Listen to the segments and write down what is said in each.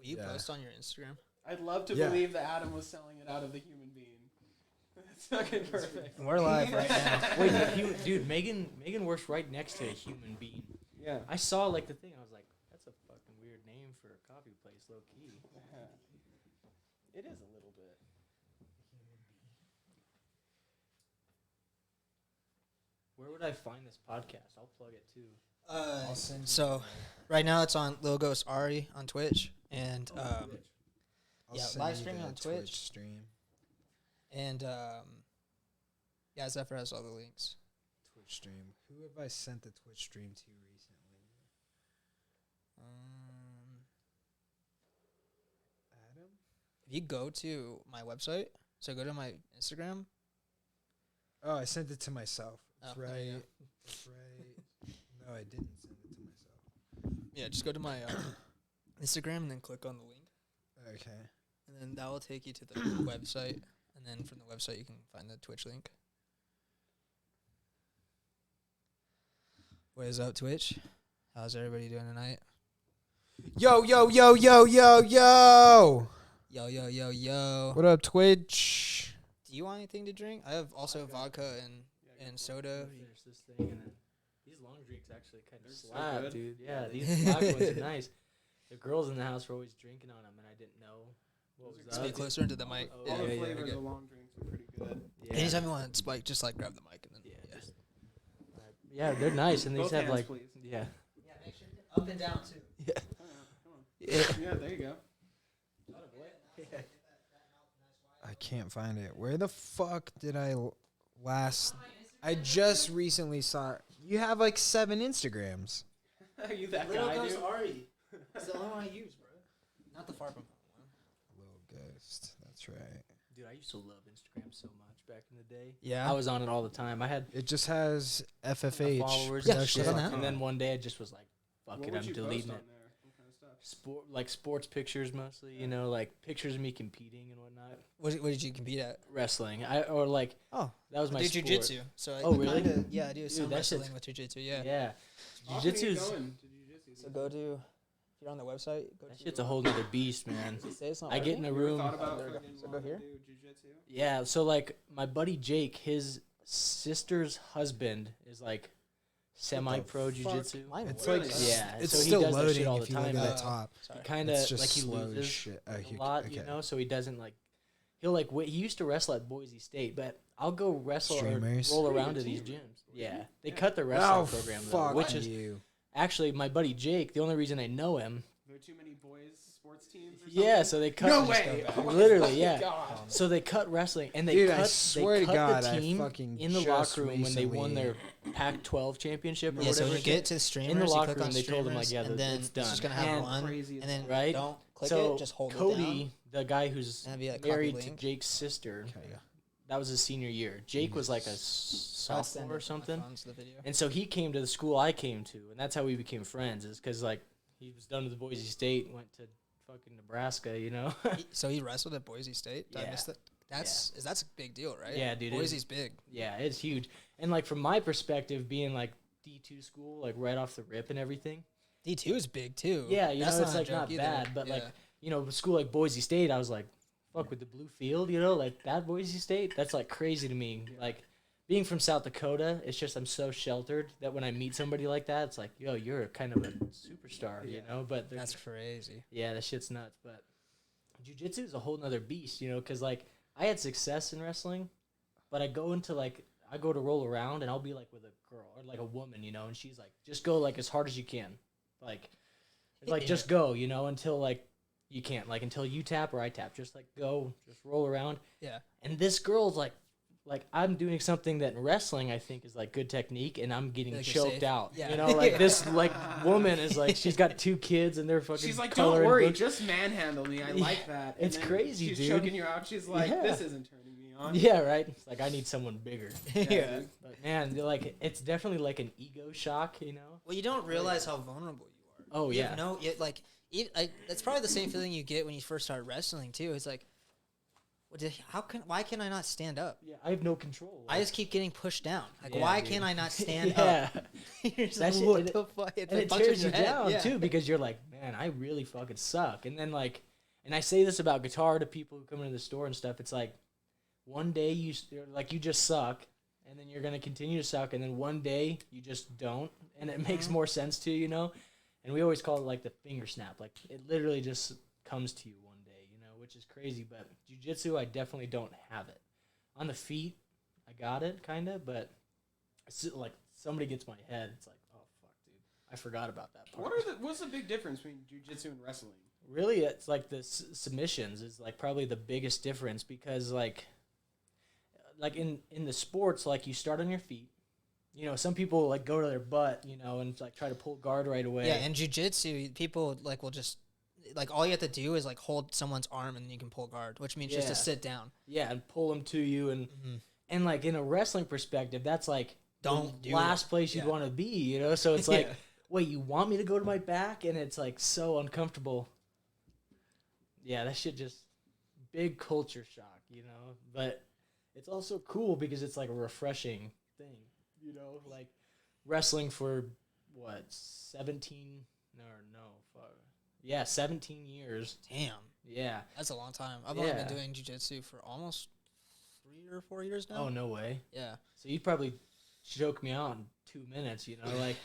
Will you post on your Instagram? I'd love to believe that Adam was selling it out of the human being. That's fucking perfect. We're live right now. Wait, dude, Megan works right next to a human being. Yeah. I saw like the thing. I was like, that's a fucking weird name for a coffee place, low key. It is a little bit. Where would I find this podcast? I'll plug it too. So right now it's on Lil Ghost Ari on Twitch and live streaming on Twitch stream. And yeah, Zephyr has all the links. Twitch stream. Who have I sent the Twitch stream to recently? Adam? If you go to my website, so go to my Instagram. Oh, I sent it to myself. That's right. Yeah. That's right. No, I didn't send it to myself. Yeah, just go to my Instagram and then click on the link. Okay. And then that will take you to the website. And then from the website, you can find the Twitch link. What is up, Twitch? How's everybody doing tonight? Yo, yo, yo, yo, yo, yo! Yo, yo, yo, yo. What up, Twitch? Do you want anything to drink? I have also vodka and soda. Finish this thing, and then these long drinks actually kind of So slap, good. dude. Yeah, these black ones are nice. The girls in the house were always drinking on them, and I didn't know what was Speak up. closer into the mic. All the yeah, flavors okay. of long drinks are pretty good. Yeah. Anytime you want to spike, just like grab the mic and then. Yeah, they're nice, and they Both just have hands, like, please. yeah. Yeah, make sure up and down too. Yeah. Come on. Yeah. Yeah, there you go. I can't find it. Where the fuck did I last... I just recently saw... You have like 7 Instagrams. Are you that Little guy, Ghost dude? Ari. That's the only one I use, bro. Not the far from home one. Little Ghost. That's right. Dude, I used to love Instagram so much back in the day. Yeah. I was on it all the time. I had It just has FFH. followers Yeah, and shit shit. on that. And then one day I just was like, fuck What it, would I'm you deleting post it. on there? What kind of stuff? Sports pictures mostly, you know, like pictures of me competing and whatnot. What did you compete at? Wrestling. That was my I do sport. jiu-jitsu. So I really? Yeah, I do some that wrestling shit's- with jiu-jitsu, yeah. Yeah. How often are you Jiu-jitsu's, going to jiu-jitsu? So go to, if you're on the website, go that to. shit's a whole nother beast, man. Does it say it's not I get in working? a You ever room. thought about there we go. fucking So go wanting here? to do jiu-jitsu? Yeah, so like my buddy Jake, his sister's husband is like semi-pro fuck? jiu-jitsu. Mine It's works. like... Yeah, It's so he still does that shit loading all the if you look time, at the but- top. Sorry. Kind It's of just like he slow as loses shit. a lot, you know, so he doesn't like. He'll like he used to wrestle at Boise State, but I'll go wrestle Streamers. or roll Pretty around good to these team, gyms. Yeah, they cut the wrestling program though, fuck which is you. actually my buddy Jake. The only reason I know him. There are too many boys sports teams or something? Yeah, so they cut. No way! Oh my Literally, yeah. God. So they cut wrestling, and they Dude, cut. I swear they to cut God, the I team fucking in the just locker room when they won recently- their Pac-12 championship or Yeah, so whatever. when you get to the streamers, in the you locker click room, on they told him like, streamers, yeah, and then it's done. it's just gonna have And- one, Crazy as and then hell. Right? don't click so it, just hold it Cody, down. the guy who's And it'd be like copy married to link. Jake's sister, Okay. that was his senior year. Jake was like a I'll send sophomore or it to my something. phones, the video. And so he came to the school I came to, and that's how we became friends. Is because like he was done with Boise State, went to fucking Nebraska, you know. So he wrestled at Boise State. Did I Yeah. miss that? That's a big deal, right? Yeah, dude, it Boise's is. big. Yeah, it's huge. And like from my perspective, being like D2 school, like right off the rip and everything. D2 is big too. Yeah, you That's know, it's a like joke not either. bad, but like Yeah. you know, a school like Boise State, I was like, fuck with the blue field, you know, like that Boise State, that's like crazy to me. Like being from South Dakota, it's just I'm so sheltered that when I meet somebody like that, it's like, yo, you're kind of a superstar, you know. But they're- That's crazy. yeah, that shit's nuts. But jiu-jitsu is a whole nother beast, you know, because like I had success in wrestling, but I go to roll around and I'll be like with a girl or like a woman, you know, and she's like, just go like as hard as you can, like Yeah. just go, you know, until like you can't, like until you tap or I tap, just like go, just roll around. Yeah. And this girl's like I'm doing something that in wrestling I think is like good technique, and I'm getting Like you're choked safe. out. Yeah. You know, like Yeah. this like woman is like she's got 2 kids and they're fucking. She's like, coloring don't worry, books. just manhandle me. I like that. And It's then crazy, she's dude. choking you out. She's like, Yeah. this isn't turning me on. Yeah, right. It's like I need someone bigger. Yeah. dude. But man, they're like it's definitely like an ego shock, you know. Well, you don't realize how vulnerable you are. Oh You yeah. have no, that's probably the same feeling you get when you first start wrestling too. It's like, why can I not stand up? Yeah, I have no control. I just keep getting pushed down. Like, Yeah, why dude. can't I not stand Yeah. up? You're just That like, shit- what and the fuck? It's and like it punches tears you your head. down Yeah. too, because you're like, man, I really fucking suck. And then like, and I say this about guitar to people who come into the store and stuff. It's like, one day you just suck, and then you're gonna continue to suck, and then one day you just don't, and it makes more sense to you, you know. And we always call it like the finger snap. Like it literally just comes to you one day, you know, which is crazy. But jiu-jitsu, I definitely don't have it. On the feet, I got it kind of, but like somebody gets my head, it's like, oh fuck, dude, I forgot about that part. What's the big difference between jiu-jitsu and wrestling? Really, it's like the submissions is like probably the biggest difference, because like in the sports, like you start on your feet. You know, some people like go to their butt, you know, and like try to pull guard right away. Yeah, in jiu-jitsu, people like will just like all you have to do is like hold someone's arm and you can pull guard, which means just to sit down. Yeah, and pull them to you, and like in a wrestling perspective, that's like Don't the do last it. place you'd Yeah. want to be, you know. So it's like, Yeah. wait, you want me to go to my back? And it's like so uncomfortable. Yeah, that shit just big culture shock, you know. But it's also cool because it's like a refreshing thing, you know, like wrestling for what 17 17 years. Damn, Yeah. that's a long time. I've only been Yeah. doing jiu-jitsu for almost 3 or 4 years now. Oh, no way. Yeah. So you'd probably choke me out in 2 minutes, you know, like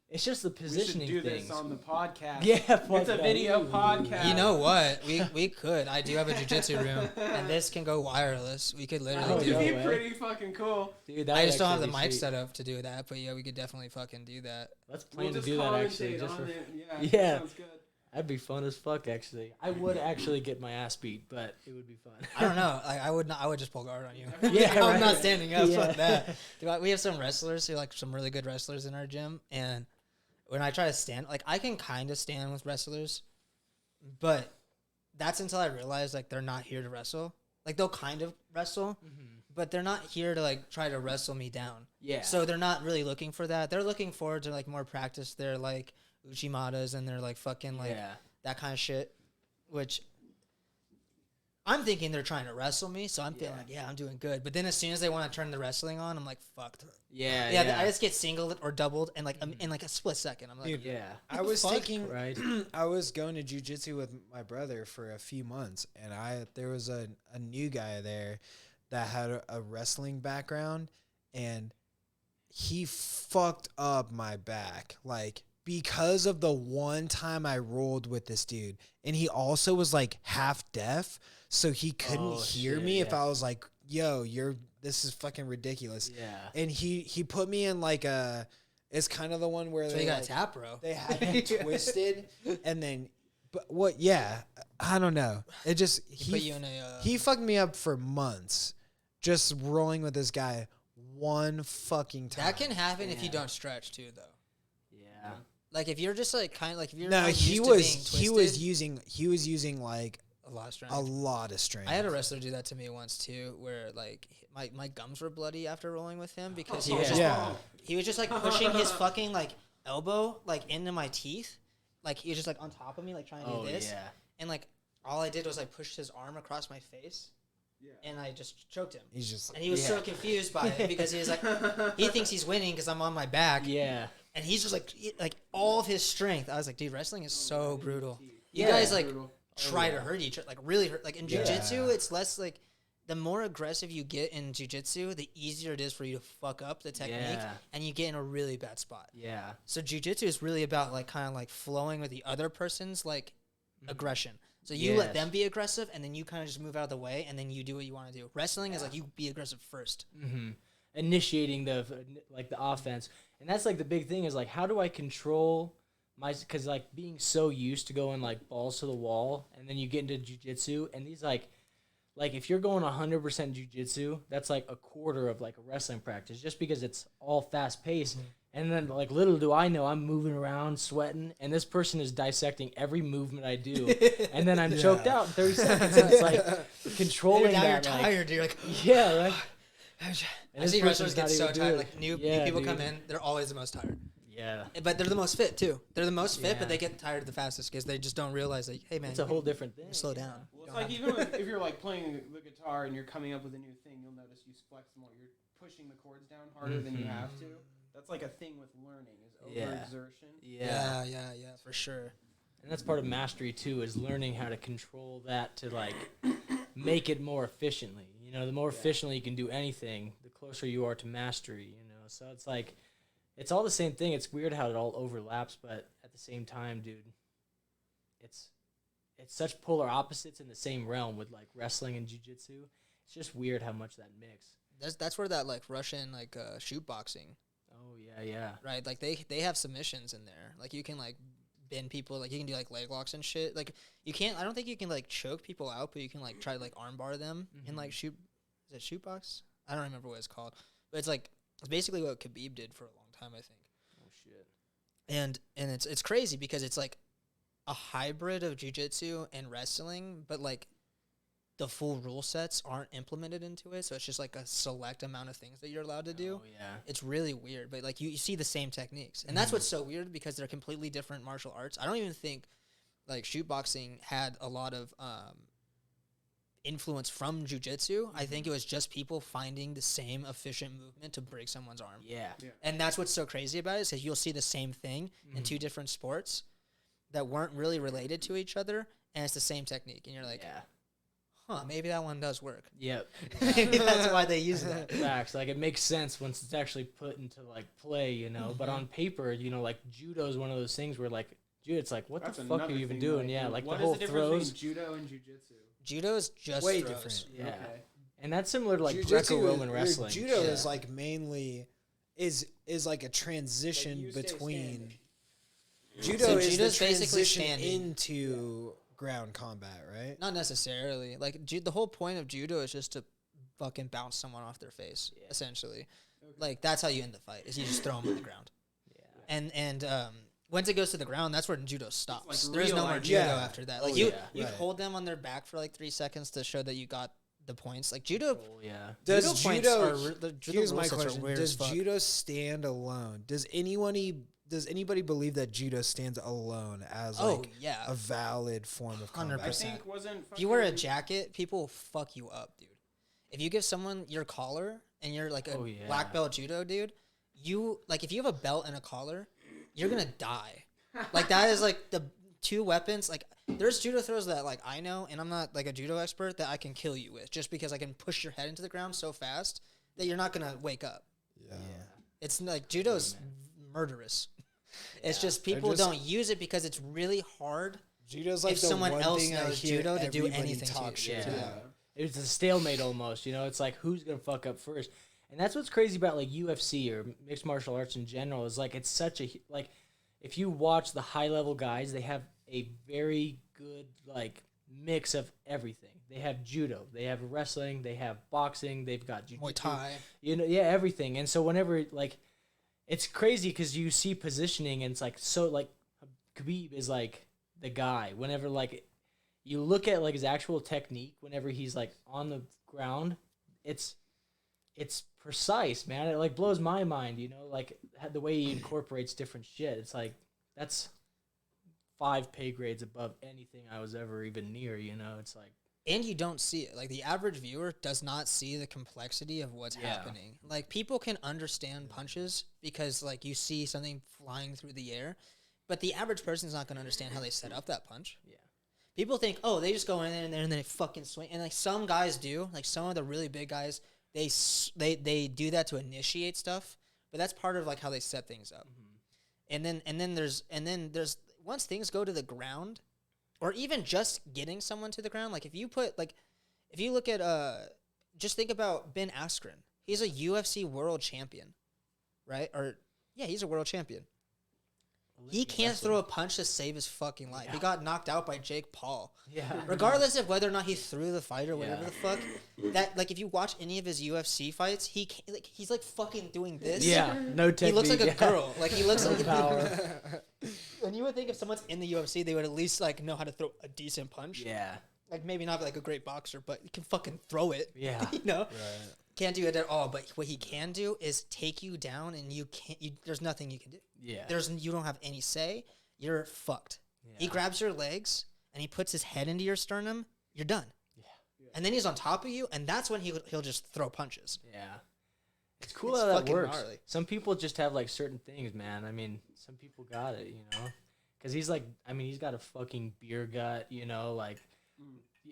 it's just the We should positioning do things. this on the podcast. Yeah, It's a video podcast. You know what? We could. I do have a jiu-jitsu room, and this can go wireless. We could That literally would do no be it. way. pretty fucking cool. Dude, that I would just don't have the actually be mic sweet. set up to do that, but yeah, we could definitely fucking do that. Let's plan We'll to just do that actually. commentate Just on for, it. Yeah. Yeah. Sounds good. that'd be fun as fuck. Actually, I would actually get my ass beat, but it would be fun. I don't know. Like, I would not. I would just pull guard on you. Yeah, I'm right. not standing up. Yeah. Fuck that. Dude, we have some wrestlers who like some really good wrestlers in our gym, and when I try to stand, like I can kind of stand with wrestlers, but that's until I realize like they're not here to wrestle. Like they'll kind of wrestle, but they're not here to like try to wrestle me down. Yeah. So they're not really looking for that. They're looking forward to like more practice. They're like Uchimadas and they're like fucking like yeah. that kind of shit, which I'm thinking they're trying to wrestle me. So I'm feeling like, yeah, I'm doing good. But then as soon as they want to turn the wrestling on, I'm like, fucked. Yeah. Yeah, Yeah. I just get singled or doubled in like in like a split second. I'm like, Dude, yeah. I was fuck? taking Right. I was going to jiu-jitsu with my brother for a few months, and there was a new guy there that had a wrestling background, and he fucked up my back, like, because of the one time I rolled with this dude. And he also was like half deaf, so he couldn't Oh, hear shit, me if yeah. I was like, yo, this is fucking ridiculous. Yeah. And he put me in like it's kind of the one where so they you got like, a tap, bro. they had me twisted, and then, but what? Yeah, I don't know. It just He put you in a. he fucked me up for months, just rolling with this guy one fucking time. That can happen if you Yeah. don't stretch too, though. Yeah. Like if you're just like kind of like if you're No, not he used to being was twisted, using like a lot of strength. a lot of strength. I had a wrestler do that to me once too, where like my gums were bloody after rolling with him because he was Yeah. just Yeah. he was just like pushing his fucking like elbow like into my teeth, like he was just like on top of me like trying to Oh do this, yeah. and like all I did was like push his arm across my face, and I just choked him, He's just and he was so confused by it because he was like he thinks he's winning because I'm on my back, Yeah. and he's just like all of his strength. I was like, dude, wrestling is so brutal. You Yeah. guys like Brutal. try to hurt each other, like really hurt. Like in Yeah. jiu-jitsu, it's less like the more aggressive you get in jiu-jitsu, the easier it is for you to fuck up the technique, Yeah. and you get in a really bad spot. Yeah. So jiu-jitsu is really about like kind of like flowing with the other person's like aggression. So you let Yes. them be aggressive, and then you kind of just move out of the way, and then you do what you want to do. Wrestling is like you be aggressive first. Mm-hmm. Initiating the offense, and that's like the big thing is like how do I control my, because like being so used to going like balls to the wall, and then you get into jiu-jitsu, and these like if you're going 100% jiu-jitsu, that's like a quarter of like a wrestling practice, just because it's all fast paced. And then like little do I know, I'm moving around sweating, and this person is dissecting every movement I do, and then I'm choked out in 30 seconds. And it's like controlling Now that. you're like- tired. You're like, yeah, right. I this see person's wrestlers get not so even tired. good. Like new Yeah, people dude. come in, they're always the most tired. Yeah. But they're the most fit too. They're the most fit, Yeah. but they get tired the fastest because they just don't realize like, hey man, It's a whole different thing. slow down. Well, You it's don't like have- even with, if you're like playing the guitar and you're coming up with a new thing, you'll notice you flex more. You're pushing the chords down harder than you Mhm. have to. That's like a thing with learning is Yeah. overexertion. Yeah, for sure. And that's part of mastery too, is learning how to control that to like make it more efficiently. You know, the more efficiently you can do anything, the closer you are to mastery, you know. So it's like it's all the same thing. It's weird how it all overlaps, but at the same time, dude, it's such polar opposites in the same realm with like wrestling and jiu-jitsu. It's just weird how much that mix. That's where that like Russian like shoot boxing, Oh yeah. right? Like they have submissions in there. Like you can like bend people, like you can do like leg locks and shit. Like you can't. I don't think you can like choke people out, but you can like try to like arm bar them and like shoot. Is it shoot box? I don't remember what it's called, but it's like it's basically what Khabib did for a long time, I think. Oh shit. And it's crazy because it's like a hybrid of jiu-jitsu and wrestling, but like the full rule sets aren't implemented into it, so it's just like a select amount of things that you're allowed to do. Oh yeah. It's really weird, but like you see the same techniques, and that's what's so weird because they're completely different martial arts. I don't even think like shoot boxing had a lot of influence from jiu-jitsu. I think it was just people finding the same efficient movement to break someone's arm. Yeah. And that's what's so crazy about it is that you'll see the same thing in two different sports that weren't really related to each other, and it's the same technique. And you're like, Yeah. huh, maybe that one does work. Yep. Maybe that's why they use that. Facts. Like it makes sense once it's actually put into like play, you know. But on paper, you know, like judo is one of those things where like, dude, it's like, what That's the fuck are another you even thing, doing? Yeah, like what the is whole difference throws. between judo and jiu-jitsu? Judo is just Way throws. different. Yeah. Okay. And that's similar to like Jiu-jitsu Greco-Roman or wrestling. Judo Yeah. is like mainly is like a transition you stay between. standing. Judo So is the judo's basically transition standing. into ground combat, right? Not necessarily. Like the whole point of judo is just to fucking bounce someone off their face, essentially. Like that's how you end the fight. Is you just throw them on the ground. Yeah. And once it goes to the ground, that's where judo stops. like There's real no more life judo judo. after that. Like Oh, you yeah. Right. hold them on their back for like 3 seconds to show that you got the points. Like judo. Oh yeah. Does points judo? are the judo Here's rule my sets are question: weird does as fuck. judo stand alone? Does anybody believe that judo stands alone as Oh like yeah. a valid form of combat? 100%. I think wasn't. If you wear a fucking- jacket, people will fuck you up, dude. If you give someone your collar and you're like a Oh, yeah. black belt judo dude, you like if you have a belt and a collar, you're gonna die. Like that is like the two weapons. Like there's judo throws that like I know, and I'm not like a judo expert that I can kill you with, just because I can push your head into the ground so fast that you're not gonna wake up. Yeah. It's like judo's murderous. It's just people just- don't use it because it's really hard. Judo's like If the someone one else thing I knows hear judo to do everybody anything to talk you. shit Yeah. about. It's a stalemate almost, you know. It's like who's gonna fuck up first, and that's what's crazy about like UFC or mixed martial arts in general is like it's such a like if you watch the high level guys, they have a very good like mix of everything. They have judo, they have wrestling, they have boxing, they've got jiu-jitsu, Muay Thai. you know, yeah, everything. And so whenever like it's crazy because you see positioning and it's like so like Khabib is like the guy. Whenever like you look at like his actual technique, whenever he's like on the ground, it's precise, man. It like blows my mind, you know, like the way he incorporates different shit. It's like that's 5 pay grades above anything I was ever even near, you know. It's like And you don't see it. Like the average viewer does not see the complexity of what's Yeah. happening. Like people can understand punches because like you see something flying through the air, but the average person's not going to understand how they set up that punch. yeah. People think, oh, they just go in there and then they fucking swing. And like some guys do, like some of the really big guys, they do that to initiate stuff, but that's part of like how they set things up. And then there's once things go to the ground, or even just getting someone to the ground. Like if you look at just think about Ben Askren. He's a UFC world champion, right? Or yeah, he's a world champion. He can't throw a punch to save his fucking life. He Yeah. got knocked out by Jake Paul. Yeah. Regardless of whether or not he threw the fight or whatever Yeah. the fuck, that like if you watch any of his UFC fights, he's like fucking doing this. Yeah, no technique. He looks like a yeah. girl. Like he looks No like power. And you would think if someone's in the UFC, they would at least like know how to throw a decent punch. Yeah. Like maybe not like a great boxer, but you can fucking throw it. Yeah. You know. Right. can't do it at all. But what he can do is take you down, and you can't. There's nothing you can do. Yeah. You don't have any say. You're fucked. Yeah. He grabs your legs and he puts his head into your sternum. You're done. Yeah. And then he's on top of you, and that's when he'll just throw punches. Yeah. It's cool It's how that fucking works. gnarly. Some people just have like certain things, man. I mean, some people got it, you know? Because he's like, I mean, he's got a fucking beer gut, you know? Like,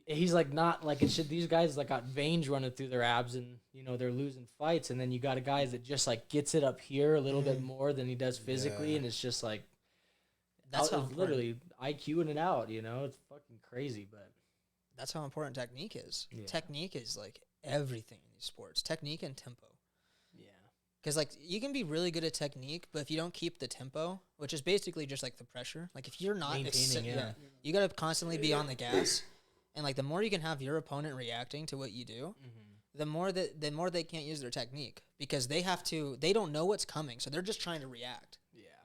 he's like not like it should. These guys like got veins running through their abs, and you know they're losing fights. And then you got a guy that just like gets it up here a little bit more than he does physically, Yeah. and it's just like That's how it's literally IQing it out. You know, it's fucking crazy, but That's how important technique is. Yeah. Technique is like everything in these sports. Technique and tempo. yeah, Because like you can be really good at technique, but if you don't keep the tempo, which is basically just like the pressure, like if you're not Maintaining, yeah. you gotta constantly be on the gas, and like the more you can have your opponent reacting to what you do, the more they can't use their technique because they don't know what's coming, so they're just trying to react,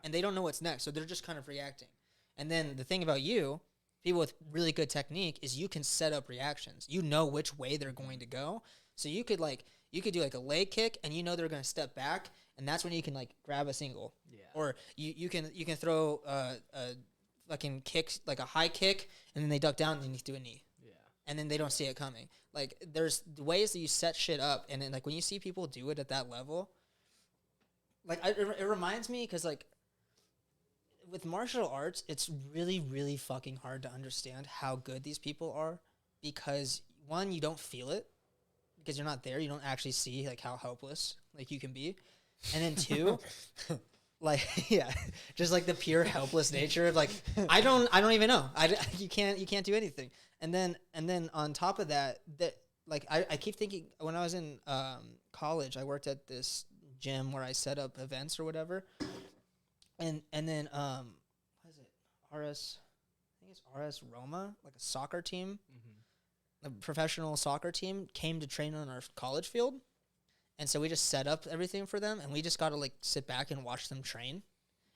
and they don't know what's next, so they're just kind of reacting. And then the thing about people with really good technique is you can set up reactions. You know which way they're going to go, so you could do like a leg kick, and you know they're going to step back, and that's when you can like grab a single. Yeah. Or you can throw a fucking kick, like a high kick, and then they duck down and then you do a knee. yeah, And then they don't see it coming. Like there's ways that you set shit up, and then like when you see people do it at that level, like it reminds me because like with martial arts, it's really really fucking hard to understand how good these people are because one, you don't feel it because you're not there. You don't actually see like how helpless like you can be, and then two, like yeah, just like the pure helpless nature of like I don't even know. You can't do anything. And then on top of that like I keep thinking when I was in college, I worked at this gym where I set up events or whatever, and then what is it, RS? I think it's RS Roma, like a soccer team. A professional soccer team came to train on our college field, and so we just set up everything for them, and we just got to like sit back and watch them train.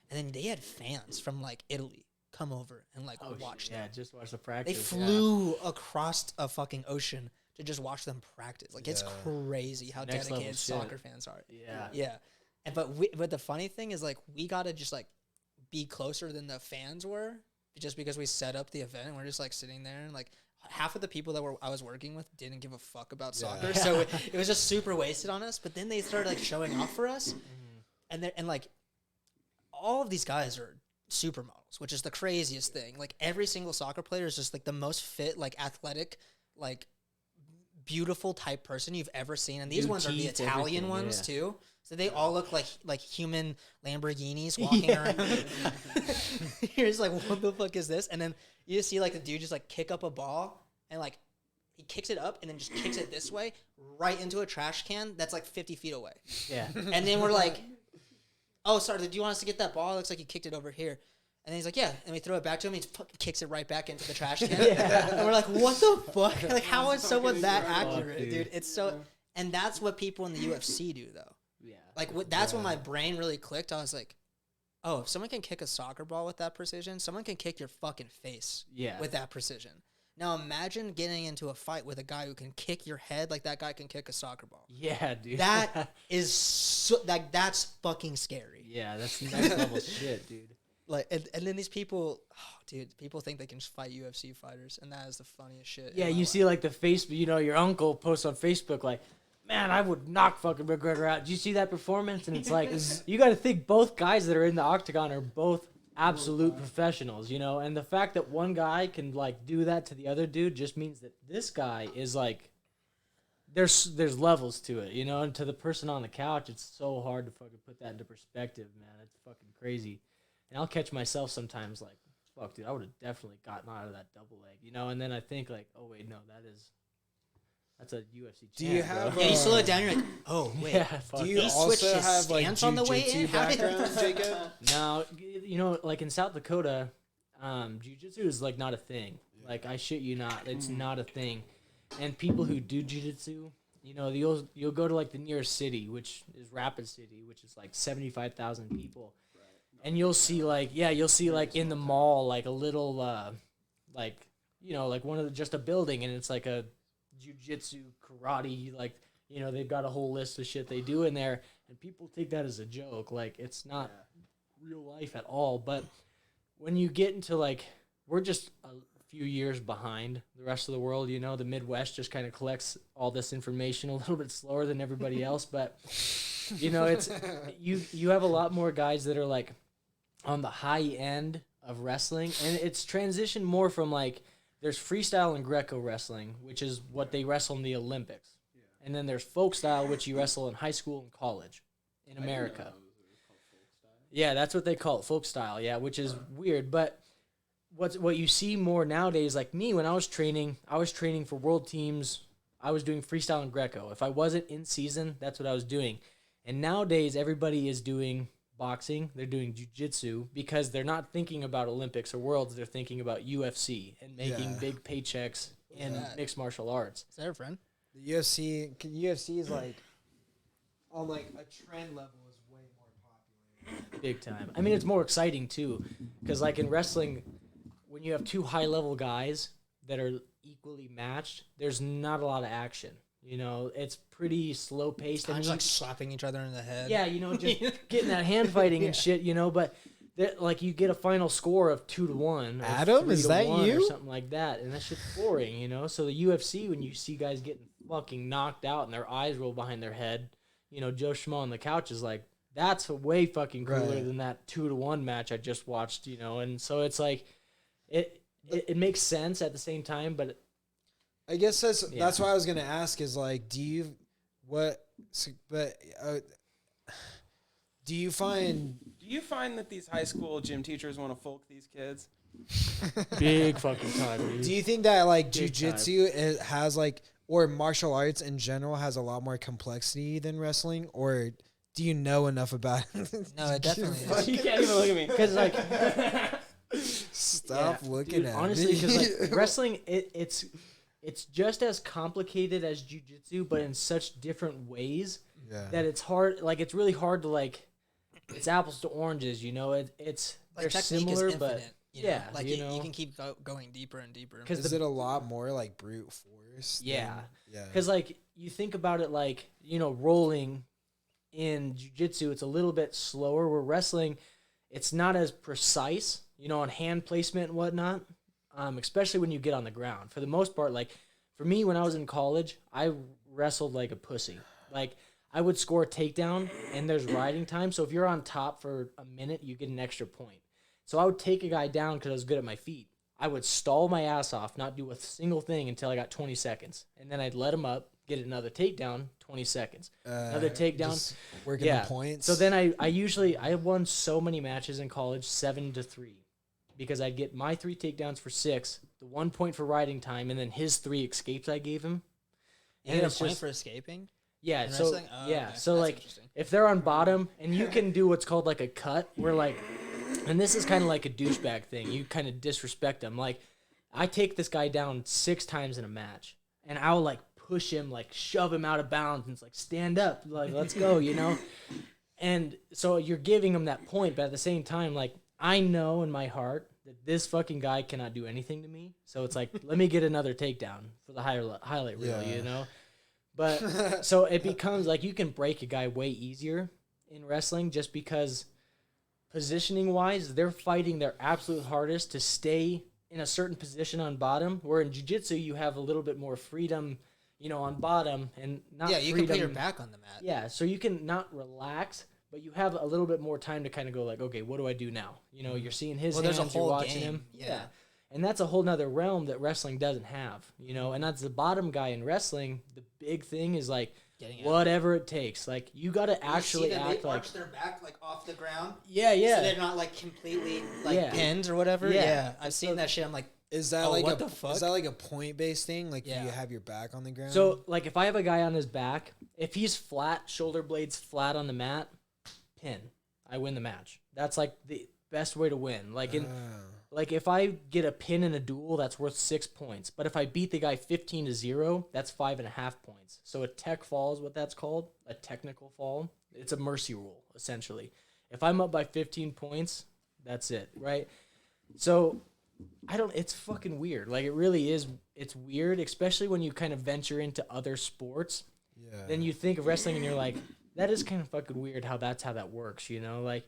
And then they had fans from like Italy come over and like watch them. Yeah, just watch the They practice. flew across a fucking ocean to just watch them practice. Like it's crazy how Next level dedicated shit. soccer fans are. Yeah, Yeah, and but the funny thing is like we got to just like be closer than the fans were just because we set up the event and we're just like sitting there and like half of the people that I was working with didn't give a fuck about soccer, so it was just super wasted on us. But then they started like showing off for us, and like all of these guys are supermodels, which is the craziest thing. Like every single soccer player is just like the most fit, like athletic, like beautiful type person you've ever seen, and these New ones are the teeth, Italian everything, ones yeah. too. So they all look like human Lamborghinis walking around. You're just like, what the fuck is this? And then you just see like the dude just like kick up a ball and like he kicks it up and then just kicks it this way right into a trash can that's like 50 feet away. yeah. And then we're like, oh, sorry, do you want us to get that ball? It looks like you kicked it over here. And then he's like, yeah. And we throw it back to him. He fucking kicks it right back into the trash can. And we're like, what the fuck? Like, how is someone that accurate, dude. dude? It's so... And that's what people in the UFC do, though. Yeah. Like, that's when my brain really clicked. I was like, oh, if someone can kick a soccer ball with that precision, someone can kick your fucking face with that precision. Now imagine getting into a fight with a guy who can kick your head like that guy can kick a soccer ball. Yeah, dude. That is so, like, that's fucking scary. Yeah, that's next level shit, dude. Like, and then these people, oh, dude, people think they can just fight UFC fighters, and that is the funniest shit. Yeah, in my you life. see like the Facebook, you know, your uncle posts on Facebook like, man, I would knock fucking McGregor out. Did you see that performance? And it's like, you got to think both guys that are in the octagon are both absolute professionals, you know? And the fact that one guy can like do that to the other dude just means that this guy is like, there's levels to it, you know? And to the person on the couch, it's so hard to fucking put that into perspective, man. It's fucking crazy. And I'll catch myself sometimes like, fuck, dude, I would have definitely gotten out of that double leg, you know? And then I think like, oh, wait, no, that's a UFC champ. Do you have bro. Yeah, you slow it down. You're like, oh wait. Yeah, fuck Do that. you He switched also his have like stance on the way jiu-jitsu in? How did- background, Jacob? Now, you know, like in South Dakota, jiu-jitsu is like not a thing. Like I shit you not, it's not a thing. And people who do jiu-jitsu, you know, you'll go to like the nearest city, which is Rapid City, which is like 75,000 people, and you'll see like in the mall like a little like, you know, like just a building, and it's like a jiu-jitsu karate like You know, they've got a whole list of shit they do in there, and people take that as a joke. Like, it's not real life at all. But when you get into, like, we're just a few years behind the rest of the world, you know, the Midwest just kind of collects all this information a little bit slower than everybody else. But, you know, it's you have a lot more guys that are, like, on the high end of wrestling, and it's transitioned more from, like, there's freestyle and Greco wrestling, which is what they wrestle in the Olympics. Yeah. And then there's folk style, which you wrestle in high school and college in America. Yeah, that's what they call it, folk style, yeah, which is weird. But what you see more nowadays, like me, when I was training for world teams. I was doing freestyle and Greco. If I wasn't in season, that's what I was doing. And nowadays, everybody is doing boxing, they're doing Jiu Jitsu, because they're not thinking about Olympics or Worlds, they're thinking about UFC and making big paychecks in mixed martial arts. Is that a friend? The UFC is like on like a trend level is way more popular. Big time. I mean, it's more exciting too, because like in wrestling, when you have two high level guys that are equally matched, there's not a lot of action. You know, it's pretty slow paced. And just like slapping each other in the head. Yeah, you know, just getting that hand fighting and shit, you know, but like you get a final score of 2-1. Adam, is that you? Or something like that, and that shit's boring, you know? So the UFC, when you see guys getting fucking knocked out and their eyes roll behind their head, you know, Joe Schmo on the couch is like, that's way fucking cooler than that 2-1 match I just watched, you know? And so it's like, it makes sense at the same time, but I guess that's why I was gonna ask is like, do you find that these high school gym teachers want to folk these kids? big fucking time, dude. Do you think that like jiu-jitsu has like, or martial arts in general has a lot more complexity than wrestling, or do you know enough about it? No, it definitely is. You can't even look at me Because like, stop looking at honestly, me. because like wrestling, it's just as complicated as jiu-jitsu, but in such different ways that it's hard. Like, it's really hard to, like, it's apples to oranges, you know? It's Like, they're technique similar, is infinite, but you know? yeah, like you you know? can keep going deeper and deeper. Is it a lot more like brute force? Yeah. Yeah. Because, like, you think about it like, you know, rolling in jiu-jitsu, it's a little bit slower. Where wrestling, it's not as precise, you know, on hand placement and whatnot, especially when you get on the ground. For the most part, like, for me, when I was in college, I wrestled like a pussy. Like, I would score a takedown, and there's riding time. So if you're on top for a minute, you get an extra point. So I would take a guy down because I was good at my feet. I would stall my ass off, not do a single thing until I got 20 seconds. And then I'd let him up, get another takedown, 20 seconds. Another takedown. Just working the points. So then I won so many matches in college, 7-3. Because I'd get my 3 takedowns for 6, the 1 point for riding time, and then his 3 escapes I gave him. And a point for escaping? Yeah, in so wrestling? Oh, yeah, okay. so That's like interesting. if they're on bottom and you can do what's called like a cut, where like, and this is kind of like a douchebag thing. You kind of disrespect them. Like, I take this guy down 6 times in a match, and I'll like push him, like shove him out of bounds, and it's like, stand up, like let's go, you know. And so you're giving him that point, but at the same time, like, I know in my heart that this fucking guy cannot do anything to me. So it's like, let me get another takedown for the highlight reel, you know? But so it becomes like you can break a guy way easier in wrestling just because positioning wise, they're fighting their absolute hardest to stay in a certain position on bottom, where in jiu-jitsu you have a little bit more freedom, you know, on bottom, and not Yeah, you freedom. can put your back on the mat. Yeah, so you can not relax, but you have a little bit more time to kind of go like, okay, what do I do now? You know, you're seeing his hands, there's a you're whole watching game. him. Yeah. And that's a whole nother realm that wrestling doesn't have, you know, and that's the bottom guy in wrestling. The big thing is like, Getting out. whatever it takes. Like, you got to actually act they like, arch their back like off the ground. yeah. So they're not like completely like Yeah. pinned or whatever. Yeah. Yeah. I've seen that shit. I'm like, is that Oh, like what the fuck? is that like a point based thing? Like Yeah. you have your back on the ground? So, like, if I have a guy on his back, if he's flat, shoulder blades flat on the mat, pin. I win the match. That's, like, the best way to win. Like, like if I get a pin in a duel, that's worth 6 points. But if I beat the guy 15-0, that's 5.5 points. So a tech fall is what that's called, a technical fall. It's a mercy rule, essentially. If I'm up by 15 points, that's it, right? So it's fucking weird. Like, it really is. It's weird, especially when you kind of venture into other sports. then you think of wrestling and you're like, that is kind of fucking weird how that works, you know? Like,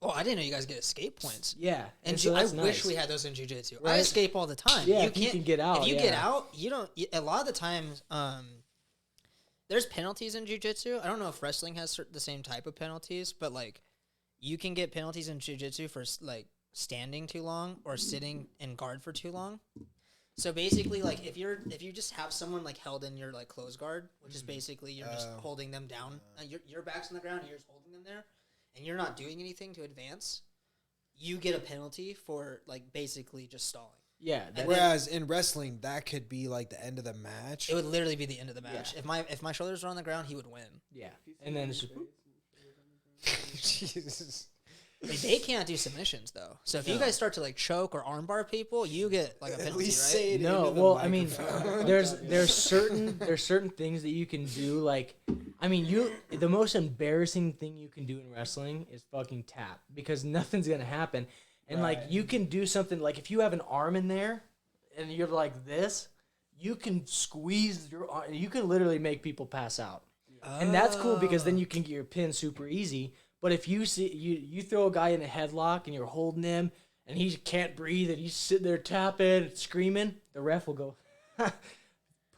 Oh, I didn't know you guys get escape points. yeah. And so I that's wish nice. we had those in jiu-jitsu. I Right? escape all the time. Yeah, if you can get out, If you yeah. get out, you don't. A lot of the times, there's penalties in jiu-jitsu. I don't know if wrestling has the same type of penalties, but like, you can get penalties in jiu-jitsu for like standing too long or sitting in guard for too long. So basically, like if you just have someone like held in your like close guard, which is basically you're just holding them down, your back's on the ground, and you're just holding them there, and you're not doing anything to advance, you get a penalty for like basically just stalling. Yeah. Whereas in wrestling, that could be like the end of the match. It would literally be the end of the match. Yeah. If my shoulders were on the ground, he would win. Yeah. And then it's just, Jesus. Like, they can't do submissions though. So if you guys start to like choke or armbar people, you get like a penalty, At least right? say it no, into the well, I mean, microphone. there's certain things that you can do. Like, I mean, the most embarrassing thing you can do in wrestling is fucking tap because nothing's gonna happen. And like, you can do something like if you have an arm in there and you're like this, you can squeeze your arm. You can literally make people pass out, and that's cool because then you can get your pin super easy. But if you see you throw a guy in a headlock and you're holding him and he can't breathe and he's sitting there tapping, screaming, the ref will go,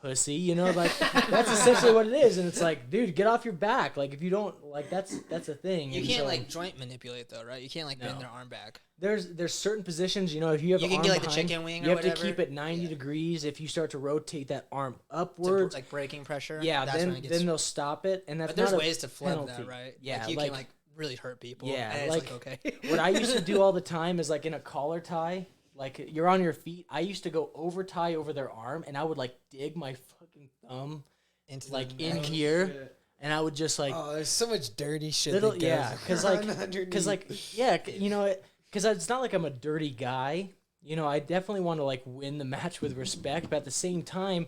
pussy, you know, like that's essentially what it is. And it's like, dude, get off your back. Like if you don't like that's a thing. You And can't so like joint manipulate though, right? You can't like bend their arm back. there's certain positions, you know, if you have You an can arm get, like, the behind, chicken wing you or have to whatever. keep it 90 degrees. If you start to rotate that arm To, upwards, like breaking pressure. yeah, that's when it gets, then they'll stop it. And that's but there's not a ways to flip penalty. that, right? Yeah, like you like, can like really hurt people. Yeah, and it's like, okay. what I used to do all the time is like in a collar tie, like you're on your feet. I used to go over tie over their arm, and I would like dig my fucking thumb Into the like in neck. here, and I would just like Oh, there's so much dirty shit. little that goes yeah, because on underneath. you know, because it's not like I'm a dirty guy. You know, I definitely want to like win the match with respect, but at the same time,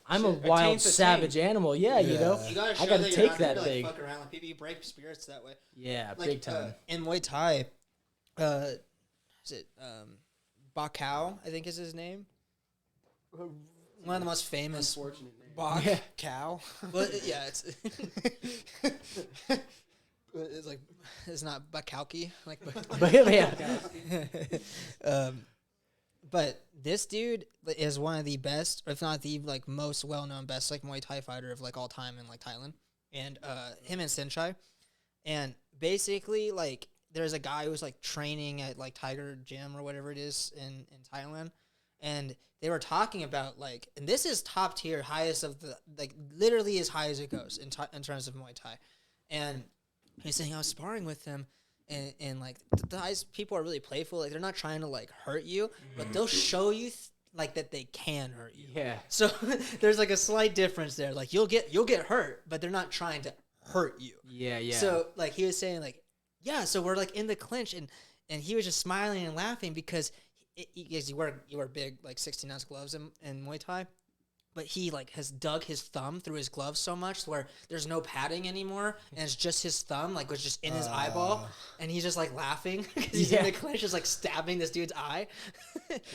I'm a wild, taint's a savage taint. animal. Yeah, you know, You gotta show I gotta that you're take not that gonna, thing. Like, fuck around. Like, people, you break spirits that way. Yeah, Like, big time. In Muay Thai, is it Bakao? I think is his name. One of the most famous. Unfortunate name. Bach Yeah. cow. Well, yeah, it's it's like it's not Bakauki like. But yeah, But this dude is one of the best, if not the like most well-known, best like Muay Thai fighter of like all time in like Thailand, and him and Senchai, and basically like there's a guy who's like training at like Tiger Gym or whatever it is in Thailand, and they were talking about like, and this is top tier, highest of the like literally as high as it goes in terms of Muay Thai, and he's saying I was sparring with him. And like the guys, people are really playful. Like they're not trying to like hurt you, but they'll show you like that they can hurt you. yeah, So there's like a slight difference there. Like you'll get hurt, but they're not trying to hurt you. yeah. So like he was saying like, yeah. So we're like in the clinch, and he was just smiling and laughing because you wear big like 16-ounce gloves in Muay Thai. But he like has dug his thumb through his gloves so much where there's no padding anymore, and it's just his thumb like was just in his eyeball, and he's just like laughing because he's in the clinch, just like stabbing this dude's eye.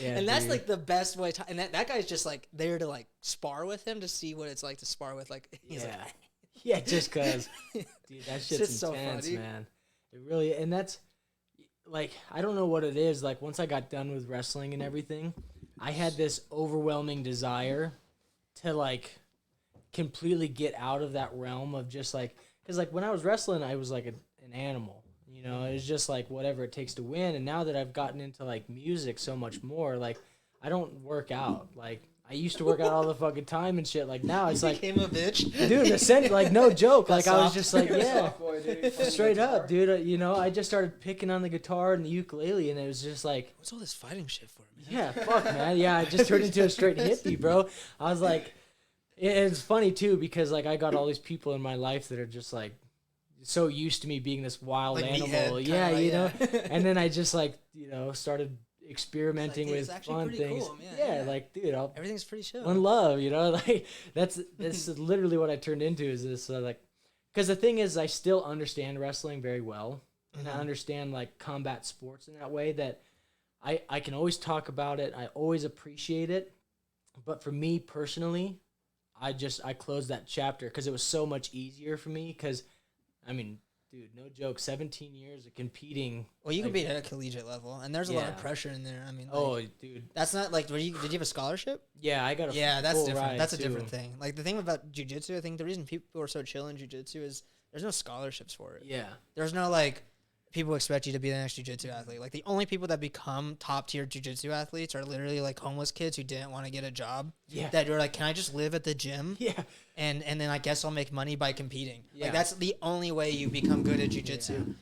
Yeah, and that's dude. like the best way. And that guy's just like there to like spar with him to see what it's like to spar with like. He's yeah, like, yeah. Just cause, dude, that shit's just so intense, funny. man. It really, and that's like I don't know what it is. Like once I got done with wrestling and everything, I had this overwhelming desire to like completely get out of that realm of just like, because like when I was wrestling, I was like an animal, you know. It was just like whatever it takes to win. And now that I've gotten into like music so much more, like I don't work out. Like I used to work out all the fucking time and shit. Like now it's like, became a bitch. dude, essentially, like no joke. Got Like I was soft. just like, yeah, Soft boy, dude. straight up, dude. You know, I just started picking on the guitar and the ukulele, and it was just like, What's all this fighting shit for, man? yeah, fuck, man. Yeah, I just turned into a straight hippie, bro. I was like, it's funny too because like I got all these people in my life that are just like so used to me being this wild Like animal, meathead, yeah, kinda, you know. yeah. And then I just like started experimenting dude, it's with actually fun pretty things. cool, man, Yeah, yeah. like dude, I'll Everything's pretty chill. one love, you know. Like this is literally what I turned into. Is this like because the thing is I still understand wrestling very well, and I understand like combat sports in that way that I can always talk about it. I always appreciate it. But for me personally, I closed that chapter because it was so much easier for me. Because, I mean, dude, no joke, 17 years of competing. Well, you like, compete at a collegiate level, and there's a lot of Yeah. pressure in there. I mean, like, Oh, dude. that's not like. Did you have a scholarship? Yeah, I got a Yeah, that's full different. ride, That's a too. different thing. Like the thing about jiu-jitsu, I think the reason people are so chill in jiu-jitsu is there's no scholarships for it. Yeah. There's no like people expect you to be the next jiu-jitsu athlete. Like the only people that become top tier jiu-jitsu athletes are literally like homeless kids who didn't want to get a job. Yeah. That you're like, can I just live at the gym? Yeah. And then I guess I'll make money by competing. Yeah. Like that's the only way you become good at jiu-jitsu.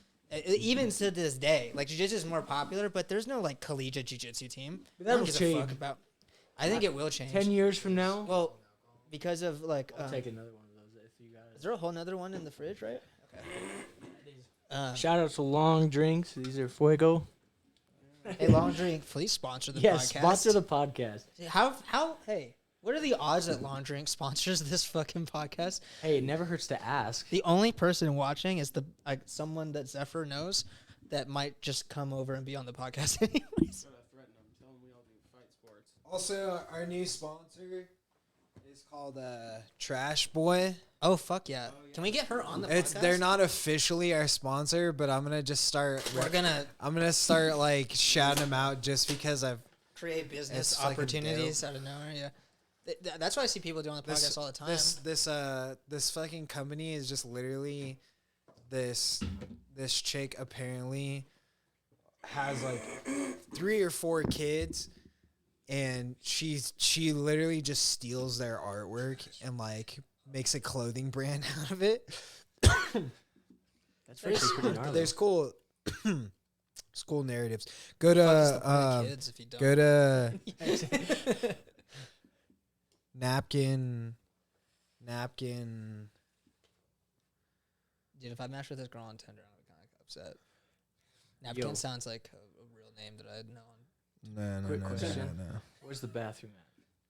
Even to this day, like jiu-jitsu is more popular, but there's no like collegiate jiu-jitsu team. But No one that'll gives a fuck change. about. I think it will change. 10 years from now, Well, because of like, I'll take another one of those if you got is it. there a whole nother one in the fridge, right? Okay. Shout out to Long Drinks. These are Fuego. Hey, Long Drink, please sponsor the Yes, podcast. sponsor the podcast. Hey, what are the odds that Long Drink sponsors this fucking podcast? Hey, it never hurts to ask. The only person watching is someone that Zephyr knows that might just come over and be on the podcast anyways. Gotta threaten them. Tell them we all do fight sports. Also, our new sponsor is called Trash Boy. Oh fuck yeah. Can we get her on the podcast? They're not officially our sponsor, but I'm gonna just start. I'm gonna start like shouting them out just because I've create business It's fucking opportunities out of nowhere. Yeah. That's what I see people do on the podcast all the time. This fucking company is just literally this chick apparently has like 3 or 4 kids, and she literally just steals their artwork and like makes a clothing brand out of it. That's pretty gnarly. There's cool school narratives. Fuck is the point of kids if you don't. Go to napkin. Dude, if I match with this girl on Tinder, I'm kind of upset. Napkin Yo. sounds like a real name that I'd know. No. Quick question. Where's the bathroom at?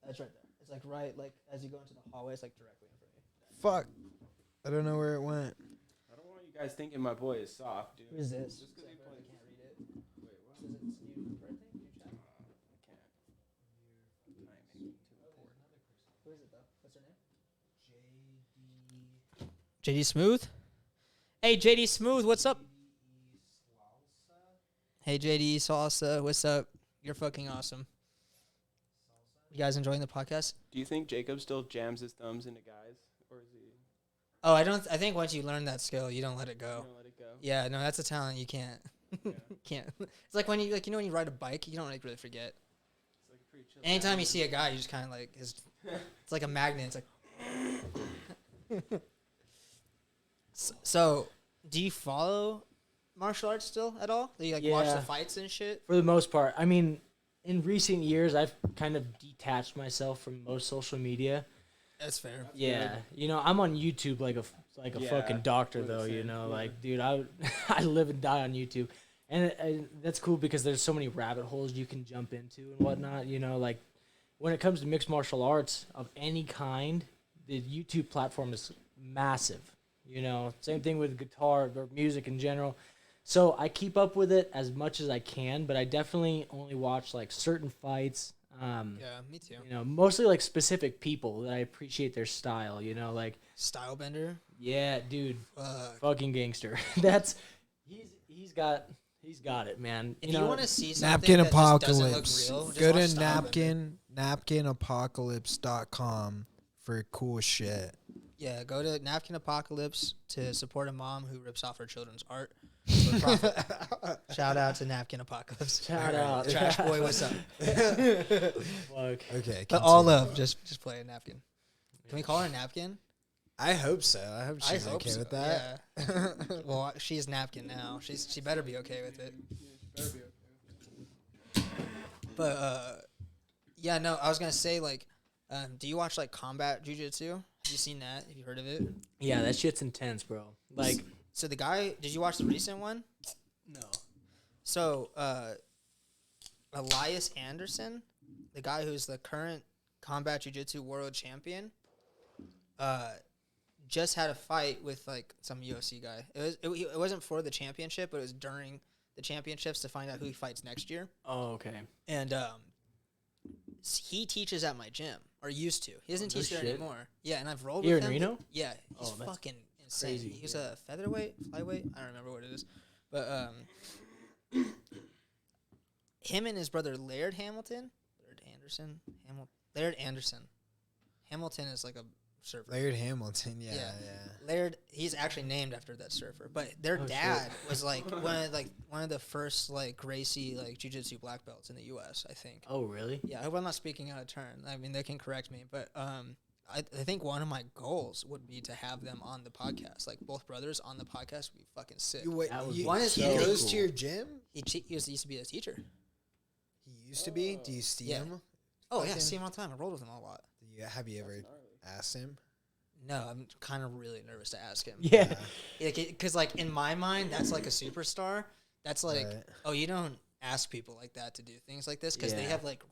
That's right there. It's like right, like as you go into the hallway, it's like directly in front of you. Fuck. I don't know where it went. I don't want you guys thinking my boy is soft, dude. Who is this? Just 'cause he I plays. can't read it. Wait, what? Says it's you birthday? You chat? I can't. Timing. Too important. Who is it though? What's her name? JD Smooth? Hey JD Smooth, what's up? Hey JD Salsa, what's up? You're fucking awesome. You guys enjoying the podcast? Do you think Jacob still jams his thumbs into guys, or is he? Oh, I think once you learn that skill, you don't let it You go. don't let it go. Yeah, no, that's a talent you can't. Yeah. Can't. It's like when you when you ride a bike, you don't like really forget. It's like pretty chill. Anytime you see a guy, you just kind of like it's like a magnet. It's like. So, do you follow martial arts still at all? Do you like watch the Yeah. fights and shit? For the most part. I mean, in recent years, I've kind of detached myself from most social media. That's fair. Yeah, you know, I'm on YouTube like a Yeah, fucking doctor we're the though. You same. know, Yeah. like dude, I live and die on YouTube, and that's cool because there's so many rabbit holes you can jump into and whatnot. You know, like when it comes to mixed martial arts of any kind, the YouTube platform is massive. You know, same thing with guitar or music in general. So I keep up with it as much as I can, but I definitely only watch like certain fights. Yeah, me too. You know, mostly like specific people that I appreciate their style. You know, like Style bender. yeah, dude, Fuck. fucking gangster. That's he's got it, man. If you want to see something Napkin that just doesn't look Apocalypse. real, just Go watch to Style Bender. napkinapocalypse.com for cool shit. Yeah, go to Napkin Apocalypse to support a mom who rips off her children's art for profit. Shout out to Napkin Apocalypse. Shout out. Trash Boy, what's up? Fuck. Okay. But all continue. love, just play a napkin. Can we call her Napkin? I hope so. I hope she's okay with that. Yeah. Well, she's Napkin now. She better be okay with it. Better be okay. But yeah, no, I was gonna say like, do you watch like combat jujitsu? Have you seen that? Have you heard of it? Yeah, that shit's intense, bro. Like, So the guy, did you watch the recent one? no. So Elias Anderson, the guy who's the current combat jiu-jitsu world champion, just had a fight with like some UFC guy. It wasn't for the championship, but it was during the championships to find out who he fights next year. Oh, okay. And he teaches at my gym. or used to. He doesn't no teach there shit. anymore. Yeah, and I've rolled Here with in him. Reno? Yeah, he's Oh, that's fucking insane. crazy, He's yeah. a featherweight, flyweight. I don't remember what it is, but him and his brother Laird Hamilton, Laird Anderson. Hamilton is like a surfer. Laird Hamilton, yeah. Laird, he's actually named after that surfer. But their dad was like one of the first like Gracie like jiu-jitsu black belts in the U.S. I think. Oh, really? Yeah, I hope I'm not speaking out of turn. I mean, they can correct me, but I think one of my goals would be to have them on the podcast. Like both brothers on the podcast would be fucking sick. One is he so goes cool. to your gym? He used to be a teacher. He used to be? Do you see Yeah. him? Oh yeah, Fucking- see him all the time. I rolled with him a lot. Have you ever asked him? No, I'm kind of really nervous to ask him. Yeah. Because like in my mind, that's like a superstar. That's like, Right. oh, you don't ask people like that to do things like this because they Yeah. have like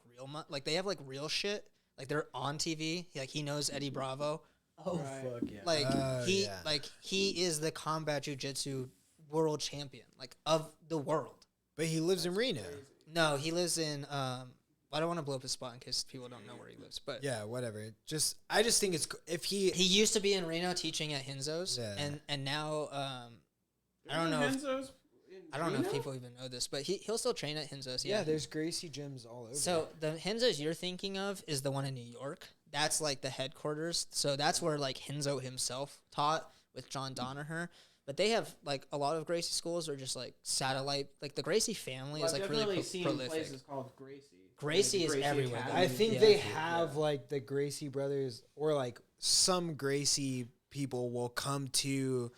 they have like real shit. Like they're on TV. Like he knows Eddie Bravo. Oh, Right. fuck yeah. Like Yeah. he is the combat jiu-jitsu world champion, like of the world. But he lives in Reno. No, he lives in I don't want to blow up his spot in case people don't know where he lives, but Yeah, whatever. I just think it's if he used to be in Reno teaching at Hinzo's, Yeah. and now I don't know if people even know this, but he'll still train at Hinzo's. yeah, there's Gracie gyms all over. So the Hinzo's you're thinking of is the one in New York. That's like the headquarters. So that's where like Hinzo himself taught with John Donaher. But they have like a lot of Gracie schools are just like satellite. Like the Gracie family is like really prolific. places called Gracie. Gracie Like is Gracie everywhere. Academy. I think Yeah. they have like the Gracie brothers or like some Gracie people will come to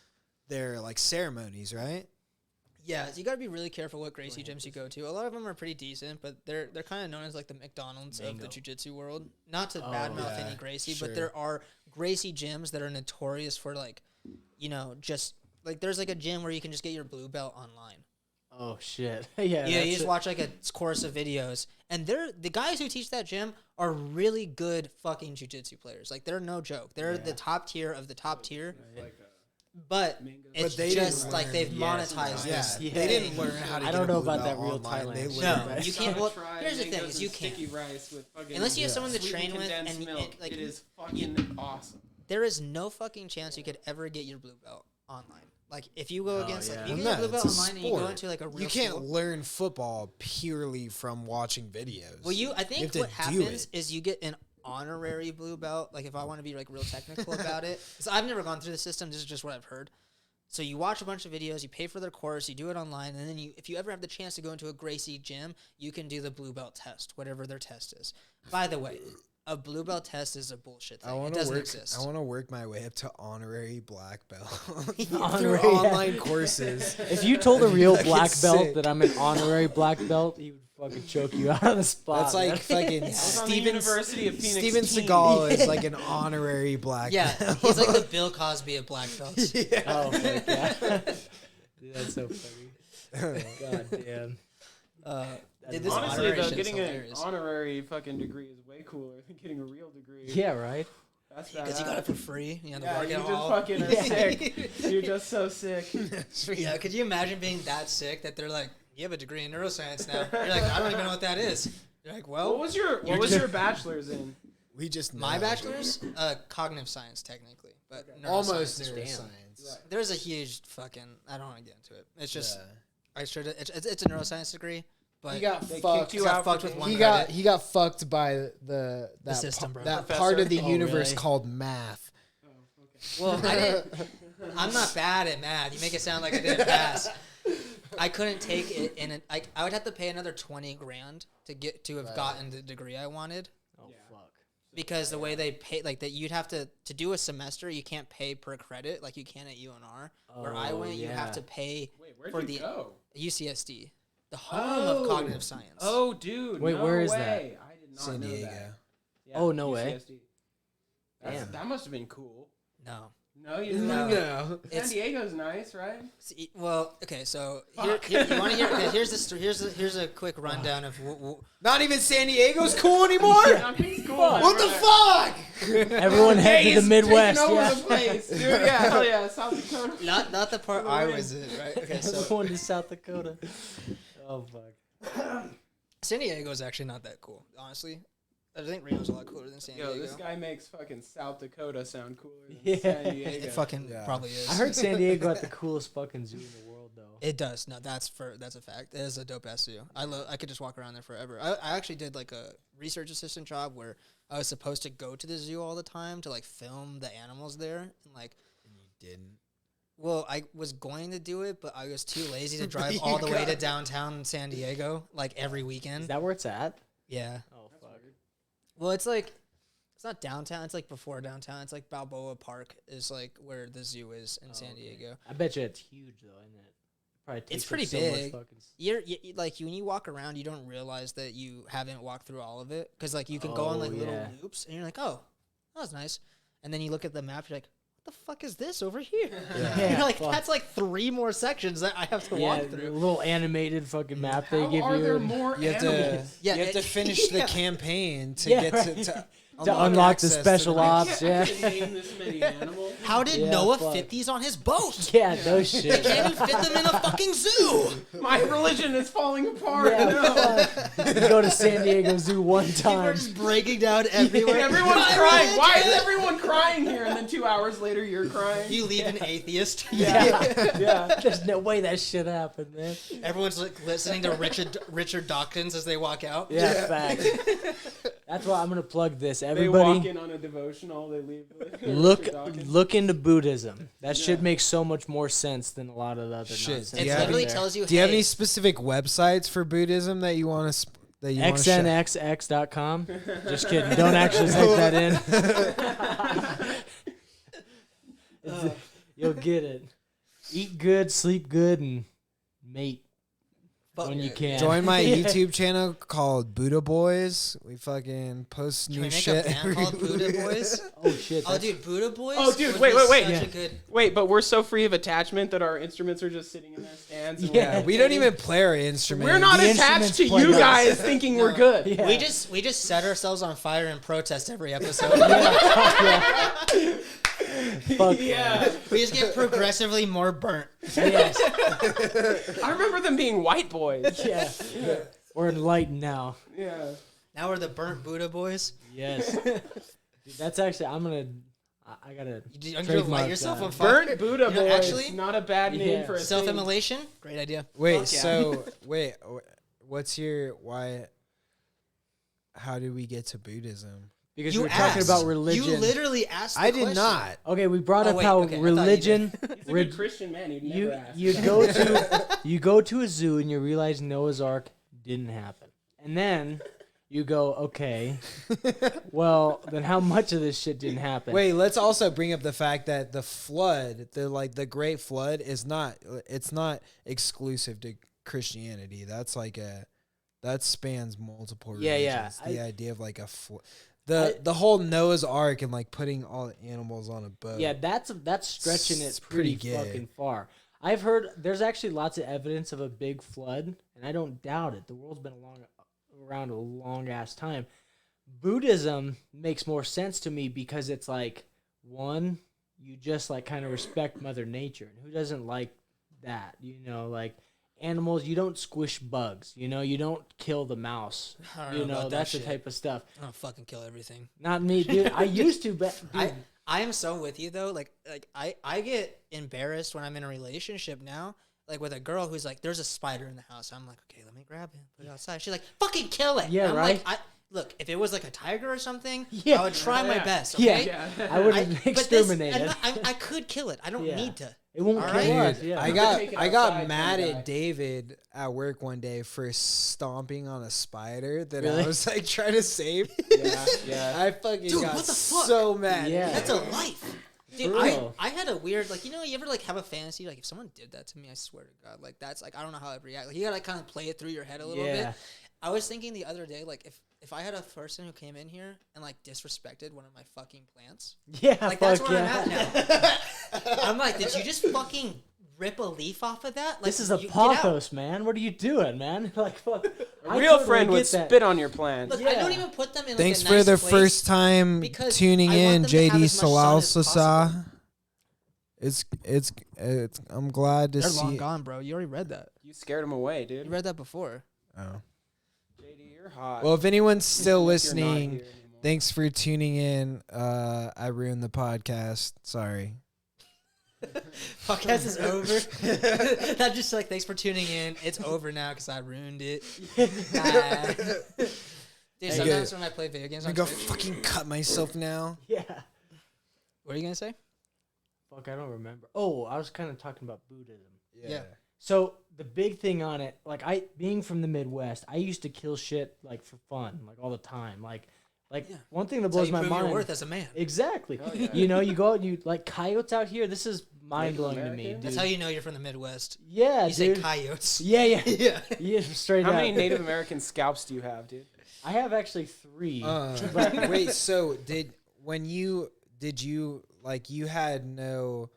their like ceremonies, right? Yeah, so you gotta be really careful what Gracie gyms you go to. A lot of them are pretty decent, but they're kind of known as like the McDonald's of the jiu-jitsu world. Not to badmouth yeah, any Gracie, sure. but there are Gracie gyms that are notorious for like, just like there's like a gym where you can just get your blue belt online. Oh, shit. Yeah. Yeah, you that's just it. watch like a course of videos, and the guys who teach that gym are really good fucking jiu-jitsu players. Like they're no joke. They're the top tier of the top tier. But it's they just didn't like learn- they've monetized Yeah, this. Yeah. they didn't learn how to. I get don't a know blue about that belt real online. Thailand They shit, learned- No, you can't. Well, here's the thing: mangoes is you and can't. sticky rice with fucking Unless you have someone to sweetened train with, condensed and milk. like it is fucking awesome. there is no fucking chance you could ever get your blue belt online. Like if you go against like yeah. if you Well, get your no, blue belt it's a online and you go sport. into like a real You can't school, learn football purely from watching videos. well, I have think to what do happens it. is you get an honorary blue belt. Like if I want to be like real technical about it, because I've never gone through the system. This is just what I've heard. So you watch a bunch of videos, you pay for their course, you do it online, and then if you ever have the chance to go into a Gracie gym, you can do the blue belt test, whatever their test is. By the way, a blue belt test is a bullshit thing. It doesn't exist. I want to work my way up to honorary black belt Honorary, through yeah. online courses. If you told a real Fucking black belt sick. that I'm an honorary black belt, he would fucking choke you out on the spot. That's like man. fucking on the Steven University of Phoenix Steven team. Seagal is like an honorary black Yeah, belt. he's like the Bill Cosby of black belts. Yeah. Oh, fuck yeah. Dude, that's so funny. God damn. Dude, this Honestly, honorary though, shit's getting an hilarious. honorary fucking degree is way cooler than getting a real degree. Yeah, right? That's Because you got it for free. You know, the Yeah, work you at just all. fucking are sick. You're just so sick. Yeah, could you imagine being that sick that they're like, you have a degree in neuroscience now? You're like, I don't even know what that is. You're like, well, What was your bachelor's in? We just my know. bachelor's, cognitive science technically, but Almost neuroscience. neuroscience. There's a huge fucking. I don't want to get into it. It's just Yeah. I should. It's a neuroscience degree, but He got They fucked. kicked you got out fucked for with being- one He credit. got fucked by that system, bro. that Professor? part of the Oh, universe really? called math. Oh, okay. well, I didn't. I'm not bad at math. You make it sound like I didn't pass. I couldn't take it I would have to pay another $20,000 to have gotten the degree I wanted. Oh, Yeah. fuck. Because the way they pay, like that, you'd have to do a semester. You can't pay per credit like you can at UNR. Where I Oh, went, you have yeah. to pay Wait, where'd for you the go? UCSD, the home of cognitive science. Oh, dude. Wait, no where is that? way. I did not San know Diego. that. Yeah, Oh, no way. UCSD. Damn. That must have been cool. No. No, you didn't No. know. San It's- Diego's nice, right? See, well, okay, so Fuck. you want to hear? Okay, here's a quick rundown of Not even San Diego's cool anymore. Nothing's cool. What the fuck? Everyone head to the Midwest. Taking over Yeah. the place, dude. Yeah, hell yeah, South Dakota. not the part I was in, right? Okay, so Everyone to South Dakota. Oh, fuck. San Diego is actually not that cool, honestly. I think Reno's a lot cooler than San Diego. Yo, this guy makes fucking South Dakota sound cooler than Yeah. San Diego. It fucking probably is. I heard San Diego had the coolest fucking zoo in the world, though. It does. No, that's a fact. It is a dope ass zoo. I could just walk around there forever. I actually did like a research assistant job where I was supposed to go to the zoo all the time to like film the animals there and like. And you didn't. Well, I was going to do it, but I was too lazy to drive all the way to downtown San Diego like every weekend. Is that where it's at? Yeah. Oh, fuck. Well, it's like it's not downtown. It's like before downtown. It's like Balboa Park is like where the zoo is in San Diego. I bet you it's huge, though, isn't it? Probably takes It's pretty up so much big. fucking Like when you walk around, you don't realize that you haven't walked through all of it because like you can go on like little loops and you're like, oh, that was nice, and then you look at the map, you're like, what the fuck is this over here? Yeah. You're like, Fuck. that's like 3 more sections that I have to walk the through. little animated fucking map they How give are you. there and- more You have to, animals? Yeah, you have to finish the campaign to get to to unlock the access to special the ops, I yeah. can't name this many animals. How did Yeah, Noah fuck. fit these on his boat? Yeah, no They shit. can't even fit them in a fucking zoo. My religion is falling apart. Yeah, No. fuck. You go to San Diego Zoo one People are time. just breaking down everywhere. Everyone's My crying. Why is religion. everyone crying here? And then 2 hours later, you're crying. You leave an atheist. Yeah. There's no way that shit happened, man. Everyone's like listening to Richard Dawkins as they walk out. Yeah, facts. That's why I'm gonna plug this. They walk Everybody, in on a devotional. They leave. look into Buddhism. That shit makes so much more sense than a lot of the other Shit. nonsense. It Yeah. literally there. tells you. Do you have hey, any specific websites for Buddhism that you want to that you want to share? xnxx.com. Just kidding. Don't actually type that in. You'll get it. Eat good, sleep good, and mate fuck when you yeah. can. Join my Yeah. YouTube channel called Buddha Boys. We fucking post Can we new make shit a band every called Buddha week. Boys? Oh shit. Oh, that's- dude, Buddha Boys. Oh, dude, would wait, be wait, wait. such Yeah. a good. Wait, but we're so free of attachment that our instruments are just sitting in their stands. And Yeah, We don't even play our instruments. We're not The attached instruments to play you us. guys thinking we're good. Yeah. We just set ourselves on fire and protest every episode. Fuck Yeah. We just get progressively more burnt. Yes. I remember them being white boys. Yeah. We're enlightened now. Yeah. Now we're the burnt Buddha Boys. Yes. Dude, that's actually. I gotta. You light trademark yourself that. on fire. Burnt Buddha You know, boys. actually- Not a bad name Yeah. for a thing. Self-immolation, great idea. Wait, Fuck yeah. so what's your why? How did we get to Buddhism? Because You we're talking asked. about religion. You literally asked. The I did question. not. Okay, we brought Oh, up wait, how okay, I thought you religion. He's a good Christian man. He'd never ask. You go to a zoo and you realize Noah's Ark didn't happen, and then you go, okay, well then how much of this shit didn't happen? Wait, let's also bring up the fact that the flood, the Great Flood, it's not exclusive to Christianity. That's like that spans multiple Yeah, religions. yeah. The idea of like a the whole Noah's Ark and like putting all the animals on a boat. Yeah, that's stretching It's it pretty pretty gay. fucking far. I've heard there's actually lots of evidence of a big flood, and I don't doubt it. The world's been around a long ass time. Buddhism makes more sense to me because it's like, one, you just like kind of respect Mother Nature, and who doesn't like that? You know, like animals, you don't squish bugs. You know, you don't kill the mouse. I don't You know know, about that that's the shit. type of stuff. I don't fucking kill everything. Not me, dude. I used to, but dude, I am so with you though. Like I get embarrassed when I'm in a relationship now. Like with a girl who's like, there's a spider in the house. I'm like, okay, let me grab it, put it outside. She's like, fucking kill it. Yeah, And I'm right? Like, look, if it was like a tiger or something, Yeah. I would try my Yeah. best. Yeah. Okay. Yeah. I would I- but this- exterminate and it. I could kill it. I don't Yeah. need to. It won't All kill right. us. Yeah. I Take got it I got outside, mad some guy. at David at work one day for stomping on a spider that Really? I was like trying to save. Yeah. I fucking Dude, got what the fuck? so mad. Yeah. That's a life. Dude, For real. I had a weird, like, you know, you ever, like, have a fantasy, like, if someone did that to me, I swear to God, like, that's, like, I don't know how I'd react. Like, you gotta kind of play it through your head a little Yeah. bit. I was thinking the other day, like, if I had a person who came in here and, like, disrespected one of my fucking plants, Yeah, like, that's fuck where yeah. I'm at now. I'm like, did you just fucking rip a leaf off of that? Like, This is a get out. pothos, man. What are you doing, man? Like, fuck. A I real totally friend would get that. spit on your plant. Look, I Yeah. don't even put them in, like, Thanks a for nice the place first time because tuning I want in, them to have JD as much sun as Salalsasa. It's I'm glad to They're see. long gone, bro. You already read that. You scared him away, dude. You read that before. Oh. JD, you're You're hot. Well, if anyone's still Unless you're not listening, here anymore. thanks for tuning in. I ruined the podcast. Sorry. Podcast is over. Not just like thanks for tuning in. It's over now because I ruined it. Dude, Hey, sometimes good. when I play video games, I'm on gonna go Twitch- fucking cut myself now. Yeah. What are you gonna say? Fuck, I don't remember. Oh, I was kind of talking about Buddhism. Yeah. So the big thing on it, like being from the Midwest, I used to kill shit like for fun, like all the time. Like Yeah. one thing that That's how blows you my prove mind. your worth as a man. Exactly. Hell yeah. You know, you go out and you like coyotes out here. This is mind blowing to me, American? dude. That's how you know you're from the Midwest. Yeah, You say dude. coyotes. Yeah, yeah, Yeah. yeah. Straight How up. many Native American scalps do you have, dude? I have actually 3. But wait, so when you had no,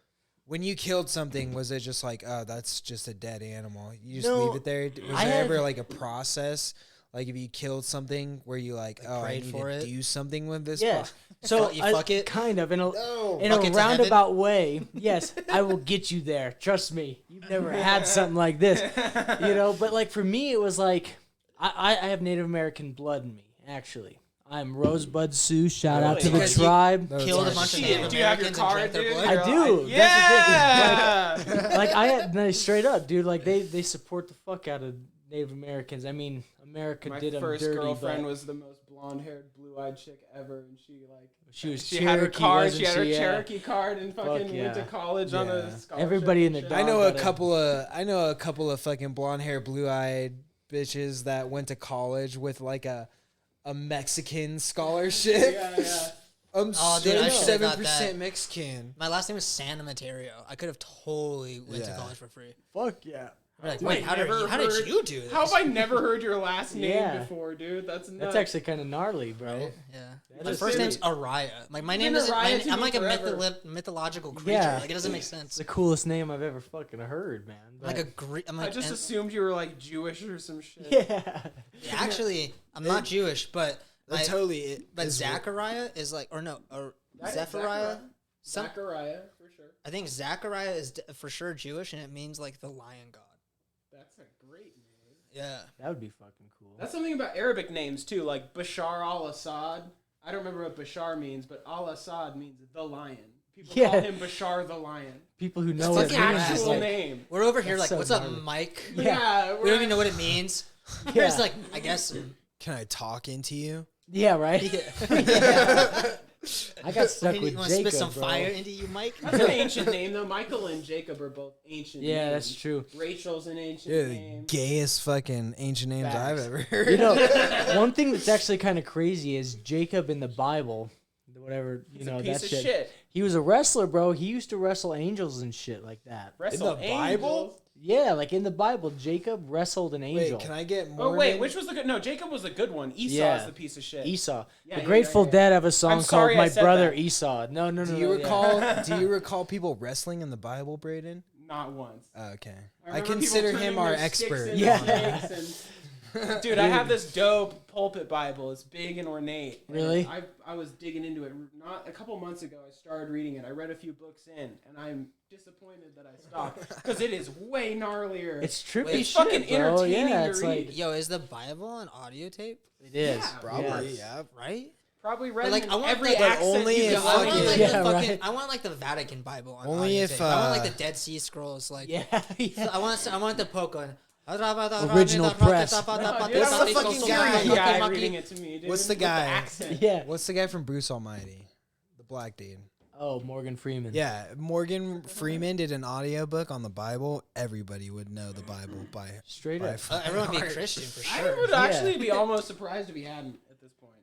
when you killed something, was it just like, oh, that's just a dead animal? You just No, leave it there? Was I there had- ever like a process? Like if you killed something where you like, oh, I prayed need for to it? do something with this? Yeah. So You fuck it? kind of in a No. in Fuck a it to heaven? roundabout way. Yes, I will get you there. Trust me. You've never had something like this, you know. But like for me, it was like I have Native American blood in me. Actually, I'm Rosebud Sioux. Shout out to the Because you tribe. No, Killed a it's bunch of Shit, Native do you have your Americans and card, drank their dude? blood. I You're do. like, That's the thing. Yeah. Like I had no, straight up, dude. Like they support the fuck out of Native Americans. I mean, America My did them first dirty, girlfriend but was the most blonde-haired, blue-eyed chick ever, and she was she had her Cherokee, card. wasn't She had her Yeah. Cherokee card and fucking Fuck went to yeah. college on Yeah. a scholarship. Everybody in and the shit. I know Got a couple of fucking blonde hair, blue eyed bitches that went to college with like a Mexican scholarship. Yeah. I'm Oh, dude, I should've got 7% that. Mexican. My last name is Santa Materio. I could have totally went to Yeah. college for free. Fuck yeah. I'm like, Dude, wait, I how did never you do this? How have I never heard your last name Yeah. before, dude? That's nuts. That's actually kind of gnarly, bro. Yeah. That My is first sweet. name's Araya. Like my You've name been doesn't. Araya to I'm me like a forever. mythological creature. Yeah. Like it doesn't make It's sense. the coolest name I've ever fucking heard, man. I'm like a Greek. I'm I like. just and- assumed you were like Jewish or some shit. yeah. actually, I'm not Jewish, but That totally it. but is Zachariah is like, or no, or That- Zephariah. Some, Zachariah, for sure. I think Zachariah is for sure Jewish, and it means like the lion god. That's a great name. Yeah. That would be fucking cool. That's something about Arabic names too, like Bashar al-Assad. I don't remember what Bashar means, but al-Assad means the lion. People Yeah. call him Bashar the lion. People who know That's it. fucking means, rad. Actual like, name. We're over here That's like, so what's gnarly. up, Mike? Yeah. We don't even know what it means. Yeah. We're just like, I guess. Can I talk into you? Yeah, right. Yeah. I got stuck You with want to Jacob, spit some bro. fire into you, Mike? That's an ancient name though. Michael and Jacob are both ancient Yeah, names. that's true. Rachel's an ancient Yeah, the name. gayest fucking ancient names I've Facts. ever heard. You know, one thing that's actually kind of crazy is Jacob in the Bible, whatever, you He's know, a piece that of shit. shit. He was a wrestler, bro. He used to wrestle angels and shit like that. Wrestle the angels. Bible? Yeah, like in the Bible, Jacob wrestled an angel. Wait, can I get more? Oh wait, which was the good? No, Jacob was the good one. Esau Yeah. is the piece of shit. Esau. Yeah, The yeah, Grateful yeah, yeah. Dead have a song I'm sorry called I "My said Brother that. Esau." No. Do you recall? Do you recall people wrestling in the Bible, Braden? Not once. Okay, I remember people consider turning him our their sticks expert. into Yeah. snakes and- Dude, I have this dope pulpit Bible. It's big and ornate. And Really? I was digging into it. Not a couple months ago. I started reading it. I read a few books in, and I'm disappointed that I stopped because it is way gnarlier. It's trippy Wait, It's shit, fucking bro. entertaining Yeah, to it's read. like Yo, is the Bible an audio tape? it is. Yeah, Probably, Yes. yeah. Right? Probably But, read like, in I want every that, but accent only you if could I want fucking- like Yeah, the fucking. right. I want like the Vatican Bible. On Only audio if, tape. I want like uh, the Dead Sea Scrolls. Like Yeah, yeah. I want the Poke on. Original press. No, dude, What's I the want fucking some guy? Syrian guy Yeah. reading it to me, dude. What's the with guy? accent. Yeah. What's the guy from Bruce Almighty? The black dude. Oh, Morgan Freeman. Yeah, Morgan Freeman did an audiobook on the Bible. Everybody would know the Bible by Straight by up. fucking Everyone be heart. Christian for I sure. would Yeah. actually be almost surprised if he hadn't at this point.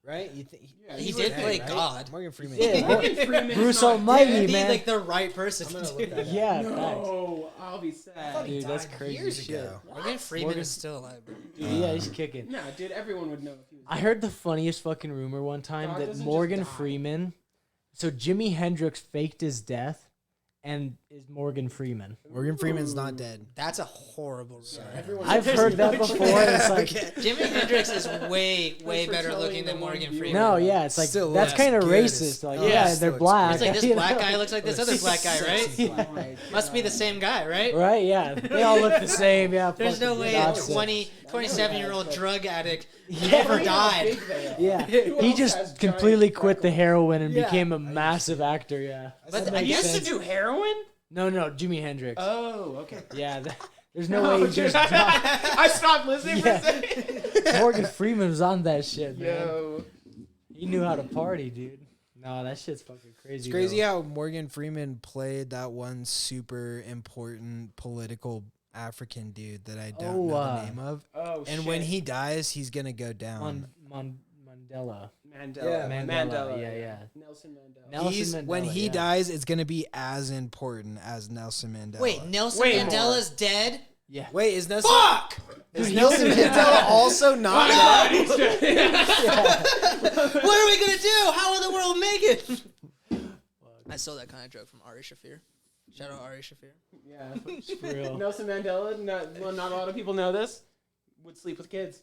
Right? You think Yeah, He he's did like- play right? God. Morgan Freeman. Yeah, Morgan Freeman's Bruce not Almighty, dead. Be man. like the right person I'm gonna to look do that that. up. Yeah, facts. No, I'll be sad. Dude, that's Died crazy years shit. ago. Morgan Freeman Morgan- is still alive. Bro. Dude, yeah, he's kicking. No, dude, everyone would know if he was. I heard the funniest fucking rumor one time God that doesn't just Morgan die. Freeman. So Jimi Hendrix faked his death, and is Morgan Freeman. Morgan Freeman's not dead. That's a horrible rumor. Everyone I've knows heard he that was. before. And it's like, Jimi Hendrix is way for better telling looking the than one Morgan viewer. Freeman. no, yeah, it's like Still that's looks kind of good as- racist. Like, oh, yeah, still they're looks black. It's like this you black know? guy looks like this other black guy, right? Oh my Must be the God. same guy, right? Right? Yeah, they all look the same. Yeah. There's no fucking way a nonsense. 27-year-old drug addict never Funny how died. big they are. Yeah, Who he else has just completely giant quit the freckles? heroin and Yeah. became a massive actor. Yeah, But That I He makes used sense. to do heroin? No, Jimi Hendrix. Oh, okay. Yeah, there's no way he just died. I stopped listening for Yeah. a second. Morgan Freeman was on that shit, man. Yo. He knew how to party, dude. No, that shit's fucking crazy. It's crazy though. how Morgan Freeman played that one super important political African dude that I don't know the name of. Oh, And when he dies, he's gonna go down. Mandela. Mandela. Yeah, Mandela. Yeah. Nelson Mandela. Nelson When Mandela, he yeah. dies, it's gonna be as important as Nelson Mandela. Wait, Nelson Way Mandela's dead? Yeah. Wait, is Nelson? Fuck! Is Nelson Mandela also not dead? What are we gonna do? How will the world make it? I stole that kind of joke from Ari Shafir. Shout out Ari Shafir. Yeah. For real. Nelson Mandela, not a lot of people know this, would sleep with kids.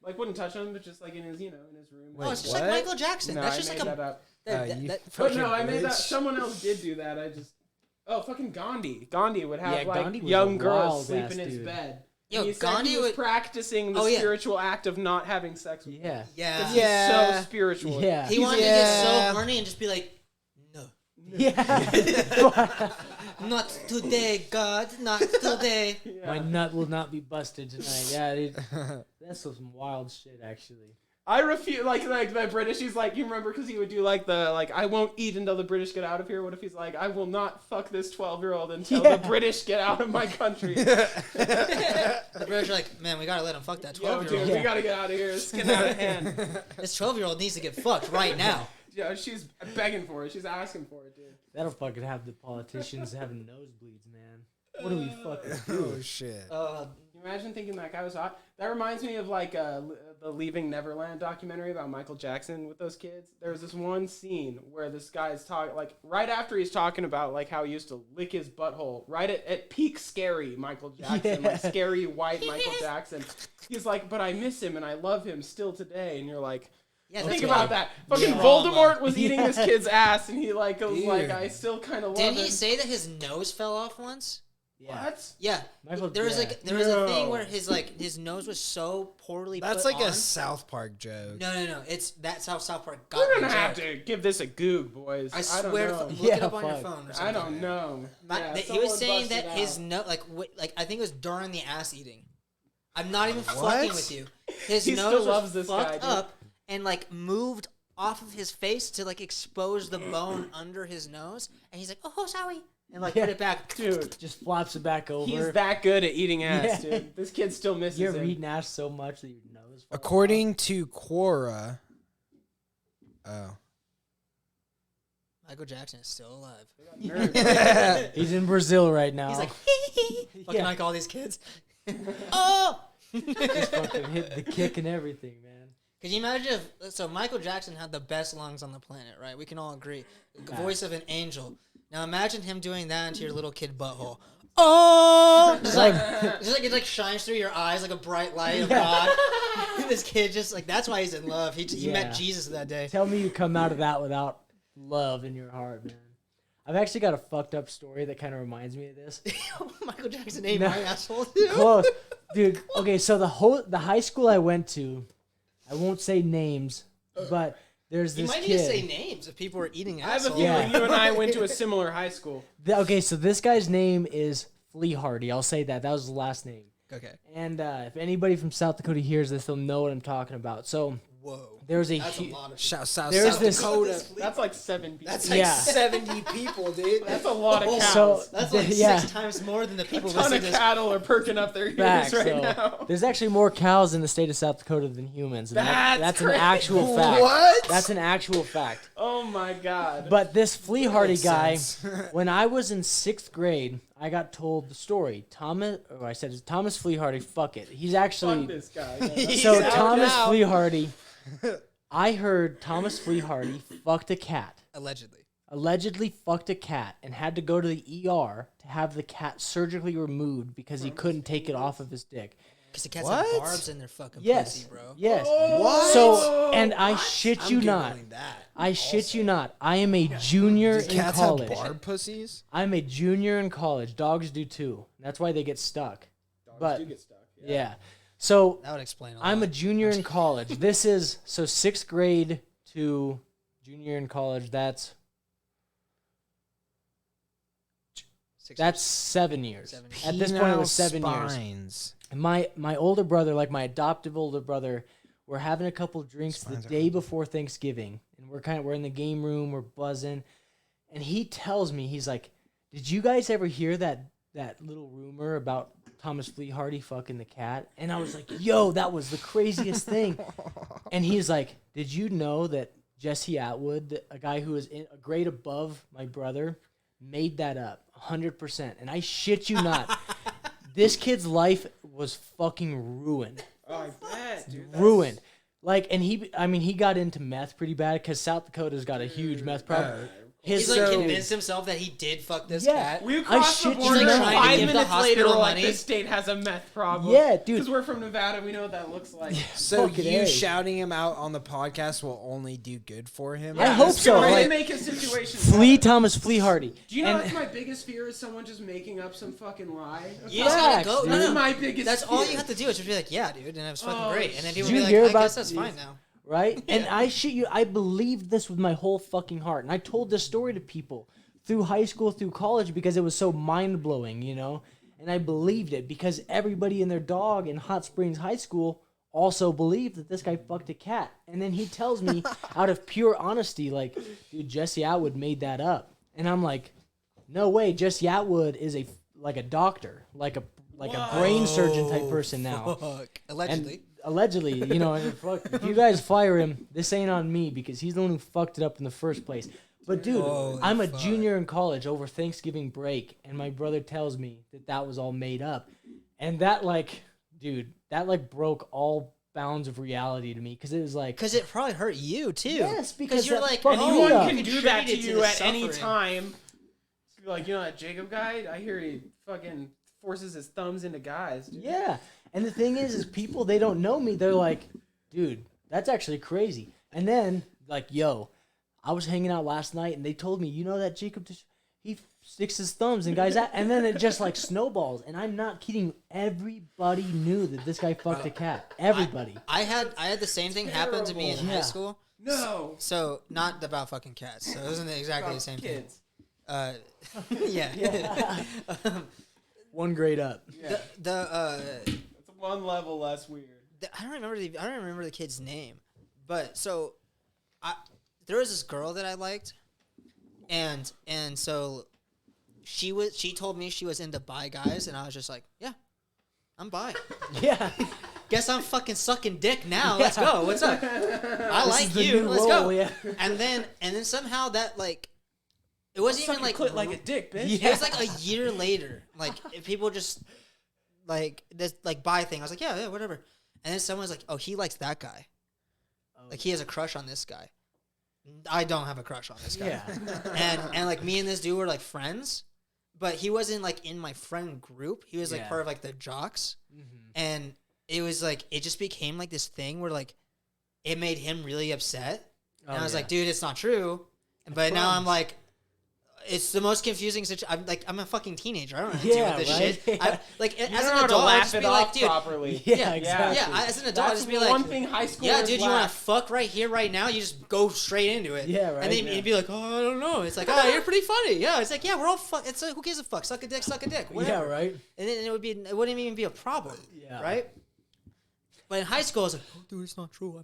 Like, wouldn't touch them, but just like in his, in his room. Oh, it's just what? like Michael Jackson. No, That's I just made like that a. up. That, You that, But no, fucking I made that. bitch. Someone else did do that. I just. Oh, fucking Gandhi. Gandhi would have Yeah, like Gandhi was young a girls sleep wild-ass in his dude. bed. Yo, And he said Gandhi he was would- practicing the Oh, yeah. spiritual act of not having sex with Yeah. yeah. Because Yeah. he's so spiritual. Yeah. He wanted to get so horny and just be like, no. Yeah. Not today, God. Not today. Yeah. My nut will not be busted tonight. Yeah, dude. That's some wild shit, actually. I refuse, like the British. He's like, you remember, because he would do like I won't eat until the British get out of here. What if he's like, I will not fuck this 12-year-old until Yeah. the British get out of my country? The British are like, man, we gotta let him fuck that Yo, 12-year-old. dude, we gotta get out of here. It's getting out of hand. This 12-year-old needs to get fucked right now. Yeah, she's begging for it. She's asking for it, dude. That'll fucking have the politicians having nosebleeds, man. What do we fucking do? Oh shit. Can you imagine thinking that guy was hot? That reminds me of like the Leaving Neverland documentary about Michael Jackson with those kids. There was this one scene where this guy's talking, like right after he's talking about like how he used to lick his butthole, right at peak scary Michael Jackson, like scary white Michael Jackson. He's like, but I miss him and I love him still today. And you're like, Yeah, think that's about right. that. Fucking Yeah. Voldemort was eating this kid's ass, and he like goes Dude. like, I still kind of love Didn't him. he say that his nose fell off once? Yeah. What? Yeah. Michael- there was yeah. there was a thing No. where his nose was so poorly That's put like on. a South Park joke. No. That's how South Park got We're the gonna have joke. to give this a goog, boys. I don't swear to know. look Yeah, it up on your fuck. phone or I something. don't know. Yeah, He someone was saying bust that it his out. nose, like I think it was during the ass eating. I'm not even What? fucking with you. His He nose still was loves this guy, fucked dude. up and like moved off of his face to like expose the bone under his nose, and he's like, "Oh, sorry," and like Yeah. put it back. Dude, Just flops it back over. he's that good at eating ass, Yeah. dude. This kid still misses You ever him. eaten ass so much that your nose falls According to Quora, Michael Jackson is still alive. Nerd. off? He's in Brazil right now. He's like, fucking Yeah. like all these kids. Oh. Just fucking hit the kick and everything, man. Could you imagine if Michael Jackson had the best lungs on the planet, right? We can all agree. Voice of an angel. Now imagine him doing that into your little kid butthole. Oh, just like it like shines through your eyes like a bright light of God. This kid just like that's why he's in love. He Yeah. met Jesus that day. Tell me you come out of that without love in your heart, man. I've actually got a fucked up story that kind of reminds me of this. Michael Jackson ate No. my asshole too. Close, dude. Okay, so the high school I went to, I won't say names, but there's You this might kid. need to say names if people are eating I have a assholes. feeling Yeah. you and I went to a similar high school. Okay, so this guy's name is Flea Hardy. I'll say that. That was his last name. Okay. And if anybody from South Dakota hears this, they'll know what I'm talking about. So Whoa. there's a That's a huge. lot of Shout South, There's South this- Dakota. That's like 7 people. That's like Yeah. 70 people, dude. That's a lot of cows. So That's like yeah. 6 times more than the people a ton listening of to this. cattle are perking up their ears Facts, right so now. there's actually more cows in the state of South Dakota than humans. And that's an crazy. actual fact. What? That's an actual fact. Oh my god. But this Flea Hardy makes guy, sense. when I was in 6th grade, I got told the story. I said Thomas Flea Hardy. Fuck it. He's Fuck actually this guy. so He's out Thomas now. Flea Hardy. I heard Thomas Flea Hardy fucked a cat. Allegedly fucked a cat and had to go to the ER to have the cat surgically removed because he couldn't take it off of his dick. Because the cats What? have barbs in their fucking Yes. pussy, bro. Yes. What? So, and I shit you I'm not. Googling that. I shit you not. I am a junior Do in cats college. have barb pussies? I'm a junior in college. Dogs do too. That's why they get stuck. Dogs But do get stuck. yeah. So That would explain a lot. I'm a junior in college. This is so 6th grade to junior in college. That's 7 years. At this point, it was 7 years. And my older brother, like my adoptive older brother, we're having a couple drinks the day before Thanksgiving, and we're in the game room, we're buzzing, and he tells me, he's like, "Did you guys ever hear that little rumor about Thomas Flea Hardy fucking the cat?" And I was like, "Yo, that was the craziest thing." And he's like, "Did you know that Jesse Atwood, a guy who is a grade above my brother, made that up 100%?" And I shit you not, this kid's life was fucking ruined. Oh, I bet, dude. Ruined. Like, and he got into meth pretty bad because South Dakota's got a huge meth problem. He's like convinced himself that he did fuck this cat. We crossed the shit you border not. 5 Give the minutes later, hospital we're like, money. this state has a meth problem. Yeah, dude. Because we're from Nevada, we know what that looks like. So Fucking you A. shouting him out on the podcast will only do good for him? I hope it's so. gonna Like, make his situation Flea better. Thomas Flea Hardy. Do you know And- that's my biggest fear is someone just making up some fucking lie? You just gotta Facts, go. dude. No, That's no. my biggest That's all fear. you have to do is just be like, yeah, dude, and it was fucking Oh, great. And then shit. people Did will you be hear like, I about guess that's fine now. Right? And I shit you, I believed this with my whole fucking heart. And I told this story to people through high school, through college, because it was so mind-blowing, you know? And I believed it because everybody and their dog in Hot Springs High School also believed that this guy fucked a cat. And then he tells me out of pure honesty, like, dude, Jesse Atwood made that up. And I'm like, no way, Jesse Atwood is a doctor, like a brain surgeon type person now. Fuck. Allegedly. And allegedly, you know, and fuck, if you guys fire him, this ain't on me because he's the one who fucked it up in the first place. But dude, Holy I'm a fuck. junior in college over Thanksgiving break, and my brother tells me that was all made up, and that like, dude, that like broke all bounds of reality to me because it was like, Because it probably hurt you, too. Yes, because you're that like, fucking- oh, Anyone Yeah. can do that to contributed you the at any suffering. time. Like, you know that Jacob guy? I hear he fucking forces his thumbs into guys. Dude. yeah. And the thing is people, they don't know me. They're like, dude, that's actually crazy. And then like, yo, I was hanging out last night and they told me, you know that Jacob, he sticks his thumbs in guys' and then it just like snowballs. And I'm not kidding. Everybody knew that this guy fucked a cat. Everybody. I had the same thing happen to me in terrible. high Yeah. school. No. So, not about fucking cats. So, it wasn't exactly the same Kids. thing. Yeah. One grade up. Yeah. The It's one level less weird. I don't remember the kid's name, but so there was this girl that I liked, and so she told me she was into bi guys, and I was just like, yeah, I'm bi. Yeah. Guess I'm fucking sucking dick now. Let's go. What's up? I This like is the you. new Let's role, go. yeah. And then somehow that like it wasn't even like like a dick, bitch. it was like a year later. Like if people just like this like bi thing. I was like, yeah, whatever. And then someone was like, oh, he likes that guy. Like he has a crush on this guy. I don't have a crush on this guy. Yeah. And like me and this dude were like friends, but he wasn't like in my friend group. He was like Yeah. part of like the jocks. Mm-hmm. And it was like it just became like this thing where like it made him really upset. And I was like, dude, it's not true. But now I'm like, it's the most confusing situation. I'm a fucking teenager. I don't know how to deal with this right? shit. Yeah. Like You as don't an know how to adult, I'd laugh just it be like, off dude, properly. Yeah, exactly. yeah. As an adult, I'd That's just be one like, thing high school. yeah, dude, you want to fuck right here, right now? You just go straight into it. Yeah, right, And then yeah. you'd be like, oh, I don't know. It's like, oh, you're pretty funny. Yeah, it's like, yeah, we're all fuck. It's like, who gives a fuck? Suck a dick, whatever. Yeah, right? And then it wouldn't even be a problem. Yeah. Right? But in high school, I was like, oh, dude, it's not true.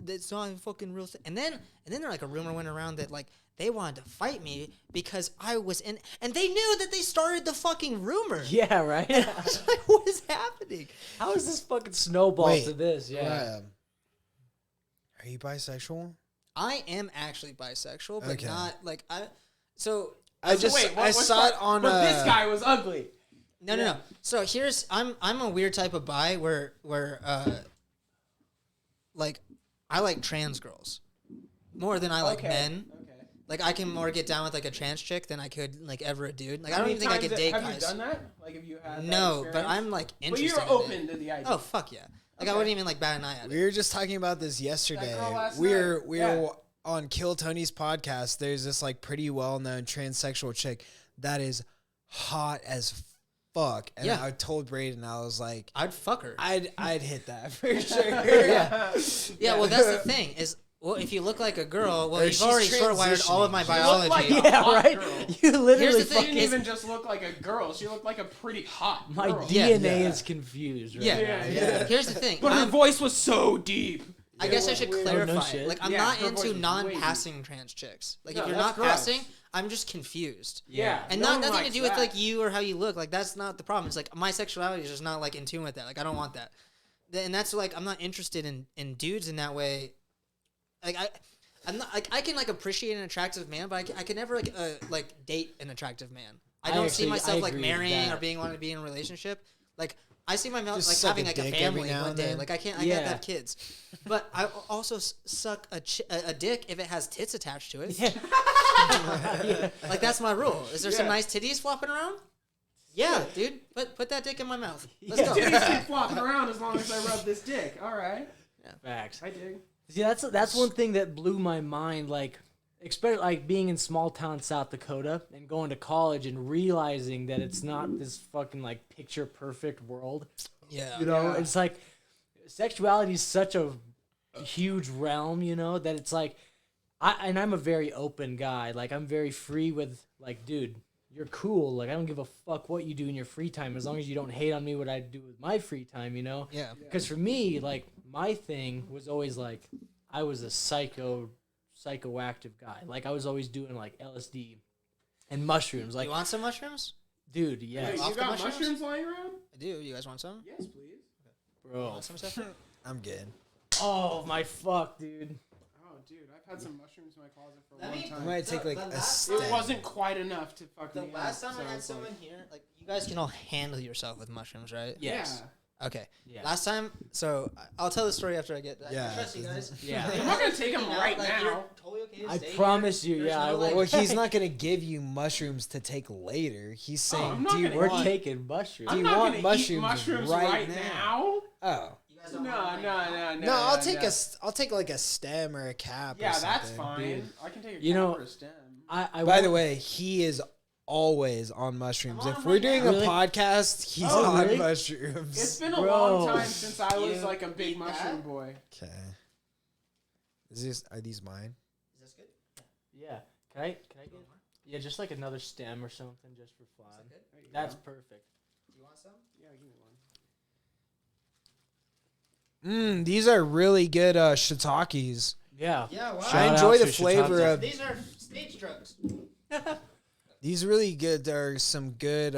It's not even fucking real. And then there like a rumor went around that like they wanted to fight me because I was in, and they knew that they started the fucking rumor. Yeah, right? And I was like, what is happening? How is this fucking snowball Wait, to this? Yeah. Ryan, are you bisexual? I am actually bisexual, but Okay. not like I. So I So just wait, I what saw it part- on. But this guy was ugly. no. So here's I'm a weird type of bi where like I like trans girls more than I like men. Okay. Like I can more get down with like a trans chick than I could like ever a dude. Like I How don't many even think I times could date have guys. you done that? Like, have you had No, that but experience? I'm like But interested. you're in open it. to the idea. Oh fuck yeah! Like I Okay. wouldn't even like bat an eye at it. We were just talking about this yesterday. girl last We night. were Yeah. on Kill Tony's podcast. There's this like pretty well known transsexual chick that is hot as fuck. And Yeah. I told Braden, I was like, I'd fuck her. I'd hit that for sure. Yeah, well, that's the thing is, well, if you look like a girl, well, Or you've she's already short wired all of my She looked like biology. a Yeah, hot right. girl. You literally. Here's the She thing, didn't is- even just look like a girl. She looked like a pretty hot My girl. DNA Yeah. is confused. Right Yeah. now. Yeah. Here's the thing. But her I'm- voice was so deep. I guess I should weird. clarify. Oh, no shit. Like, I'm Yeah, not her voice into was non-passing trans chicks. Like, No, if you're that's not gross. passing, I'm just confused. Yeah. And no not one nothing to likes do with that. like you or how you look. Like, that's not the problem. It's like my sexuality is just not like in tune with that. Like, I don't want that. And that's like I'm not interested in dudes in that way. Like I'm not like I can like appreciate an attractive man, but I can never like date an attractive man. I don't see myself like agree with marrying or that. wanting to be in a relationship. Like I see myself Just like suck having a like a dick family every now one and day. then. Like I can't Yeah. have kids, but I also suck a dick if it has tits attached to it. Yeah. Like that's my rule. Is there some Yeah. nice titties flopping around? Yeah, dude. Put that dick in my mouth. Let's Yeah. go. Titties keep flopping around as long as I rub this dick. All right. Facts. I dig. See, that's one thing that blew my mind. Like, especially like being in small town South Dakota and going to college and realizing that it's not this fucking like picture perfect world. Yeah. You know, Yeah. it's like sexuality is such a huge realm. You know that it's like, I'm a very open guy. Like I'm very free with like, dude, you're cool. Like I don't give a fuck what you do in your free time as long as you don't hate on me what I do with my free time. You know. Yeah. Because for me, like my thing was always like I was a psychoactive guy. Like I was always doing like LSD and mushrooms. Like, You want some mushrooms? dude, Wait, yes, off you the got mushrooms? mushrooms lying around? I do. You guys want some? Yes, please. bro. Want some stuff? I'm good. Oh my fuck, dude. Oh, dude, I've had some mushrooms in my closet for a Let long me- I time. might take like the a last- step. It wasn't quite enough to fuck The me last up, time I so had it's some like- in here, like you guys can all handle yourself with mushrooms, right? Yes. Okay. Yeah. Last time, so I'll tell the story after I get. Yeah. I trust you guys. Yeah. I'm not gonna take them right Like, now. you're totally okay to I stay promise here. you, There's yeah, I no, will. like- Well, he's not gonna give you mushrooms to take later. He's saying, I'm not do you gonna We're eat- want? taking mushrooms. Do I'm you not want gonna mushrooms eat mushrooms right right now? Oh. You guys No, don't want, no, like- no, no. No, I'll take I'll take like a stem or a cap. Yeah, or that's something. fine. dude. I can take a You cap know, or a stem. I By the won't- way, he is always on mushrooms. I'm on If them we're right doing now. a Really? podcast, he's Oh, on really? mushrooms. It's been a Bro. long time since I was You like a big eat mushroom that? boy. Okay. Are these mine? Is this good? yeah. Can I get? Yeah, just like another stem or something, just for fun. Is that good? There you That's go. perfect. Do you want some? Yeah, give me one. These are really good shiitakes. Yeah. Yeah. Wow. Shout I out enjoy the to flavor shiitake. of These are stage drugs. these. Really good. There are some good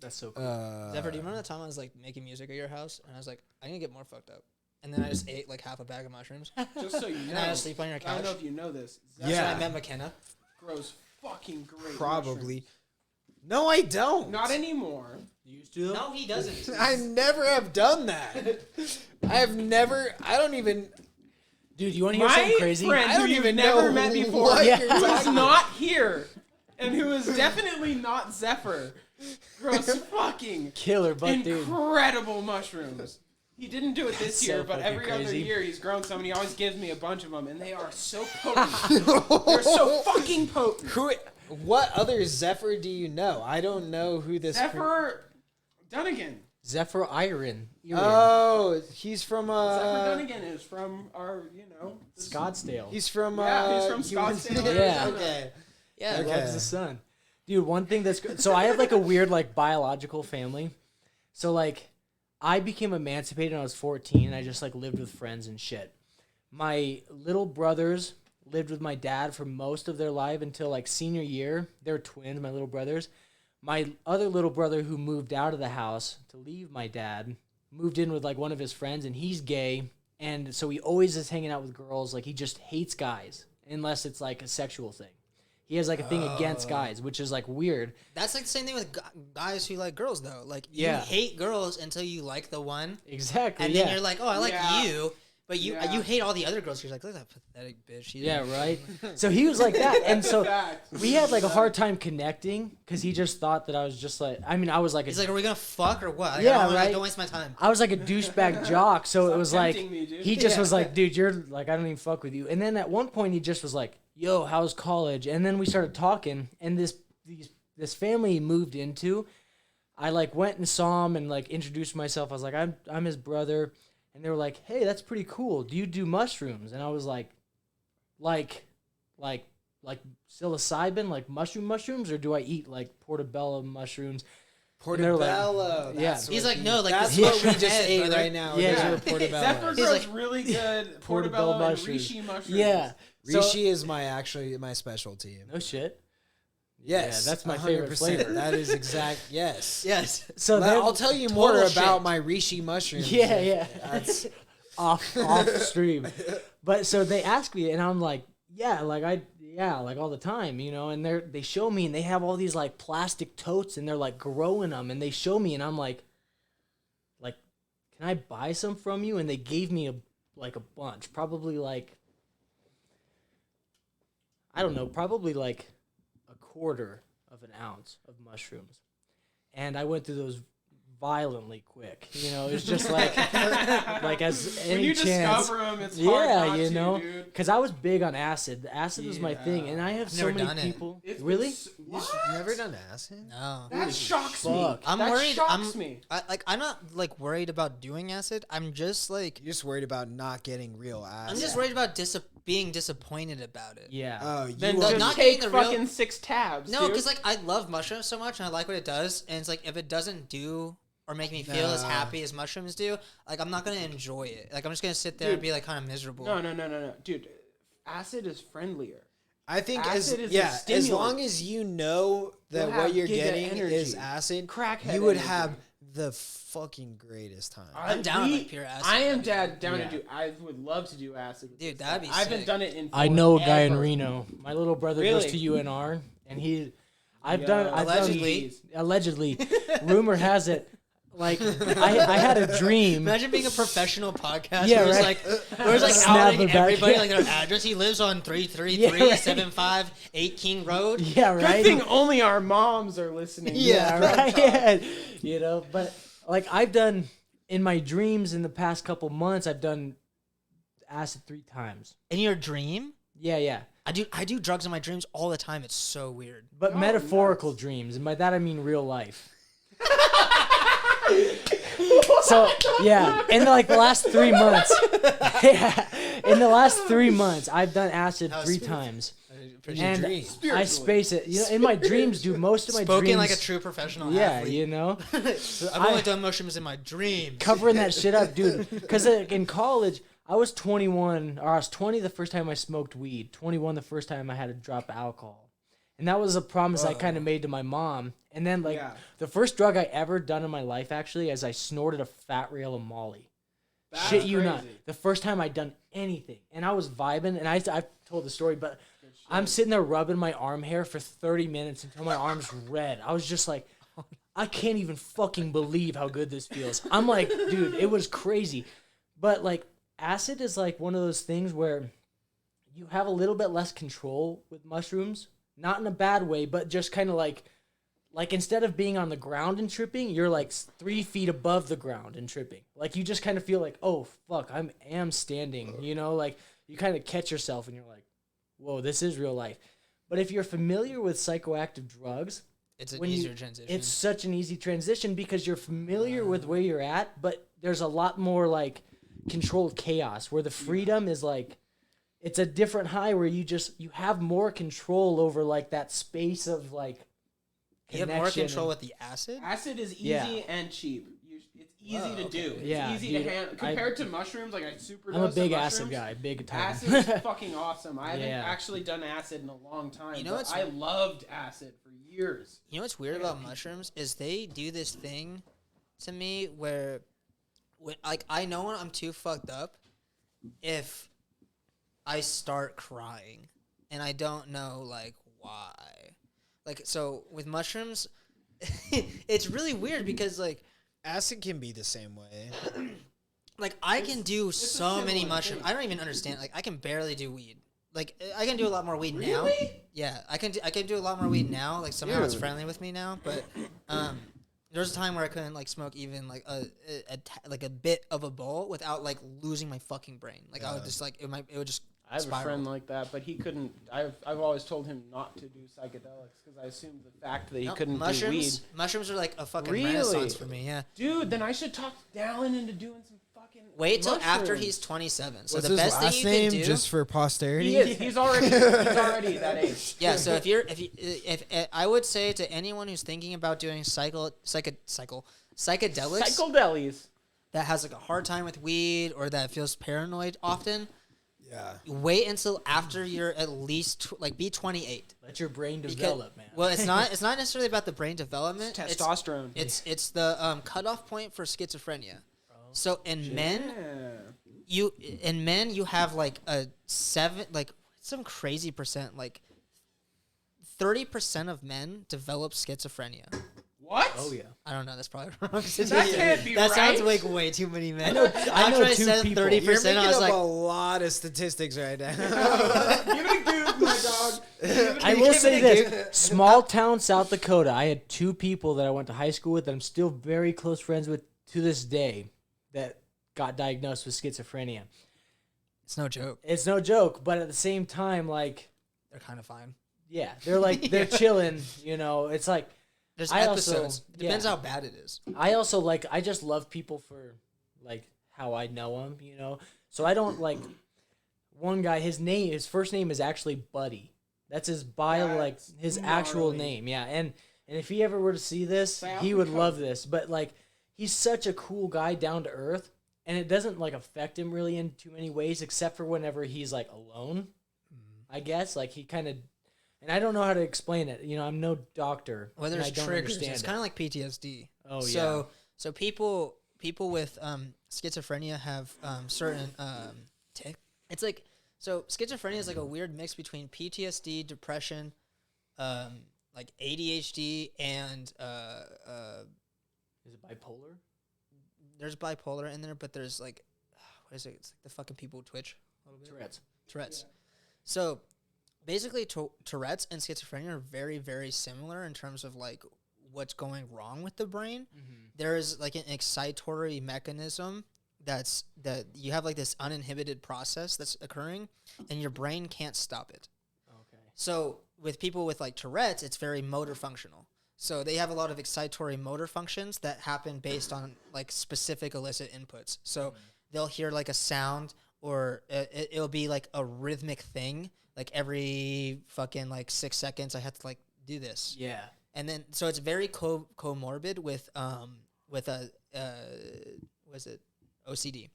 That's so cool. Zephyr, do you remember the time I was like making music at your house and I was like, I need to get more fucked up, and then I just ate like half a bag of mushrooms, Just so you and know, I just sleep on your I couch. don't know if you know this. That's Yeah. when I met McKenna. Grows fucking great. probably. No, I don't. Not anymore. You used to? No, he doesn't. I never have done that. I have never. I don't even. Dude, you want to hear My something crazy? friend I who don't you've even never know met before, what Yeah. you're who is talking not here, and who is definitely not Zephyr, grows fucking Killer, but dude. incredible mushrooms. He didn't do it this So year, but fucking every other crazy. year he's grown some, and he always gives me a bunch of them, and they are so potent. They're so fucking potent. Who? What other Zephyr do you know? I don't know who this. Zephyr Dunnigan. Zephyr Iron. Oh, he's from Zephyr Dunnigan is from our, Scottsdale. He's from. Yeah, he's from he was- Scottsdale, Yeah. Arizona. Okay. Yeah. Okay. Loves the sun. Dude, one thing that's good. So I have like a weird like biological family. So like I became emancipated when I was 14 and I just like lived with friends and shit. My little brothers lived with my dad for most of their life until like senior year. They're twins, my little brothers. My other little brother who moved out of the house to leave my dad moved in with like one of his friends and he's gay. And so he always is hanging out with girls. Like he just hates guys unless it's like a sexual thing. He has like a thing against guys, which is like weird. That's like the same thing with guys who like girls though. Like Yeah. you hate girls until you like the one, Exactly. and yeah. then you're like, oh, I like Yeah. you, but you Yeah. you hate all the other girls. You're like, look at that pathetic bitch. She Yeah, didn't-" right. So he was like that, and That's a so fact. we had like a hard time connecting because he just thought that I was just like. I mean, I was like, He's like, are we gonna fuck or what? Like, Yeah, I don't wanna- right. Don't waste my time. I was like a douchebag jock. So it Stop was like tempting me, dude. he just Yeah. was like, dude, you're like, I don't even fuck with you. And then at one point he just was like, yo, how's college? And then we started talking, and this this family he moved into. I like went and saw him and like introduced myself. I was like, I'm his brother, and they were like, hey, that's pretty cool. Do you do mushrooms? And I was like psilocybin, like mushrooms, or do I eat like portobello mushrooms? Portobello. Like, yeah. He's like, no, like that's this what we mushroom just head, ate brother. right now. Yeah. Those are portobello. Zephyr He's grows like- really good Portobello portobello and mushrooms. reishi mushrooms. Yeah. So- Reishi is my specialty. No shit. Yes, Yeah, that's my favorite 100%. flavor. That is exact. Yes. Yes. So then I'll tell you more Total about shit. my reishi mushrooms. Yeah. That's off stream. But so they ask me, and I'm like, yeah, like all the time, you know. And they show me, and they have all these like plastic totes, and they're like growing them, and they show me, and I'm like, can I buy some from you? And they gave me a bunch, probably like, I don't know, probably like a quarter of an ounce of mushrooms, and I went through those violently quick. You know, it's just like as any When you chance. discover them, it's hard not you to, know, dude. because I was big on acid. The acid was my thing, Yeah. and I have I've so never many done it. people. It's been Really? You've never done acid? No. That shocks me. fuck. I'm that worried. Shocks me. I'm not like worried about doing acid. I'm just like You're just worried about not getting real acid. I'm just worried about being disappointed about it. Yeah. Oh, you Then Like, just not take getting the real- fucking 6 tabs. No, dude. because like I love mushrooms so much and I like what it does, and it's like if it doesn't do or make me feel as Nah. happy as mushrooms do, like I'm not gonna enjoy it. Like I'm just gonna sit there and Dude. be like kind of miserable. No, dude. Acid is friendlier. I think Acid is a as stimulant. long as you know that You'll have what you're giga getting is energy. acid, Crackhead you would energy. have the fucking greatest time. I'm down with, like, pure acid. I am down Yeah. to do. I would love to do acid. With Dude, this that'd stuff. be I haven't sick. done it in. I know a guy in forever. Reno. My little brother goes Really? to UNR, and I've Yo, done allegedly. Rumor has it. Like I had a dream. Imagine being a professional podcaster. Yeah, who's right. who's like Snap outing it back, everybody yeah. like their address. He lives on 333 Yeah, right. 75 8 King Road. Yeah, Good right. thing only our moms are listening. Yeah, right. Yeah. You know, but like I've done in my dreams in the past couple months, I've done acid 3 times. In your dream? Yeah. I do drugs in my dreams all the time. It's so weird. But Oh, metaphorical nuts. dreams, and by that I mean real life. So yeah, in like the last 3 months, in the last 3 months, I've done acid That was 3 smooth. times, Pretty and dream. I space it. You know, in my dreams, do most of my Spoken dreams. like a true professional Yeah, athlete. you know, I've only done mushrooms in my dreams. covering that shit up, dude. Because in college, I was 21, or I was 20 the first time I smoked weed. 21 the first time I had to drop alcohol, and that was a promise I kind of made to my mom. And then like Yeah. the first drug I ever done in my life actually, is I snorted a fat rail of Molly. That's Shit you not. crazy. The first time I'd done anything. And I was vibing, and I've told the story, but I'm sitting there rubbing my arm hair for 30 minutes until my arm's red. I was just like, I can't even fucking believe how good this feels. I'm like, dude, it was crazy. But like, acid is like one of those things where you have a little bit less control with mushrooms. Not in a bad way, but just kind of like instead of being on the ground and tripping, you're like 3 feet above the ground and tripping. Like you just kind of feel like, oh fuck, I am standing. You know, like you kind of catch yourself and you're like, whoa, this is real life. But if you're familiar with psychoactive drugs, It's an when you- easier transition. it's such an easy transition because you're familiar with where you're at, but there's a lot more like controlled chaos where the freedom is like, it's a different high where you have more control over like that space of like you have more connection control and- with the acid. Acid is easy Yeah. and cheap. It's easy Whoa, to do. okay. It's Yeah, easy dude, to handle compared to mushrooms. Like I super. I'm a big acid guy, big time. Acid is fucking awesome. I haven't Yeah. actually done acid in a long time. You know but what's- I loved acid for years. You know what's weird about mushrooms is they do this thing to me where, like, I know when I'm too fucked up if I start crying, and I don't know like why. Like, so with mushrooms, it's really weird because like Acid can be the same way. I can do a so many similar mushrooms. thing. I don't even understand. Like I can barely do weed. Like I can do a lot more weed now. Really? Yeah, I can do a lot more weed now. Like somehow it's Dude. friendly with me now. But there was a time where I couldn't like smoke even like a bit of a bowl without like losing my fucking brain. Like I would just like it would just I have spiral. a friend like that, but he couldn't. I've always told him not to do psychedelics because I assumed the fact that he couldn't do weed. Mushrooms are like a fucking Really? renaissance for me. Yeah. Dude, then I should talk Dallin into doing some fucking. Wait till after mushrooms. he's 27. So What's the his best thing last you name, can do. just for posterity? He is. He's already that age. Yeah. So if I would say to anyone who's thinking about doing psychedelics Psychodelis. that has like a hard time with weed or that feels paranoid often, Yeah. wait until after you're at least be 28. Let your brain Because- develop, man. Well, it's not necessarily about the brain development. It's testosterone. It's the cutoff point for schizophrenia. So in men, Yeah. you have like a 7, like some crazy percent, like 30% of men develop schizophrenia. What? Oh yeah. I don't know. That's probably wrong. That can't be That sounds right. like way too many men. I know After I two said people. 30%, You're making I was up like, a lot of statistics right now. Give it a goose, my dog. I will say this: small town South Dakota. I had 2 people that I went to high school with that I'm still very close friends with to this day that got diagnosed with schizophrenia. it's no joke. It's no joke, but at the same time, like, They're kind of fine. yeah, they're chilling. You know, it's like There's I also- episodes. It depends yeah. how bad it is. I also I just love people for like how I know them, you know. So I don't like one guy. His first name is actually Buddy. That's his That's his actual gnarly. name. Yeah, and if he ever were to see this, he would love this. But like, he's such a cool guy, down to earth, and it doesn't like affect him really in too many ways, except for whenever he's like alone. I guess like he kind of. And I don't know how to explain it. You know, I'm no doctor. Well, and there's I don't triggers. understand It's it. kind of like PTSD. Oh, So people with schizophrenia have certain it's like, so schizophrenia is like a weird mix between PTSD, depression, like ADHD, and Is it bipolar? there's bipolar in there, but there's like, what is it? It's like the fucking people with Twitch. A little bit. Tourette's. So basically, Tourette's and schizophrenia are very, very similar in terms of like what's going wrong with the brain. There is like an excitatory mechanism that you have like this uninhibited process that's occurring, and your brain can't stop it. Okay. So with people with like Tourette's, it's very motor functional. So they have a lot of excitatory motor functions that happen based on like specific illicit inputs. So they'll hear like a sound, or it'll be like a rhythmic thing. Like every fucking like 6 seconds, I have to like do this. Yeah. And then, so it's very comorbid with was it OCD?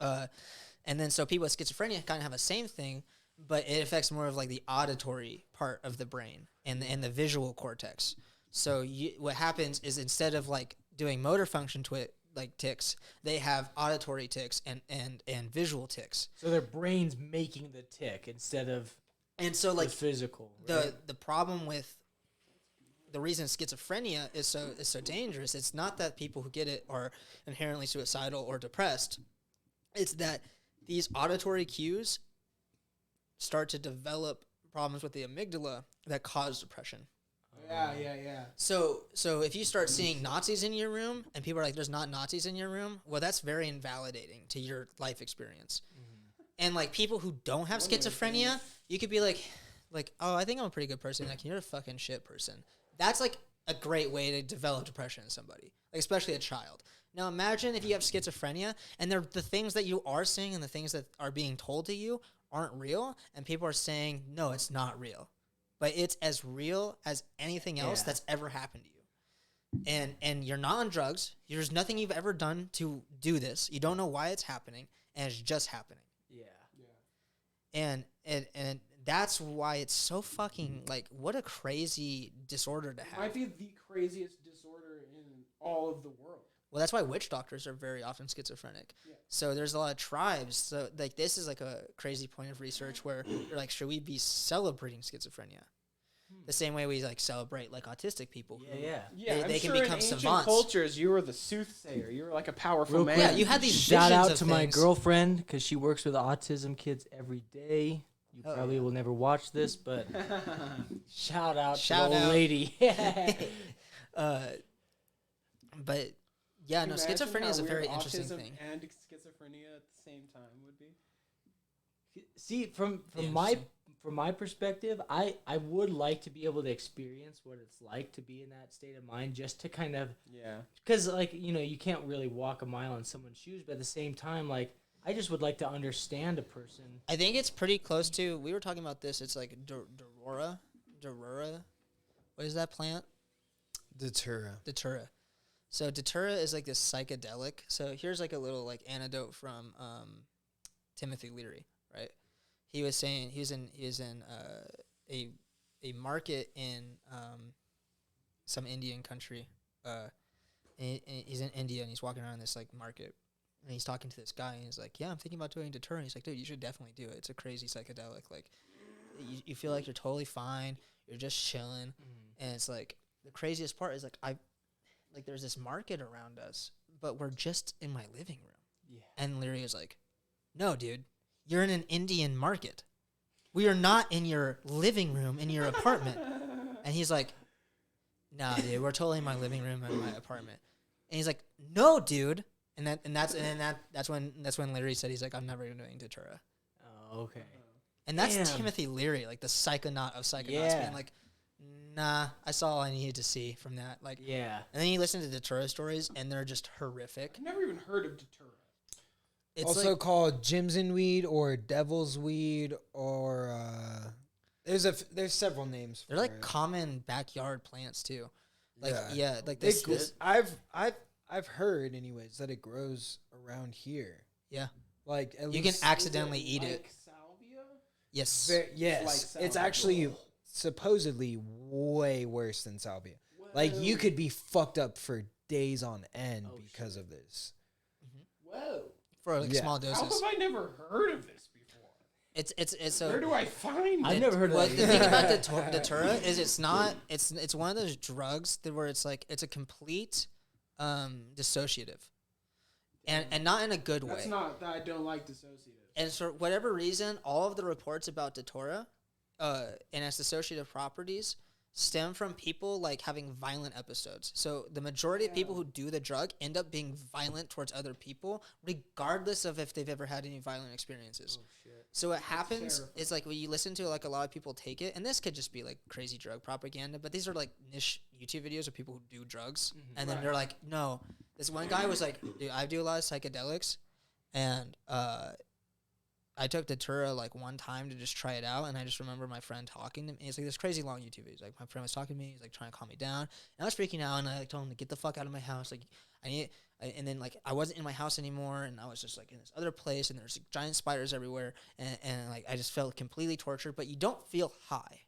And then, so people with schizophrenia kind of have the same thing, but it affects more of like the auditory part of the brain and the visual cortex. So what happens is, instead of like doing motor function tics, they have auditory tics and visual tics. So their brain's making the tick instead of And so like the physical. Right? the problem with the reason schizophrenia is so dangerous, it's not that people who get it are inherently suicidal or depressed. It's that these auditory cues start to develop problems with the amygdala that cause depression. Yeah. So if you start seeing Nazis in your room and people are like, there's not Nazis in your room, well, that's very invalidating to your life experience. And like people who don't have schizophrenia, you could be like, oh, I think I'm a pretty good person. Like, you're a fucking shit person. That's like a great way to develop depression in somebody, like especially a child. Now imagine if you have schizophrenia and the things that you are seeing and the things that are being told to you aren't real, and people are saying, no, it's not real. But it's as real as anything else that's ever happened to you. And you're not on drugs. There's nothing you've ever done to do this. You don't know why it's happening, and it's just happening. And that's why it's so fucking, like, what a crazy disorder to have. Might be the craziest disorder in all of the world. Well, that's why witch doctors are very often schizophrenic. Yeah. So there's a lot of tribes. So like this is like a crazy point of research where you're like, should we be celebrating schizophrenia? The same way we like celebrate like autistic people. Yeah, They I'm can sure become in ancient savants. cultures, you were the soothsayer. You were like a powerful Real man. quick, Yeah, you had these shout visions out of to my things. girlfriend because she works with autism kids every day. You probably will never watch this, but shout out to the old lady. But yeah, no, Imagine schizophrenia how is a weird very interesting autism thing. and schizophrenia at the same time would be. See, from my perspective, I would like to be able to experience what it's like to be in that state of mind, just to kind of because like you can't really walk a mile in someone's shoes, but at the same time, like I just would like to understand a person. I think it's pretty close to. We were talking about this. It's like Datura. What is that plant? Datura. So Datura is like this psychedelic. So here's like a little like anecdote from Timothy Leary, right? He was saying he was in a market in some Indian country. And he's in India and he's walking around this like market and he's talking to this guy and he's like, yeah, I'm thinking about doing Datura. And he's like, dude, you should definitely do it. It's a crazy psychedelic. Like you feel like you're totally fine. You're just chilling. And it's like the craziest part is like there's this market around us, but we're just in my living room. Yeah. And Leary was like, no, dude, you're in an Indian market. We are not in your living room in your apartment. And he's like, nah, dude, we're totally in my living room in my apartment. And he's like, no, dude. And that's when Leary said, he's like, I'm never doing Datura. Oh, okay. And that's Timothy Leary, like the psychonaut of psychonauts, being like, nah, I saw all I needed to see from that. Like, yeah. And then you listen to Datura stories, and they're just horrific. I've never even heard of Datura. It's also like, called Jimson weed or devil's weed or there's several names. They're like common backyard plants too. Like like this. I've heard anyways that it grows around here. Yeah, like at you least can accidentally eat it. Salvia? Yes, yes. Like it's actually supposedly way worse than salvia. Whoa. Like you could be fucked up for days on end because of this. Whoa. For like small doses. How have I never heard of this before? It's a. Where do I find it? I've never heard of it. The thing about the Datura is it's one of those drugs where it's like it's a complete dissociative, and not in a good way. That's not that I don't like dissociative. And for whatever reason, all of the reports about Datura, and its dissociative properties stem from people like having violent episodes. So the majority of people who do the drug end up being violent towards other people, regardless of if they've ever had any violent experiences. Oh, shit. So what happens is like when you listen to like a lot of people take it, and this could just be like crazy drug propaganda, but these are like niche YouTube videos of people who do drugs, and then they're like, no. This one guy was like, dude, I do a lot of psychedelics, and I took Datura like one time to just try it out, and I just remember my friend talking to me. It's like this crazy long YouTube video. He's like, my friend was talking to me. He's like trying to calm me down, and I was freaking out, and I like told him to get the fuck out of my house. Like and then like I wasn't in my house anymore, and I was just like in this other place, and there's like, giant spiders everywhere, and like I just felt completely tortured. But you don't feel high.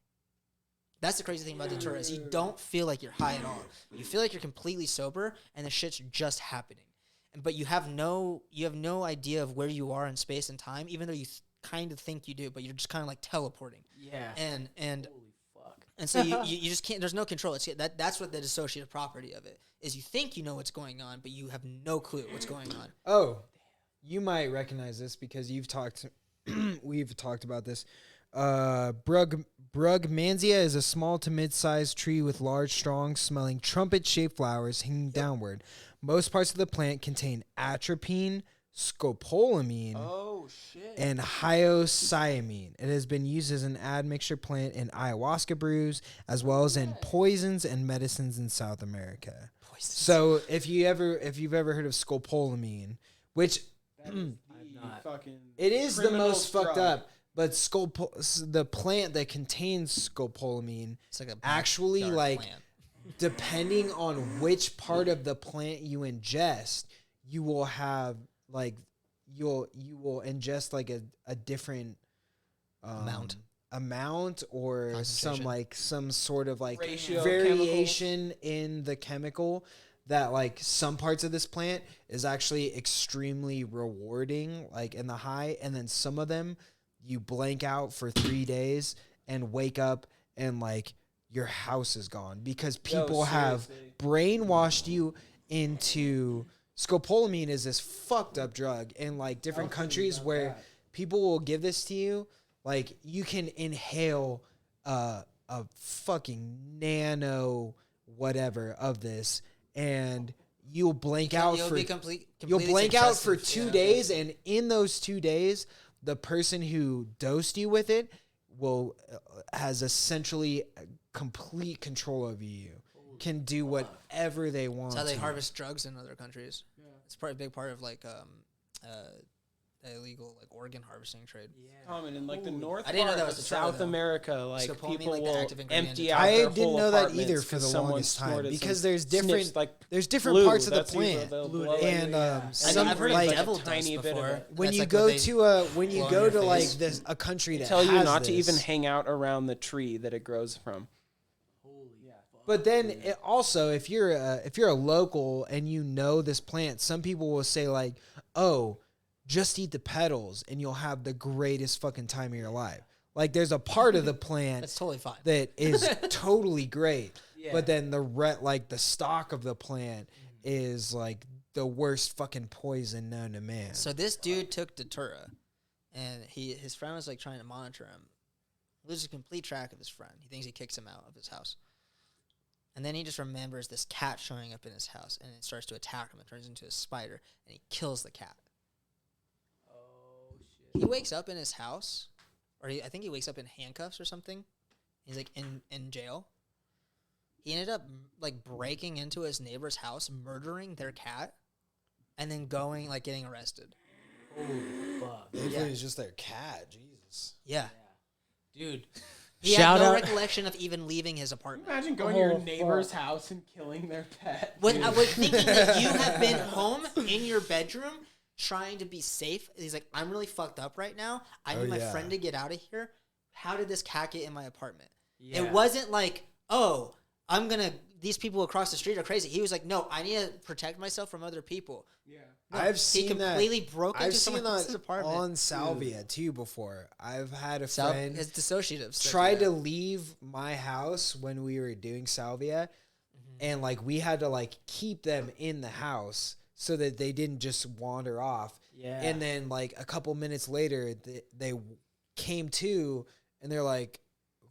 That's the crazy thing about Datura is you don't feel like you're high at all. You feel like you're completely sober, and the shit's just happening. But you have no idea of where you are in space and time, even though you kind of think you do, but you're just kind of like teleporting. Yeah. And holy fuck. And so you just can't. There's no control. That's what the dissociative property of it is. You think you know what's going on, but you have no clue what's going on. Oh, you might recognize this because we've talked about this. Brugmansia is a small to mid-sized tree with large, strong, smelling trumpet-shaped flowers hanging downward. Most parts of the plant contain atropine, scopolamine, and hyoscyamine. It has been used as an admixture plant in ayahuasca brews, as well as in poisons and medicines in South America. So, if you've ever heard of scopolamine, which it is the most fucked up. But the plant that contains scopolamine, it's like actually like plant. Depending on which part of the plant you ingest, you will have like you will ingest like a different amount or some sort of like variation in the chemical that like some parts of this plant is actually extremely rewarding, like in the high, and then some of them you blank out for 3 days and wake up and like your house is gone because people have brainwashed you into scopolamine is this fucked up drug in like different countries where people will give this to you. Like you can inhale a fucking nano whatever of this and you'll blank out for 2 days, and in those 2 days the person who dosed you with it has essentially complete control over you. Can do whatever they want. That's how they to. harvest drugs in other countries. Yeah. It's probably a big part of like illegal like organ harvesting trade. Yeah. Common in like the north. I didn't know that part was of the South trend, America. Like Scopolamine, people like, the will active ingredient empty in out I their didn't whole know that apartments either for the 'cause someone longest time snorted because some there's snips, different like there's different blue, parts of the that's usually plant. the Blue, blow and I've heard like, of devil tiny dust bit of before. it. when That's you like go what they to when you blow in go your to like face. this a country that tell you has not to this, even hang out around the tree that it grows from. But then it also, if you're a local and you know this plant, some people will say like, "Oh, just eat the petals and you'll have the greatest fucking time of your life." Like there's a part of the plant That's totally fine. that is totally great, Yeah. but then the stalk of the plant is like the worst fucking poison known to man. So this dude took Datura, and his friend was like trying to monitor him. Loses complete track of his friend. He thinks he kicks him out of his house. And then he just remembers this cat showing up in his house, and it starts to attack him. It turns into a spider, and he kills the cat. Oh shit. He wakes up in his house, or I think he wakes up in handcuffs or something. He's like in jail. He ended up like breaking into his neighbor's house, murdering their cat, and then getting arrested. Holy fuck. Thankfully, it's just their cat. Jesus. Yeah. Dude. He Shout had no out. recollection of even leaving his apartment. Imagine going to your neighbor's house and killing their pet. I was thinking that you have been home in your bedroom trying to be safe. He's like, I'm really fucked up right now. I need my friend to get out of here. How did this cat get in my apartment? Yeah. It wasn't like, oh, these people across the street are crazy. He was like, no, I need to protect myself from other people. Yeah. No, I've seen he completely that. broke into I've someone seen else's that apartment. on Salvia too before. I've had a friend It's dissociatives. that tried do to that. leave my house when we were doing Salvia, and like we had to like keep them in the house so that they didn't just wander off. Yeah. And then like a couple minutes later, they came to, and they're like,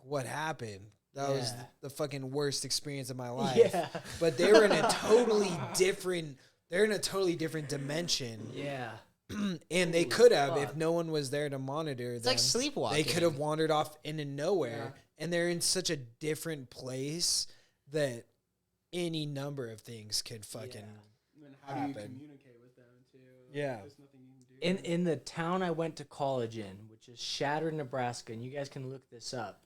"What happened?" That was Yeah. the fucking worst experience of my life. Yeah. But they were in a totally different. They're in a totally different dimension. Yeah. And they could have, fuck. if no one was there to monitor It's them. like sleepwalking. They could have wandered off into nowhere, and they're in such a different place that any number of things could fucking. And then how do you happen. communicate with them too? Yeah. There's nothing you can do. In the town I went to college in, which is Shatter, Nebraska, and you guys can look this up.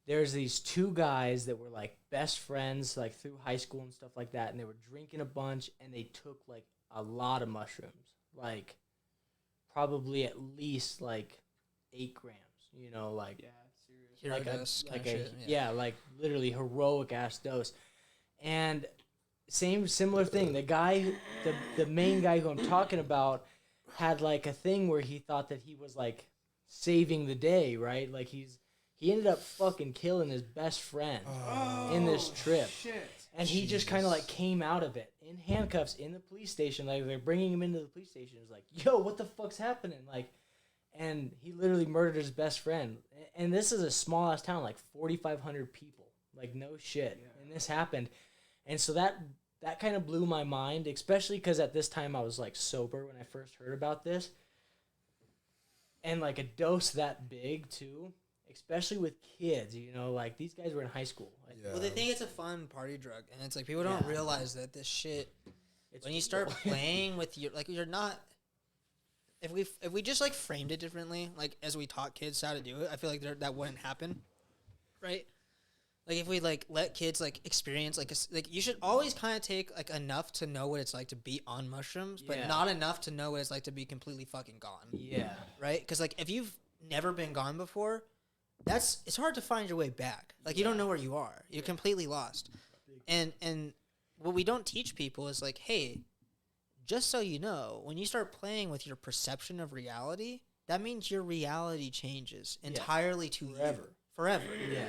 There's these two guys that were like best friends like through high school and stuff like that, and they were drinking a bunch, and they took like a lot of mushrooms, like probably at least like 8 grams, you know, like Yeah, it's serious. Hero like a, dose like kinda a shit, yeah, like literally heroic ass dose. And similar thing. The guy, the main guy who I'm talking about, had like a thing where he thought that he was like saving the day, right? Like he ended up fucking killing his best friend in this trip. Shit. And he just kind of like came out of it in handcuffs in the police station. Like they're bringing him into the police station. It was like, yo, what the fuck's happening? Like, and he literally murdered his best friend. And this is a small ass town, like 4,500 people. Like no shit. Yeah. And this happened. And so that kind of blew my mind, especially because at this time I was like sober when I first heard about this. And like a dose that big too, especially with kids, you know, like these guys were in high school. Like, Well, they think it's a fun party drug, and it's like people don't Yeah. realize that this shit. it's When you start real. playing with your, like, you're not. If we just like framed it differently, like as we taught kids how to do it, I feel like that wouldn't happen, right? Like if we like let kids like experience like you should always kind of take like enough to know what it's like to be on mushrooms, but Yeah. not enough to know what it's like to be completely fucking gone, Yeah. right? Because like if you've never been gone before, it's hard to find your way back. Like you don't know where you are. You're completely lost. And what we don't teach people is like, hey, just so you know, when you start playing with your perception of reality, that means your reality changes entirely to forever. Yeah.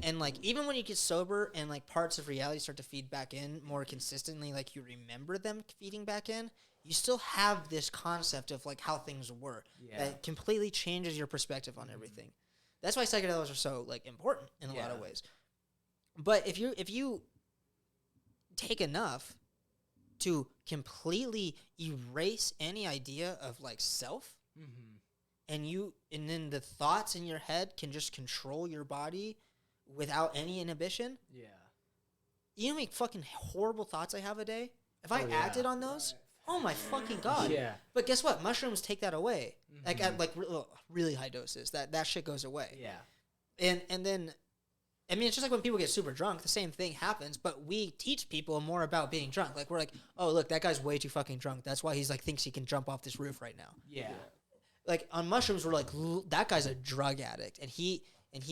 And like even when you get sober and like parts of reality start to feed back in more consistently, like you remember them feeding back in, you still have this concept of like how things were that completely changes your perspective on everything. That's why psychedelics are so like important in a lot of ways. But if you take enough to completely erase any idea of like self, and then the thoughts in your head can just control your body without any inhibition. Yeah. You know how many fucking horrible thoughts I have a day? If I Oh, yeah. acted on those, oh my fucking God. Yeah. But guess what? Mushrooms take that away. Like at really high doses. That shit goes away. Yeah. And then, I mean, it's just like when people get super drunk, the same thing happens, but we teach people more about being drunk. Like, we're like, oh, look, that guy's way too fucking drunk. That's why he's like, thinks he can jump off this roof right now. Yeah. Like, on mushrooms, we're like, that guy's a drug addict, and he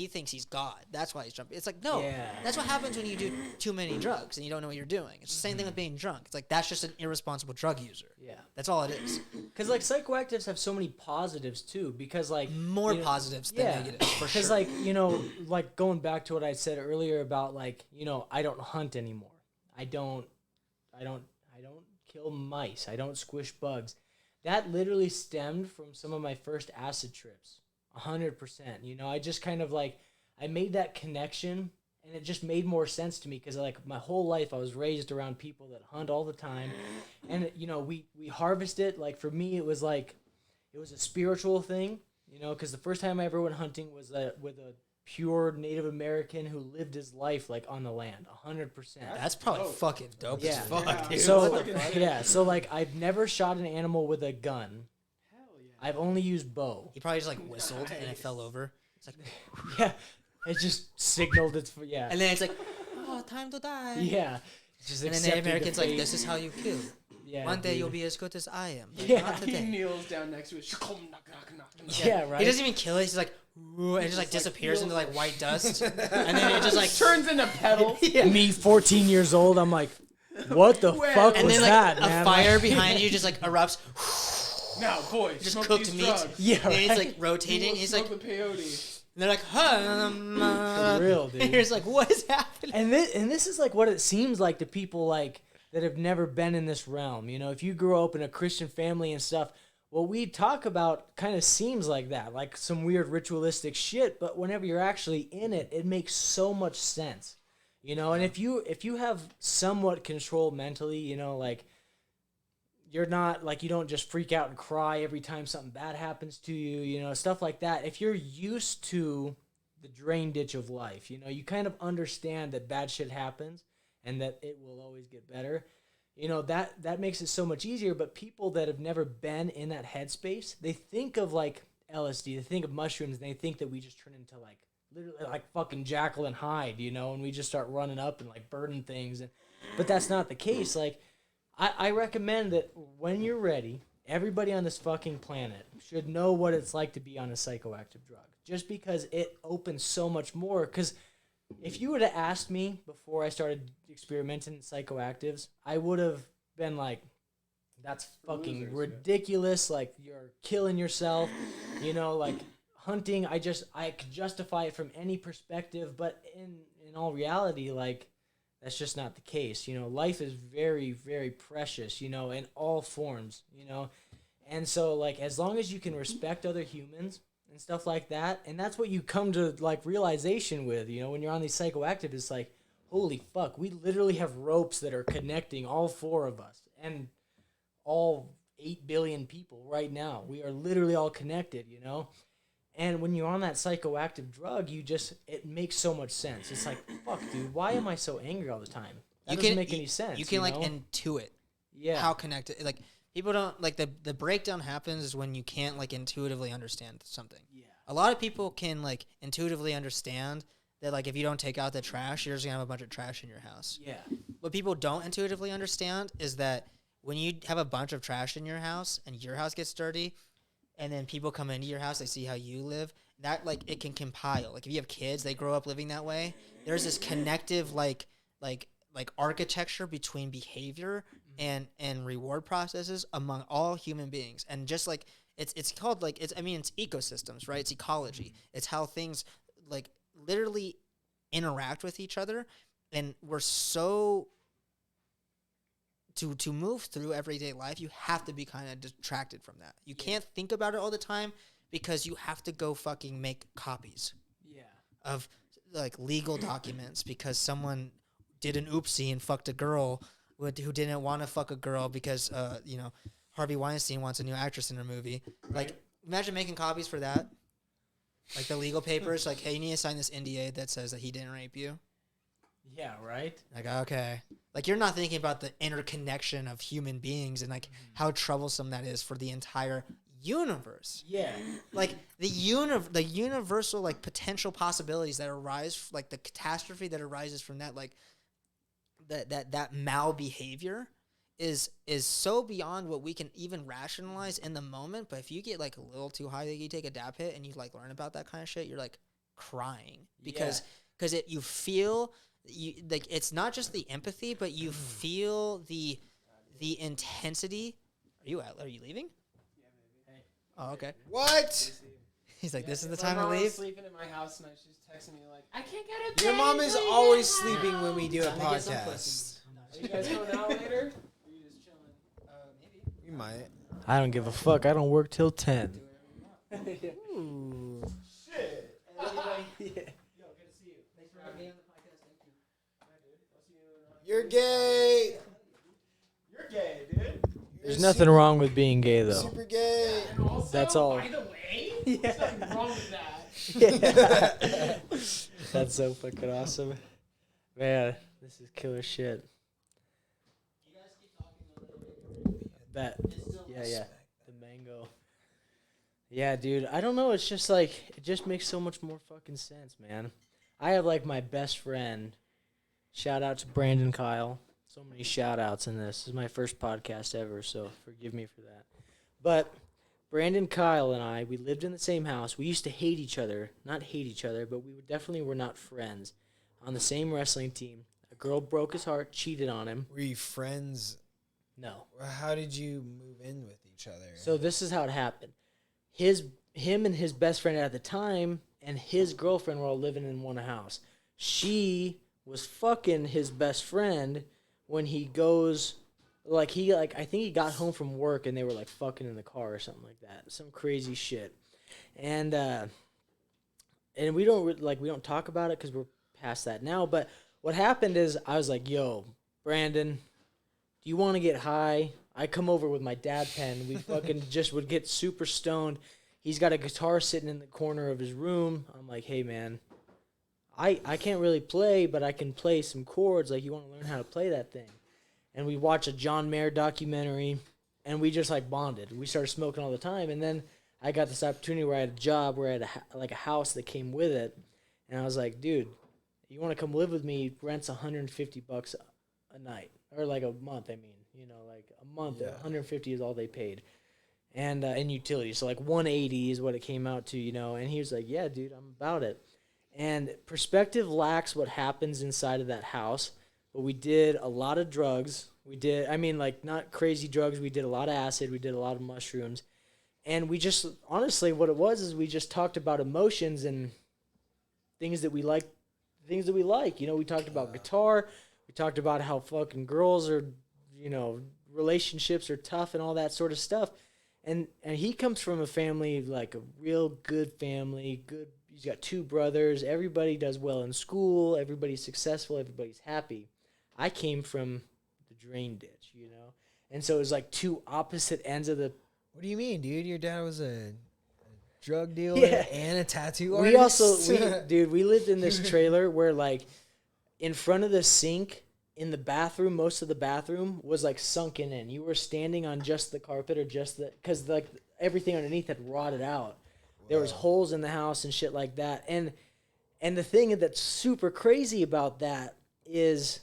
thinks he's God. That's why he's jumping. It's like, no, that's what happens when you do too many drugs and you don't know what you're doing. It's the same thing with being drunk. It's like, that's just an irresponsible drug user. Yeah. That's all it is. Because, like, psychoactives have so many positives, too, because, like... More positives than negatives, for sure. Because, like, you know, like, going back to what I said earlier about, like, you know, I don't hunt anymore. I don't kill mice. I don't squish bugs. That literally stemmed from some of my first acid trips. 100%. You know, I just kind of, like, I made that connection, and it just made more sense to me because, like, my whole life I was raised around people that hunt all the time. And, you know, we harvest it. Like, for me, it was a spiritual thing, you know, because the first time I ever went hunting was with a pure Native American who lived his life, like, on the land, 100%. That's probably fucking dope as fuck, dude. So, like, I've never shot an animal with a gun. I've only used bow. He probably just like whistled and it fell over. It's like, yeah, it just signaled it's And then it's like, oh, time to die. Yeah, just and then the American's like, this is how you kill. Yeah, one day you'll be as good as I am. Yeah, not today. He kneels down next to it. Yeah, right. He doesn't even kill it. He's like, ooh, and just like disappears into like white dust, and then it just like turns into petals. Me, 14 years old, I'm like, what the fuck and was then like that, a man? fire behind you just like erupts. Now, boys, just smoke cooked these meat. drugs. Yeah, And right. it's like rotating. He's like, the peyote. and they're like, For real, dude. And you're just like, what is happening? And this is like what it seems like to people like that have never been in this realm. You know, if you grew up in a Christian family and stuff, what we talk about kind of seems like that, like some weird ritualistic shit. But whenever you're actually in it, it makes so much sense. You know, and if you have somewhat control mentally, you know, like you're not like you don't just freak out and cry every time something bad happens to you, you know, stuff like that. If you're used to the drain ditch of life, you know, you kind of understand that bad shit happens and that it will always get better. You know, that makes it so much easier. But people that have never been in that headspace, they think of like LSD, they think of mushrooms, and they think that we just turn into like literally like fucking Jekyll and Hyde, you know, and we just start running up and like burning things. But that's not the case. Like, I recommend that when you're ready, everybody on this fucking planet should know what it's like to be on a psychoactive drug. Just because it opens so much more. Because if you would have asked me before I started experimenting in psychoactives, I would have been like, that's fucking ridiculous. Like, you're killing yourself. You know, like, hunting, I could justify it from any perspective. But in all reality, like, that's just not the case. You know, life is very, very precious, you know, in all forms, you know. And so, like, as long as you can respect other humans and stuff like that, and that's what you come to, like, realization with, you know, when you're on these psychoactive, it's like, holy fuck, we literally have ropes that are connecting all four of us and all 8 billion people right now. We are literally all connected, you know. And when you're on that psychoactive drug, it makes so much sense. It's like, fuck, dude, why am I so angry all the time? That doesn't make any sense. You can like know? intuit how connected. Like, people don't, like, the breakdown happens is when you can't, like, intuitively understand something. Yeah. A lot of people can, like, intuitively understand that, like, if you don't take out the trash, you're just going to have a bunch of trash in your house. Yeah. What people don't intuitively understand is that when you have a bunch of trash in your house and your house gets dirty, and then people come into your house, they see how you live, that, like, it can compile. Like, if you have kids, they grow up living that way. There's this connective, like architecture between behavior and reward processes among all human beings. And just, like, it's called, like, it's ecosystems, right? It's ecology. It's how things, like, literally interact with each other. And we're so... To move through everyday life, you have to be kind of detracted from that. You can't think about it all the time because you have to go fucking make copies of, like, legal documents because someone did an oopsie and fucked a girl who didn't want to fuck a girl because, you know, Harvey Weinstein wants a new actress in her movie. Like, imagine making copies for that. Like the legal papers, like, hey, you need to sign this NDA that says that he didn't rape you. Yeah, right? Like, okay. Like, you're not thinking about the interconnection of human beings and, like, how troublesome that is for the entire universe. Yeah. Like, the universal, like, potential possibilities that arise, like, the catastrophe that arises from that, like, that malbehavior is so beyond what we can even rationalize in the moment. But if you get, like, a little too high, like, you take a dap hit and you, like, learn about that kind of shit, you're, like, crying. Because you feel... like it's not just the empathy, but you feel the intensity. Are you leaving? Yeah, maybe. Oh, okay. What? He's like, this is the My time to mom was leave. sleeping in my house tonight. She's texting me like, I can't get a bed. Your mom is till you always get sleeping out." when we do a Time to get some podcast. pussy. Are you guys going out later? Or are you just chilling? Maybe. We might. I don't give a fuck. I don't work till 10. Ooh. Shit. Yeah. Yo, good to see you. Thanks for having me on the podcast. Thank you. Yeah, dude. I'll see you. You're gay. You're gay, dude. There's nothing wrong with being gay, though. Super gay. And also, That's all. by the way, there's nothing wrong with that. Yeah. That's so fucking awesome. Man, this is killer shit. Bet. Yeah. The mango. Yeah, dude. I don't know. It's just like, it just makes so much more fucking sense, man. I have like my best friend. Shout out to Brandon Kyle. So many shout outs in this. This is my first podcast ever, so forgive me for that. But Brandon Kyle and I, we lived in the same house. We used to hate each other. Not hate each other, but we definitely were not friends. On the same wrestling team. A girl broke his heart, cheated on him. Were you friends? No. How did you move in with each other? So this is how it happened. Him and his best friend at the time and his girlfriend were all living in one house. She was fucking his best friend when he goes, I think he got home from work and they were like fucking in the car or something like that. Some crazy shit. And we don't talk about it because we're past that now. But what happened is I was like, yo, Brandon, do you want to get high? I come over with my dad pen. We fucking just would get super stoned. He's got a guitar sitting in the corner of his room. I'm like, hey, man, I can't really play, but I can play some chords. Like, you want to learn how to play that thing? And we watch a John Mayer documentary, and we just, like, bonded. We started smoking all the time, and then I got this opportunity where I had a job where I had a house that came with it, and I was like, dude, you want to come live with me? Rent's $150 a night, or like a month, I mean. You know, like a month, Yeah. 150 is all they paid. And in utilities, so like 180 is what it came out to, you know. And he was like, yeah, dude, I'm about it. And perspective lacks what happens inside of that house. But we did a lot of drugs. Like not crazy drugs. We did a lot of acid. We did a lot of mushrooms. And we just, honestly, what it was is we just talked about emotions and things that we like. You know, we talked about guitar. We talked about how fucking girls are, you know, relationships are tough and all that sort of stuff. And he comes from a family, like a real good family, he's got 2 brothers, everybody does well in school, everybody's successful, everybody's happy. I came from the drain ditch, you know? And so it was like 2 opposite ends of the... What do you mean, dude? Your dad was a drug dealer Yeah. and a tattoo We artist? we lived in this trailer where like in front of the sink, in the bathroom, most of the bathroom was like sunken in. You were standing on just the carpet or because like everything underneath had rotted out. There was holes in the house and shit like that. And the thing that's super crazy about that is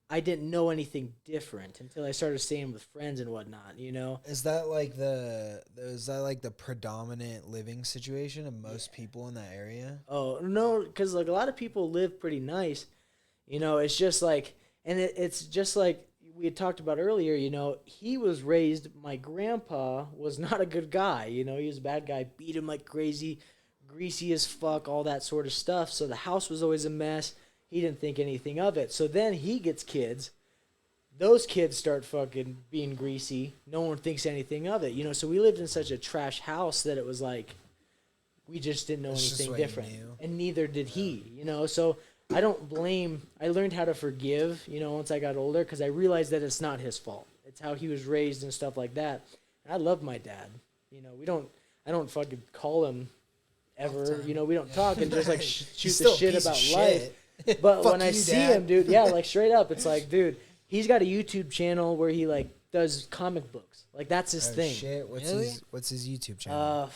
I didn't know anything different until I started staying with friends and whatnot, you know? Is that like the predominant living situation of most people in that area? Oh, no, because like a lot of people live pretty nice. You know, it's just like... And it's just like we had talked about earlier, you know, he was raised, my grandpa was not a good guy, you know, he was a bad guy, beat him like crazy, greasy as fuck, all that sort of stuff. So the house was always a mess. He didn't think anything of it. So then he gets kids. Those kids start fucking being greasy. No one thinks anything of it, you know. So we lived in such a trash house that it was like we just didn't know It's just anything what you different. knew. And neither did he, you know. So I don't blame. I learned how to forgive, you know, once I got older because I realized that it's not his fault. It's how he was raised and stuff like that. And I love my dad. You know, I don't fucking call him ever. time. You know, we don't talk and just like shoot He's the still a shit piece of about shit. life. But Fuck when I you, see Dad. him, dude, yeah, like straight up, it's like, dude, he's got a YouTube channel where he like does comic books. Like that's his Oh, thing. shit. Really? What's his YouTube channel?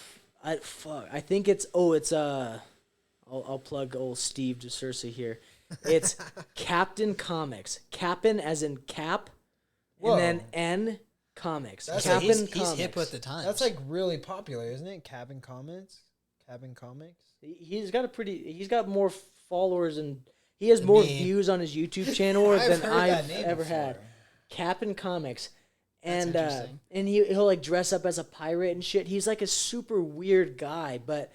I think it's I'll plug old Steve DeCirce here. It's Captain Comics. Captain as in cap, Whoa. and then N Comics. That's Captain he's Comics. hip with the times. That's like really popular, isn't it? Cabin Comics? Cabin Comics? He's got more followers and he has more Me. views on his YouTube channel I've than heard that I've name ever before. had. Captain Comics. That's And interesting. and he'll like dress up as a pirate and shit. He's like a super weird guy, but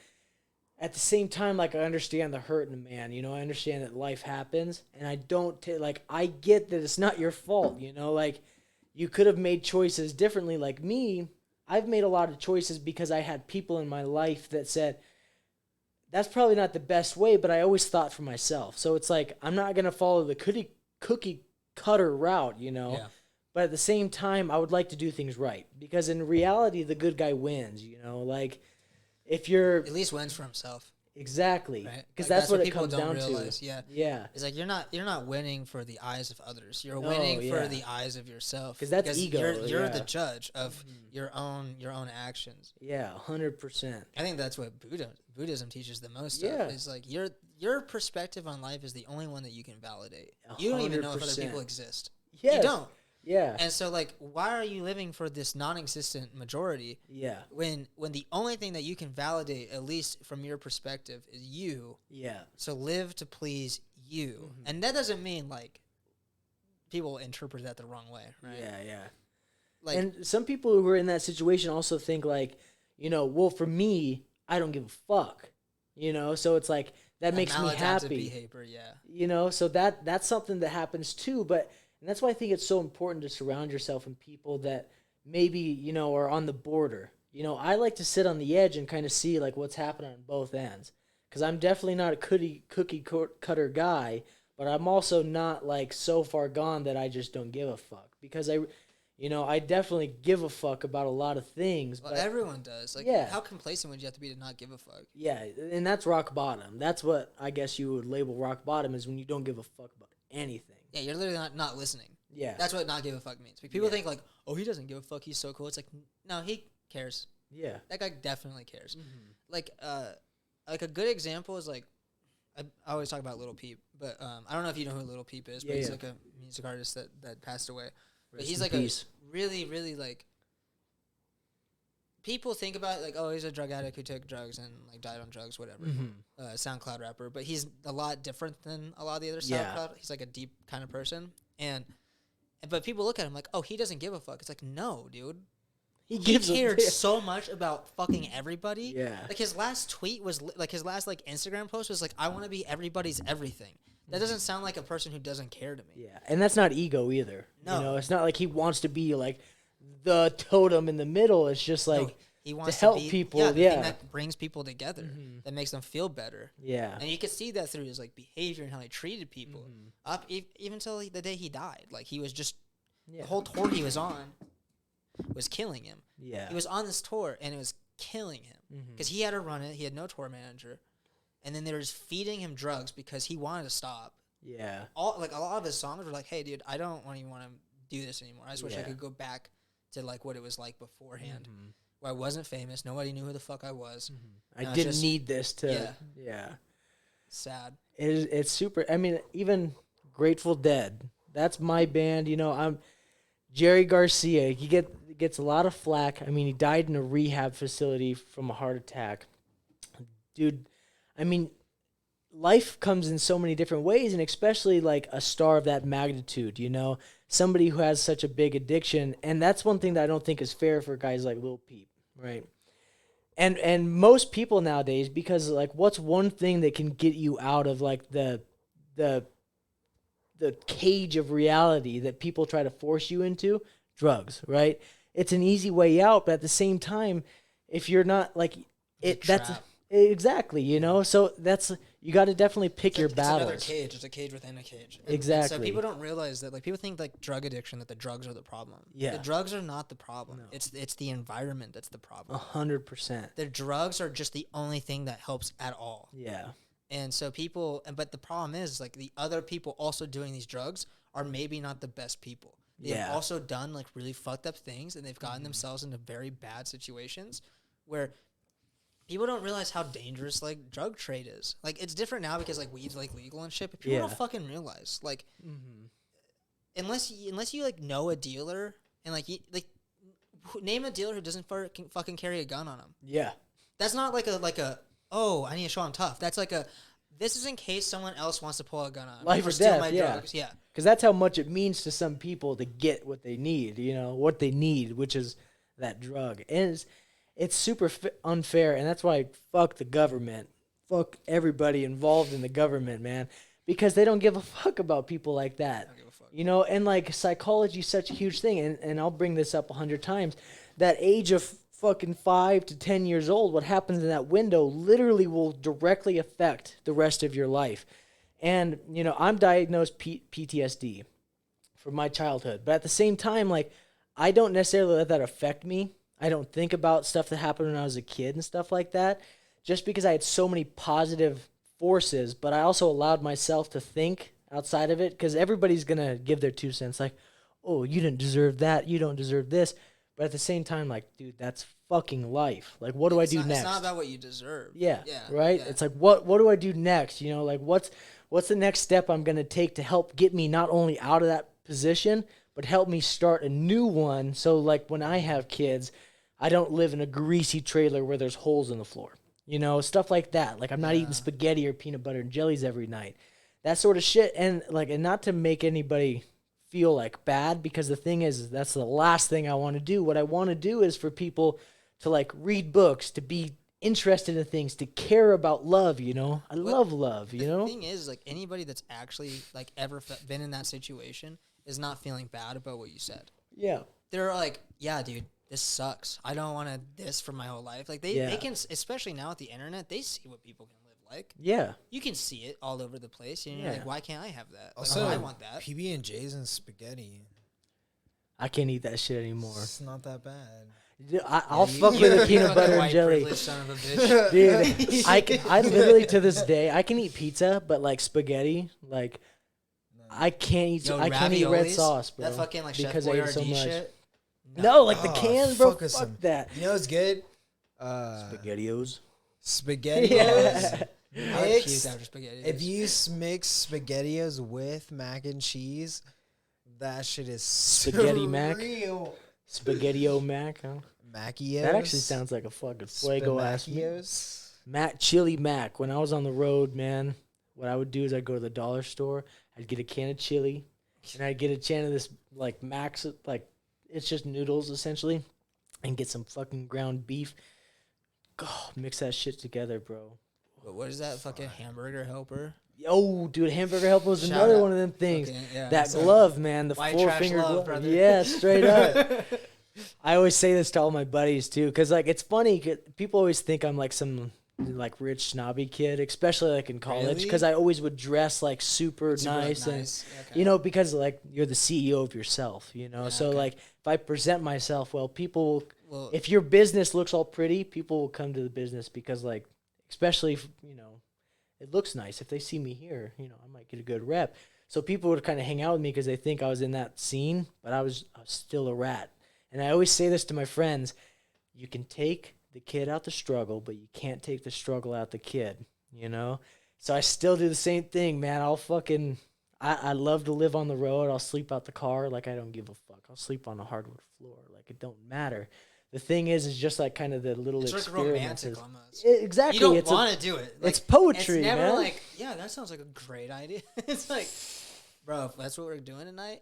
at the same time, like I understand the hurt in a man. You know, I understand that life happens, and I don't like I get that it's not your fault. You know, like you could have made choices differently. Like me, I've made a lot of choices because I had people in my life that said that's probably not the best way, but I always thought for myself. So it's like I'm not gonna follow the cookie cutter route. You know. Yeah. But at the same time, I would like to do things right because in reality, the good guy wins. You know, like if you're At least wins for himself, exactly right? because Like, that's what it people comes don't down realize. to. Yeah. Yeah, It's like you're not winning for the eyes of others. You're No, winning yeah. for the eyes of yourself. 'Cause that's ego, You're yeah. the judge of your own actions. yeah, 100%. I think that's what Buddhism teaches the most Yeah. of. Is like your perspective on life is the only one that you can validate. You don't even know if other 100%. people exist. Yes. You don't. Yeah, And so like why are you living for this non-existent majority yeah, when the only thing that you can validate, at least from your perspective, is you? yeah, So live to please you. Mm-hmm. And that doesn't mean like people interpret that the wrong way, right? yeah, yeah. Like And some people who are in that situation also think like, you know, well, for me, I don't give a fuck. You know, so it's like that makes me maladaptive happy. behavior, yeah. You know, so that's something that happens too. But and that's why I think it's so important to surround yourself with people that maybe, you know, are on the border. You know, I like to sit on the edge and kind of see like what's happening on both ends. Because I'm definitely not a cookie cutter guy, but I'm also not like so far gone that I just don't give a fuck. Because I definitely give a fuck about a lot of things. Well, but everyone does. Like, Yeah. how complacent would you have to be to not give a fuck? yeah, and that's rock bottom. That's what I guess you would label rock bottom is when you don't give a fuck about anything. Yeah, you're literally not listening. Yeah. That's what not give a fuck means. Like, people Yeah. think like, oh, he doesn't give a fuck. He's so cool. It's like, no, he cares. Yeah. That guy definitely cares. Mm-hmm. Like a good example is like, I always talk about Little Peep, but I don't know if you know who Little Peep is, but Yeah, he's yeah. like a music artist that passed away. But Rest he's in like peace. a really like. People think about it like, oh, he's a drug addict who took drugs and like died on drugs, whatever. Mm-hmm. SoundCloud rapper, but he's a lot different than a lot of the other Yeah. SoundCloud. He's like a deep kind of person, but people look at him like, oh, he doesn't give a fuck. It's like, no, dude. He He gives cared a so much about fucking everybody. Yeah. Like his last tweet was like his last like Instagram post was like, I want to be everybody's everything. That doesn't sound like a person who doesn't care to me. Yeah, and that's not ego either. No. You know, it's not like he wants to be like the totem in the middle. It's just like No, he wants help be, people, Yeah, the yeah. thing that brings people together, that makes them feel better. yeah. And you could see that through his like behavior and how he treated people up even till the day he died. Like he was just Yeah. the whole tour he was on was killing him. Yeah. He was on this tour and it was killing him because he had to run it. He had no tour manager, and then they were just feeding him drugs because he wanted to stop. Yeah. All like a lot of his songs were like, "Hey, dude, I don't even want to do this anymore. I just wish I Yeah. could go back to like what it was like beforehand, where I wasn't famous. Nobody knew who the fuck I was. I No, it's didn't just- need this to Yeah. yeah. Sad. It's super. I mean, even Grateful Dead. That's my band. You know, I'm Jerry Garcia. He gets a lot of flack. I mean, he died in a rehab facility from a heart attack. Dude, I mean, life comes in so many different ways, and especially like a star of that magnitude, you know, somebody who has such a big addiction. And that's one thing that I don't think is fair for guys like Lil Peep, right? And most people nowadays, because like what's one thing that can get you out of like the cage of reality that people try to force you into? Drugs, right? It's an easy way out, but at the same time, if you're not like It's a that's trap. Exactly, you know. So that's you got to definitely pick your It's another battles. cage. It's a cage within a cage. And Exactly. so people don't realize that. Like people think like drug addiction that the drugs are the problem. Yeah. The drugs are not the problem. No. It's the environment that's the problem. 100%. The drugs are just the only thing that helps at all. Yeah. And so but the problem is like the other people also doing these drugs are maybe not the best people. They've Yeah. also done like really fucked up things, and they've gotten themselves into very bad situations where people don't realize how dangerous like drug trade is. Like it's different now because like weed's like legal and shit, but people don't fucking realize like unless you like know a dealer and like name a dealer who doesn't fucking carry a gun on him. Yeah. That's not like a oh, I need to show I'm tough. That's like this is in case someone else wants to pull a gun on me Life or steal death, my yeah. drugs. Yeah. Because that's how much it means to some people to get what they need, you know, what they need, which is that drug. And it's super unfair, and that's why fuck the government. Fuck everybody involved in the government, man. Because they don't give a fuck about people like that. I don't give a fuck. You know, and like psychology is such a huge thing, and I'll bring this up 100 times. That age of fucking 5 to 10 years old, what happens in that window literally will directly affect the rest of your life. And, you know, I'm diagnosed PTSD from my childhood. But at the same time, like, I don't necessarily let that affect me. I don't think about stuff that happened when I was a kid and stuff like that, just because I had so many positive forces. But I also allowed myself to think outside of it, because everybody's going to give their 2 cents. Like, oh, you didn't deserve that. You don't deserve this. But at the same time, like, dude, that's fucking life. Like, what do I do next? It's not about what you deserve. Yeah, Yeah. right? Yeah. It's like, what do I do next? You know, like, what's the next step I'm going to take to help get me not only out of that position, but help me start a new one, so, like, when I have kids, I don't live in a greasy trailer where there's holes in the floor. You know, stuff like that. Like, I'm not eating spaghetti or peanut butter and jellies every night. That sort of shit. And, like, and not to make anybody feel like bad, because the thing is that's the last thing I want to do. What I want to do is for people to like read books, to be interested in things, to care about love, you know. I love love, you know. The thing is, like, anybody that's actually like ever been in that situation is not feeling bad about what you said. Yeah. They're like, yeah, dude, this sucks. I don't want this for my whole life. Like they can, especially now with the internet, they see what people can live like. Yeah. You can see it all over the place, and you're like, why can't I have that? Also, like, I want that. PB&J's and spaghetti. I can't eat that shit anymore. It's not that bad. Dude, I'll fuck with the peanut butter and White jelly. privileged son of a bitch. Dude, I literally to this day, I can eat pizza, but like spaghetti, like I can't eat. Yo, I can't eat red raviolis, sauce, bro. That fucking like Chef because I eat it so Boyardee much. shit. No, like the Oh, cans, bro. fuck us Fuck some- that. You know what's good? Spaghettios. Spaghettios. I would Mix, puke after spaghetti. if you mix SpaghettiOs with mac and cheese, that shit is Spaghetti mac? surreal. Spaghetti-o mac, huh? Macchios. That actually sounds like a fucking fuego ass Spamacchios. Mac, chili mac. When I was on the road, man, what I would do is I'd go to the dollar store, I'd get a can of chili, and I'd get a can of this like Max, like it's just noodles essentially, and get some fucking ground beef. Oh, mix that shit together, bro. But what is that fucking hamburger helper? Yo, dude, hamburger helper was Shout another out. one of them things. Okay, yeah, That so- glove, man, the White 4-finger trash love, glove. brother. Yeah, straight up. I always say this to all my buddies too, because like it's funny. 'Cause people always think I'm like some like rich snobby kid, especially like in college, Really? because I always would dress like super Super, like, nice and nice. Okay. you know, because like you're the CEO of yourself, you know. Yeah, so okay. like if I present myself well, people, Well, if your business looks all pretty, people will come to the business because like, especially if, you know, it looks nice. If they see me here, you know, I might get a good rep. So people would kind of hang out with me because they think I was in that scene, but I was still a rat. And I always say this to my friends: you can take the kid out the struggle, but you can't take the struggle out the kid, you know? So I still do the same thing, man. I love to live on the road. I'll sleep out the car. Like, I don't give a fuck. I'll sleep on a hardwood floor. Like, it don't matter. The thing is just like kind of the little it's like experiments. romantic almost. Exactly. You don't It's want to do it. Like, it's poetry, it's never man. like, yeah, that sounds like a great idea. It's like, bro, if that's what we're doing tonight.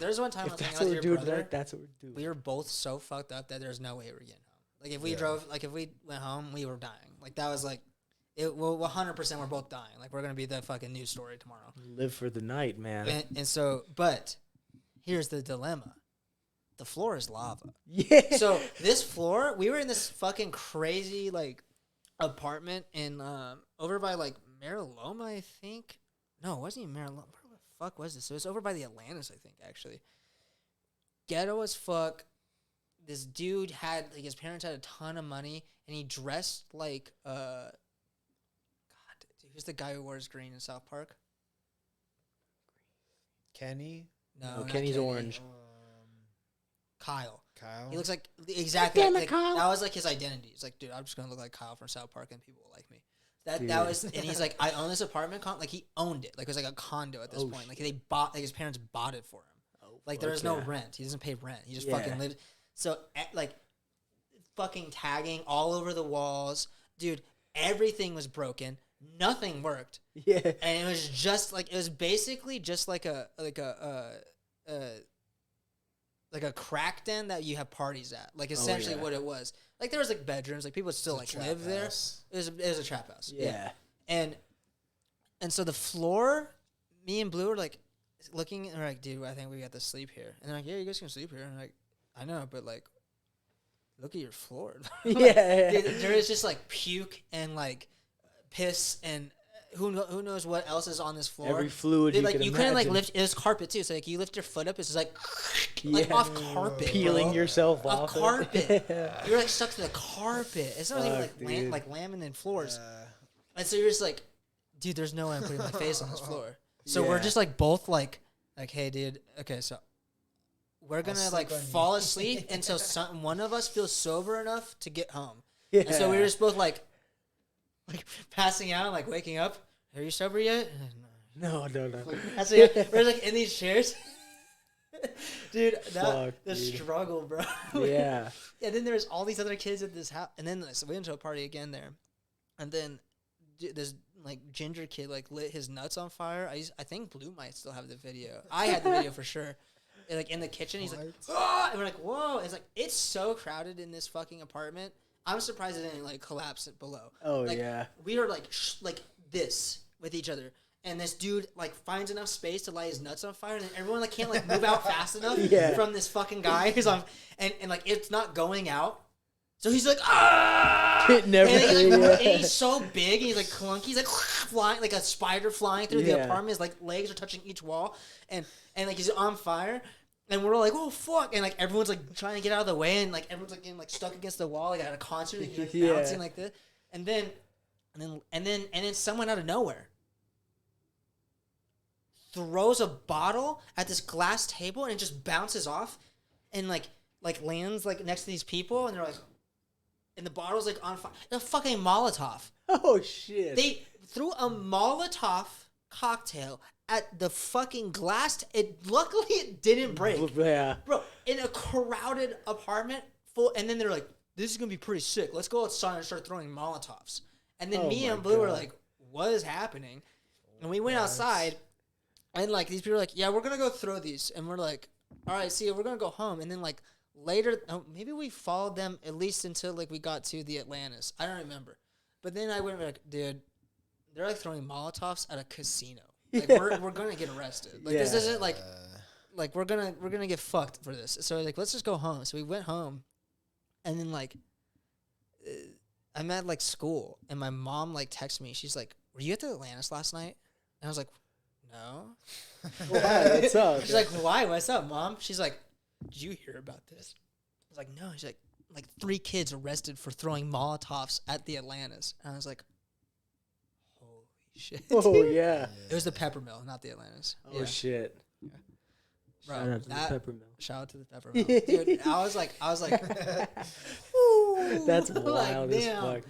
There's one time I if was that's hanging what out we're with your doing brother. tonight, that's what we're doing. We were both so fucked up that there's no way we're getting home. Like if we drove, like if we went home, we were dying. Like that was like, it. Well, 100% we're both dying. Like we're gonna be the fucking news story tomorrow. Live for the night, man. And so, but here's the dilemma: the floor is lava. Yeah. So this floor, we were in this fucking crazy like apartment in over by like Mariloma, I think. No, it wasn't even Mariloma. Where the fuck was this? It was over by the Atlantis, I think, actually. Ghetto as fuck. This dude had like his parents had a ton of money, and he dressed like God. Dude, who's the guy who wears green in South Park? Kenny. No, not Kenny's Kenny. orange. Kyle. Kyle. He looks like exactly Damn it, like, Kyle. that was like his identity. He's like, dude, I'm just gonna look like Kyle from South Park, and people will like me. That Dude. was, and he's like, I own this apartment. Like he owned it. Like it was like a condo at this Oh, point. Like they bought, like his parents bought it for him. Oh, Like there fuck is no yeah. rent. He doesn't pay rent. He just Yeah. fucking lives. So like, fucking tagging all over the walls, dude. Everything was broken. Nothing worked. Yeah. And it was just like it was basically just like a crack den that you have parties at. Like essentially yeah. what it was. Like there was like bedrooms, like people would still It's a like trap live there. house. It was a trap house. Yeah. And so the floor, me and Blue were like looking and we're like, dude, I think we got to sleep here. And they're like, yeah, you guys can sleep here. And I'm like, I know, but like look at your floor. Like, Yeah. dude, there is just like puke and like piss and who knows what else is on this floor. Every fluid Dude, you like could you couldn't like imagine. lift. It was carpet too, so like you lift your foot up, it's just like Yeah. off carpet, Peeling bro. yourself Off off it. carpet. Yeah. You're like stuck to the carpet. It's not even Fuck, like dude. like laminate floors. Uh, And so you're just like, dude, there's no way I'm putting my face on this floor. So we're Yeah. just like both like, hey, dude, okay, so we're gonna sleep like on you. fall asleep until one of us feels sober enough to get home. Yeah. And so we were just both like passing out, like waking up. Are you sober yet? No. That's like, we're like in these chairs. Dude, Fuck, the dude. struggle, bro. Yeah. And then there's all these other kids at this house, and then so we went to a party again there, and then this like ginger kid like lit his nuts on fire. I think Blue might still have the video. I had the video for sure. And, like in the kitchen, he's like, "Ah!" And we're like, whoa! It's like it's so crowded in this fucking apartment. I'm surprised it didn't like collapse it below. Oh Like, yeah. we were like like this with each other. And this dude like finds enough space to light his nuts on fire, and then everyone like can't like move out fast enough Yeah. from this fucking guy who's on, and like it's not going out. So he's like, ah! Hitting everything, And, yeah. and he's so big, and he's like clunky. He's like flying like a spider flying through the Yeah. apartment. His like legs are touching each wall, and like he's on fire. And we're like, oh fuck! And like everyone's like trying to get out of the way, and like everyone's like getting like stuck against the wall, like at a concert, like, Yeah. bouncing like this. And then someone out of nowhere throws a bottle at this glass table, and it just bounces off, and like lands like next to these people, and they're like, and the bottle's like on fire. A fucking Molotov. Oh shit. They threw a Molotov cocktail at the fucking glass. Luckily it didn't break, Yeah. bro. In a crowded apartment full, and then they're like, "This is gonna be pretty sick. Let's go outside and start throwing Molotovs." And then Oh me my and Blue were God. like, "What is happening?" And we went outside, and like these people were like, "Yeah, we're gonna go throw these," and we're like, "All right, see ya, we're gonna go home." And then like later, maybe we followed them at least until like we got to the Atlantis. I don't remember, but then I went like, "Dude, they're like throwing Molotovs at a casino. Like we're gonna get arrested. Like this Yeah. isn't like we're gonna get fucked for this." So like let's just go home. So we went home, and then like I'm at like school, and my mom like texted me. She's like, "Were you at the Atlantis last night?" And I was like, "No." What's up? She's like, "Why? What's up, Mom?" She's like, "Did you hear about this?" I was like, "No." She's like 3 kids arrested for throwing Molotovs at the Atlantis. And I was like, holy shit. Oh yeah. It was the Peppermill, not the Atlantis. Oh shit. Bro, Shout out to that- the peppermill. Shout out to the Peppermill. Dude, I was like, ooh, That's like, wild as damn. fuck.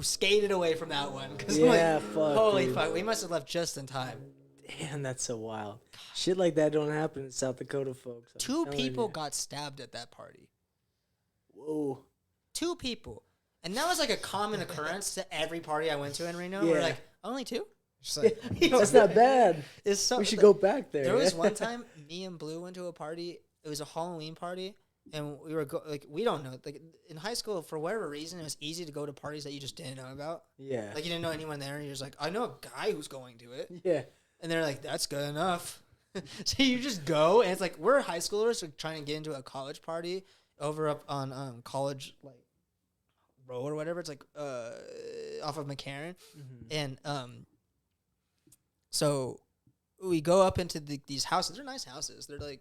Skated away from that one. 'Cause Yeah, like, fuck, holy dude. fuck, we must have left just in time. Damn, that's so wild. Shit like that don't happen in South Dakota, folks. I'm 2 telling people you. got stabbed at that party. Whoa. 2 people. And that was like a common occurrence to every party I went to in Reno. We're Yeah. like, only 2? Just like, That's not bad. It's so, We should go back there. There was one time me and Blue went to a party. It was a Halloween party, and we were we don't know, like in high school for whatever reason it was easy to go to parties that you just didn't know about. Yeah. Like you didn't know anyone there, and you're just like, I know a guy who's going to it, Yeah. and they're like, that's good enough. So you just go, and it's like we're high schoolers, so trying to get into a college party over up on college like road or whatever. It's like off of McCarran, and so we go up into these houses. They're nice houses. They're like,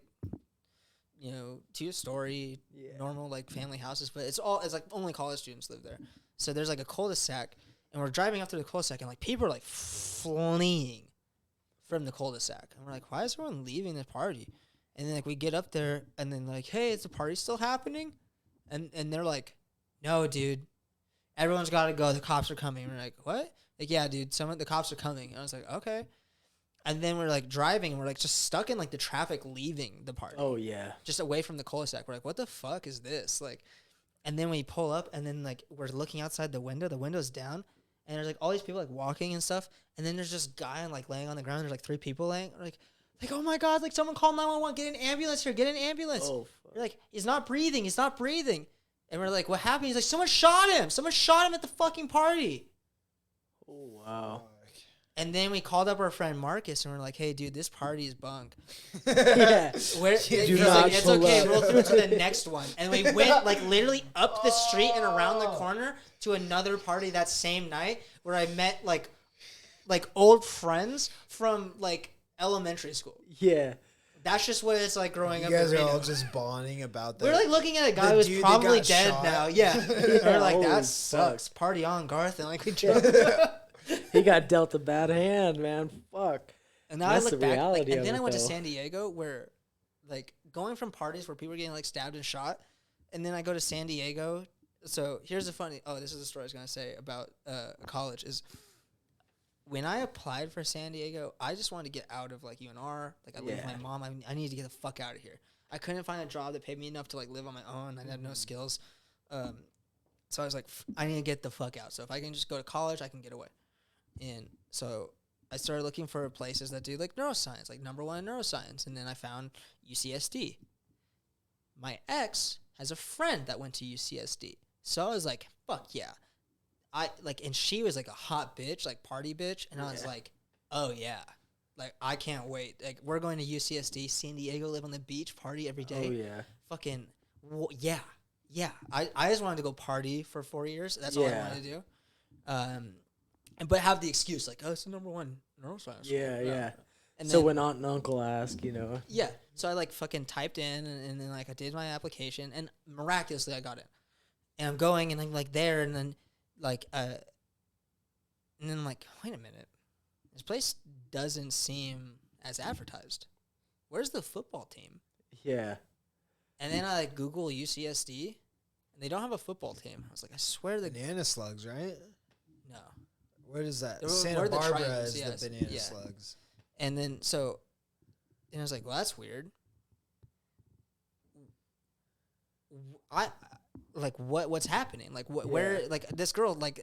2-story, normal like family houses, but it's like only college students live there. So there's like a cul-de-sac, and we're driving up to the cul-de-sac, and like people are like fleeing from the cul-de-sac, and we're like, why is everyone leaving the party? And then like we get up there, and then like, hey, is the party still happening? And they're like, no, dude, everyone's got to go. The cops are coming. And we're like, what? Like, yeah, dude, the cops are coming. And I was like, okay. And then we're like driving, and we're like just stuck in like the traffic leaving the party. Oh yeah. Just away from the cul-de-sac. We're like, what the fuck is this? Like, and then we pull up, and then like we're looking outside the window. The window's down, and there's like all these people like walking and stuff. And then there's just guy like laying on the ground. There's like 3 people laying. We're like, oh my god! Like someone call 911. Get an ambulance here. Get an ambulance. Oh. Fuck. You're like, he's not breathing. He's not breathing. And we're like, what happened? He's like, someone shot him. Someone shot him at the fucking party. Oh wow. And then we called up our friend Marcus, and we're like, hey, dude, this party is bunk. Yeah. He's not like, it's pull okay. up. We'll through to the next one. And we went like literally up the street and around the corner to another party that same night where I met like old friends from like elementary school. Yeah. That's just what it's like growing up. You guys in are Reno. all just bonding about that. We're like looking at a guy The who's dude that probably got dead shot. now. Yeah. We're like, holy that fuck. sucks. Party on, Garth. And like we joke. He got dealt a bad hand, man. Fuck. And now That's I look the back, reality and of then it, I went to though. San Diego, where, like, going from parties where people were getting like stabbed and shot, and then I go to San Diego. So here's the funny. Oh, this is the story I was gonna say about college. Is when I applied for San Diego, I just wanted to get out of like UNR. Like I live with my mom. I needed to get the fuck out of here. I couldn't find a job that paid me enough to like live on my own. I had no skills. So I was like, I need to get the fuck out. So if I can just go to college, I can get away. And so I started looking for places that do like neuroscience, like number 1 in neuroscience. And then I found UCSD. My ex has a friend that went to UCSD. So I was like, fuck yeah. And she was like a hot bitch, like party bitch. And I was like, oh yeah. Like, I can't wait. Like, we're going to UCSD, San Diego, live on the beach, party every day. Oh yeah. Fucking, yeah. Yeah. I just wanted to go party for 4 years. That's all I wanted to do. But have the excuse, like, oh, it's the number 1 neuroscience. Yeah, yeah. And So then, when aunt and uncle ask, yeah. So I, like, fucking typed in, and then, like, I did my application, and miraculously I got it. And I'm going, and I'm, like, there, and then, like, and then I'm like, wait a minute. This place doesn't seem as advertised. Where's the football team? Yeah. And then I, like, Google UCSD, and they don't have a football team. I was like, I swear they Banana slugs, right? No. What is that? Where Santa are the Barbara triangles? is Yes. the banana Yeah. slugs. And then, and I was like, well, that's weird. What's happening? Like, where, like, this girl, like,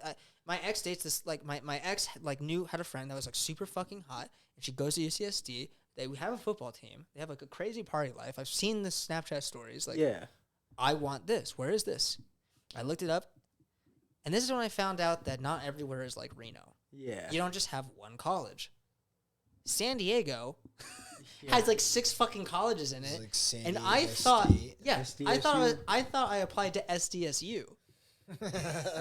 my ex dates this, like, my ex, like, had a friend that was, like, super fucking hot, and she goes to UCSD. They have a football team. They have, like, a crazy party life. I've seen the Snapchat stories. Like, Yeah. I want this. Where is this? I looked it up, and this is when I found out that not everywhere is like Reno. Yeah. You don't just have one college. San Diego has like 6 fucking colleges in It's it, like San and Diego I thought, State. yeah, SDSU. I thought I applied to SDSU.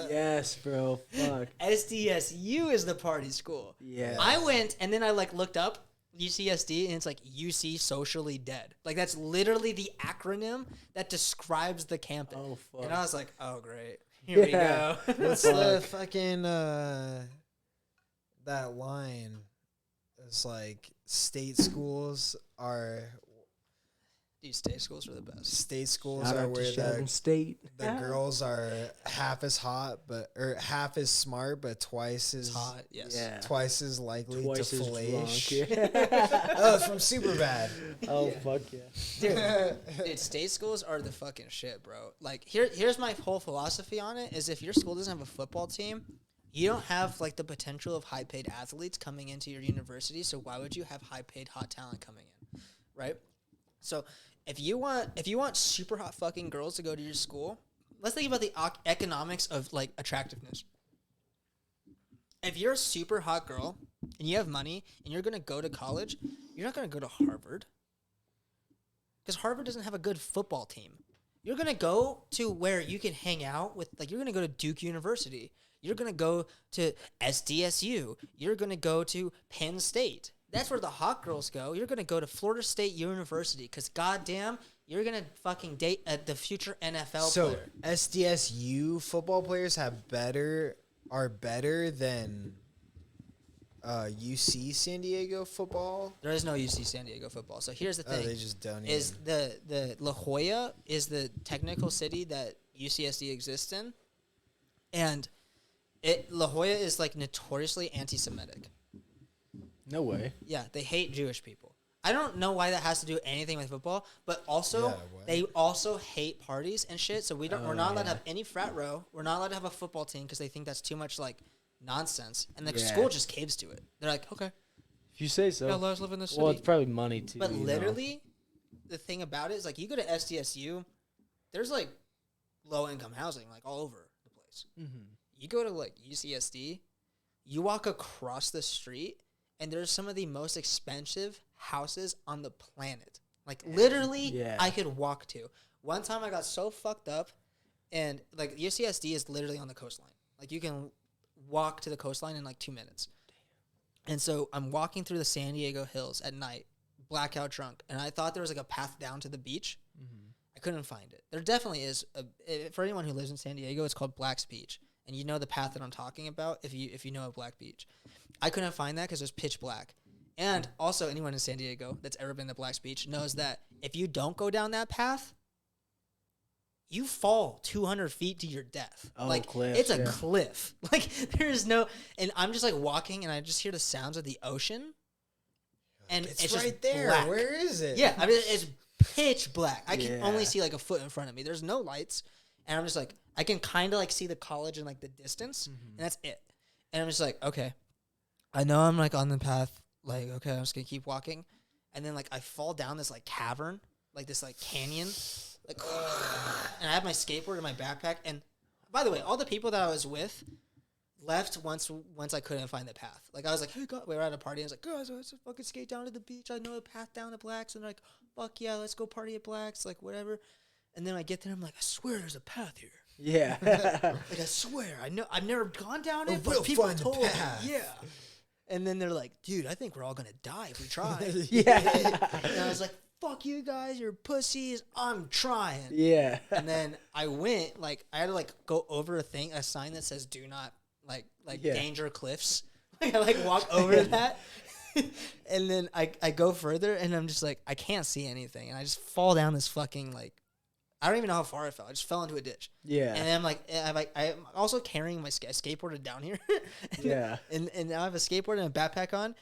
Yes, bro. Fuck. SDSU is the party school. Yeah. I went, and then I like looked up UCSD, and it's like UC socially dead. Like, that's literally the acronym that describes the campus. Oh fuck. And I was like, oh great, here we Yeah. go. What's the fucking that line? It's like state schools are Dude, state schools are the best. state schools Shout are out to where Chevron State. the girls are half as hot, or half as smart, but twice as It's hot, yes. Yeah. twice as likely Twice to as fillet. drunk. Yeah. Oh, it's from Superbad. Oh fuck yeah. Dude, state schools are the fucking shit, bro. Like, here's my whole philosophy on it, is if your school doesn't have a football team, you don't have, like, the potential of high-paid athletes coming into your university, so why would you have high-paid hot talent coming in, right? So if you want super hot fucking girls to go to your school, let's think about the economics of, like, attractiveness. If you're a super hot girl and you have money and you're going to go to college, you're not going to go to Harvard. Because Harvard doesn't have a good football team. You're gonna go to where you can hang out with, like, you're gonna go to Duke University. You're gonna go to SDSU. You're gonna go to Penn State. That's where the hot girls go. You're gonna go to Florida State University because goddamn, you're gonna fucking date the future NFL player. SDSU football players are better than UC San Diego football. There is no UC San Diego football. So here's the thing: they just don't. is the La Jolla is the technical city that UCSD exists in, and La Jolla is like notoriously anti-Semitic. No way. Yeah, they hate Jewish people. I don't know why that has to do anything with football, but also they also hate parties and shit. So we're not allowed to have any frat row. We're not allowed to have a football team because they think that's too much like nonsense, and the school just caves to it. They're like, okay, If you say so. yeah, let us live in the city. Well, it's probably money too. But literally, the thing about it is like you go to SDSU, there's like low income housing like all over the place. Mm-hmm. You go to like UCSD, you walk across the street, and there's some of the most expensive houses on the planet. Like literally, I could walk to. One time I got so fucked up, and like UCSD is literally on the coastline. Like you can walk to the coastline in like 2 minutes. And so I'm walking through the San Diego hills at night, blackout drunk, and I thought there was like a path down to the beach. Mm-hmm. I couldn't find it. There definitely is for anyone who lives in San Diego, it's called Black's Beach, and you know the path that I'm talking about if you know of Black Beach. I couldn't find that because it was pitch black. And also anyone in San Diego that's ever been to Black's Beach knows that if you don't go down that path, you fall 200 feet to your death. Oh, like cliff, it's a cliff. Like there's no, and I'm just like walking and I just hear the sounds of the ocean. And it's right just there. black. Where is it? Yeah, I mean it's pitch black. I can only see like a foot in front of me. There's no lights, and I'm just like I can kind of like see the college in like the distance, and that's it. And I'm just like, okay, I know I'm like on the path. Like, okay, I'm just gonna keep walking, and then like I fall down this like cavern, like this like canyon, like, and I have my skateboard in my backpack. And by the way, all the people that I was with left once I couldn't find the path. Like I was like, hey, God, we were at a party. I was like, guys, let's fucking skate down to the beach. I know the path down to Black's. And they're like, fuck yeah, let's go party at Black's. Like whatever. And then I get there, I'm like, I swear there's a path here. Yeah. Like I swear, I know I've never gone down it, but people told me. Yeah. And then they're like, dude, I think we're all gonna die if we try. And I was like, fuck you guys, you're pussies. I'm trying. Yeah. And then I went, like, I had to like go over a sign that says do not like danger cliffs. Like I like walk over that. And then I go further and I'm just like, I can't see anything. And I just fall down this fucking like I don't even know how far I fell. I just fell into a ditch. Yeah. And then I'm also carrying my skateboard down here. And now I have a skateboard and a backpack on.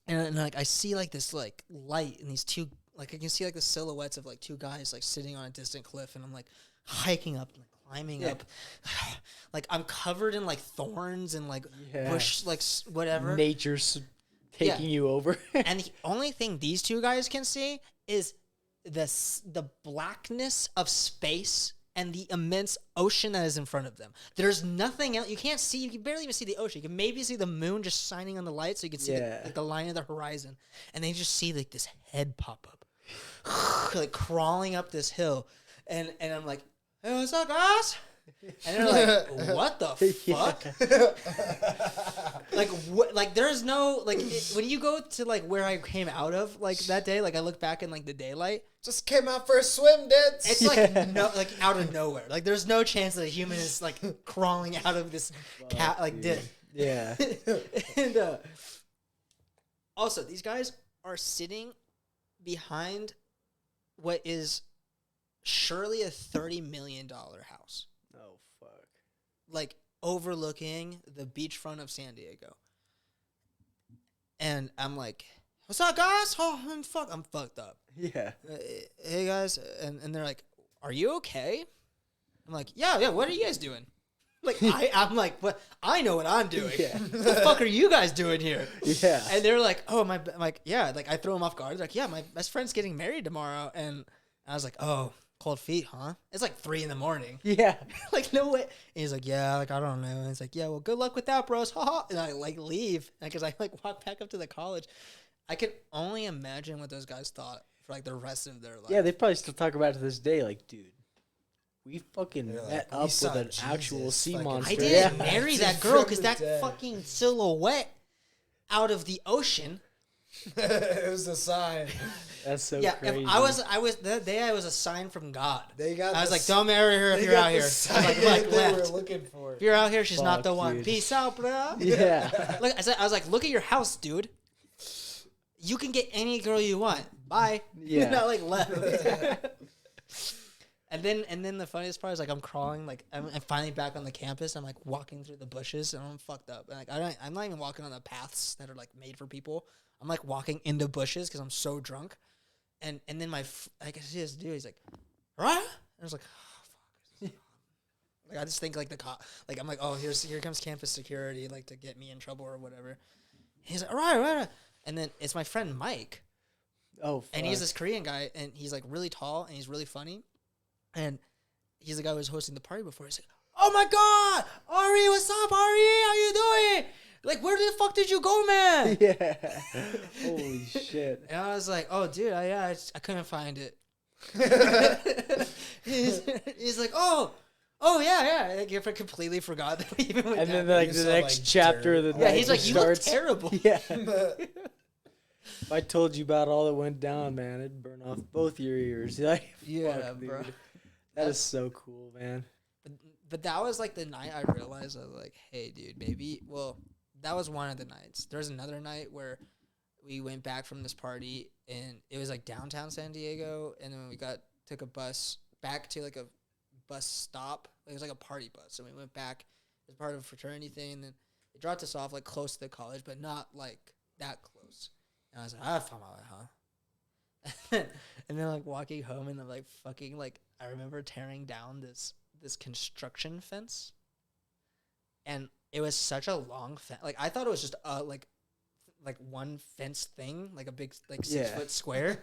And like I see like this like light and these two like I can see like the silhouettes of like two guys like sitting on a distant cliff, and I'm like hiking up and like, climbing up. Like I'm covered in like thorns and like bush like whatever. Nature's taking you over. And the only thing these two guys can see is the blackness of space and the immense ocean that is in front of them. There's nothing else. You can't see. You can barely even see the ocean. You can maybe see the moon just shining on the light, so you can see the line of the horizon. And they just see like this head pop up, like crawling up this hill. And I'm like, hey, what's up, guys? And they're like, what the fuck? Like, what? Like, there's no, like, when you go to, like, where I came out of, like, that day, like, I look back in, like, the daylight. Just came out for a swim, dudes. It's, like, no, like, out of nowhere. Like, there's no chance that a human is, like, crawling out of this cat, like, this. Yeah. And, also, these guys are sitting behind what is surely a $30 million house. Oh, fuck. Like, overlooking the beachfront of San Diego. And I'm like, what's up, guys? Oh, I'm fucked up. Yeah. Hey, guys. And they're like, are you okay? I'm like, yeah, what are you guys doing? Like, I'm like, what? I know what I'm doing. Yeah. What the fuck are you guys doing here? Yeah. And they're like, I'm like, yeah. Like, I throw them off guard. They're like, yeah, my best friend's getting married tomorrow. And I was like, oh, cold feet, huh? It's like 3 a.m. Yeah. Like, no way. And he's like, yeah, like, I don't know. And he's like, yeah, well, good luck with that, bros. Ha ha. And I, like, leave. Because I, like, walk back up to the college. I could only imagine what those guys thought for, like, the rest of their life. Yeah, they probably still talk about it to this day. Like, dude, we fucking They're like, met "We up with saw an actual Jesus sea fucking monster. I Straight didn't Yeah. marry that From girl the because that dead. fucking silhouette out of the ocean. It was a sign. That's so Yeah, crazy. if I was that day I was a sign from God. They got. I was the like, don't marry her if they you're got out the here. I was sign like, that they left. were looking for. If you're out here, she's not the Fuck, one. dude. Peace out, bro. Yeah. Look, I was like, look at your house, dude. You can get any girl you want. Bye. Yeah. Not like left. And then the funniest part is like I'm crawling, like I'm finally back on the campus. I'm like walking through the bushes and I'm fucked up. And, like I'm not even walking on the paths that are like made for people. I'm like walking into bushes because I'm so drunk. And then I see this dude. He's like, right? And I was like, oh, fuck. Like I just think like the cop. Like I'm like, oh, here comes campus security, like to get me in trouble or whatever. He's like, all right. And then it's my friend Mike. Oh, fuck. And he's this Korean guy, and he's like really tall, and he's really funny. And he's the guy who was hosting the party before. He's like, "Oh my God, Ari, what's up, Ari? How you doing? Like, where the fuck did you go, man?" Yeah. Holy shit. And I was like, "Oh, dude, I couldn't find it." he's like, "Oh, yeah." Like, I completely forgot that we even went And down then like You the saw, next like, chapter of the dirt. yeah, night he's like, just "You look starts. terrible." Yeah. If I told you about all that went down, man, it'd burn off both your ears. Like, Yeah, fuck, bro. dude. That is so cool, man. But that was like the night I realized I was like, hey, dude, maybe. Well, that was one of the nights. There was another night where we went back from this party and it was like downtown San Diego, and then we took a bus back to like a bus stop. It was like a party bus, and we went back as part of a fraternity thing, and then it dropped us off like close to the college, but not like that close. And I was like, I found out, huh? And then like walking home and I'm like fucking like I remember tearing down this construction fence, and it was such a long fence. Like I thought it was just like one fence thing, like a big like 6-foot square.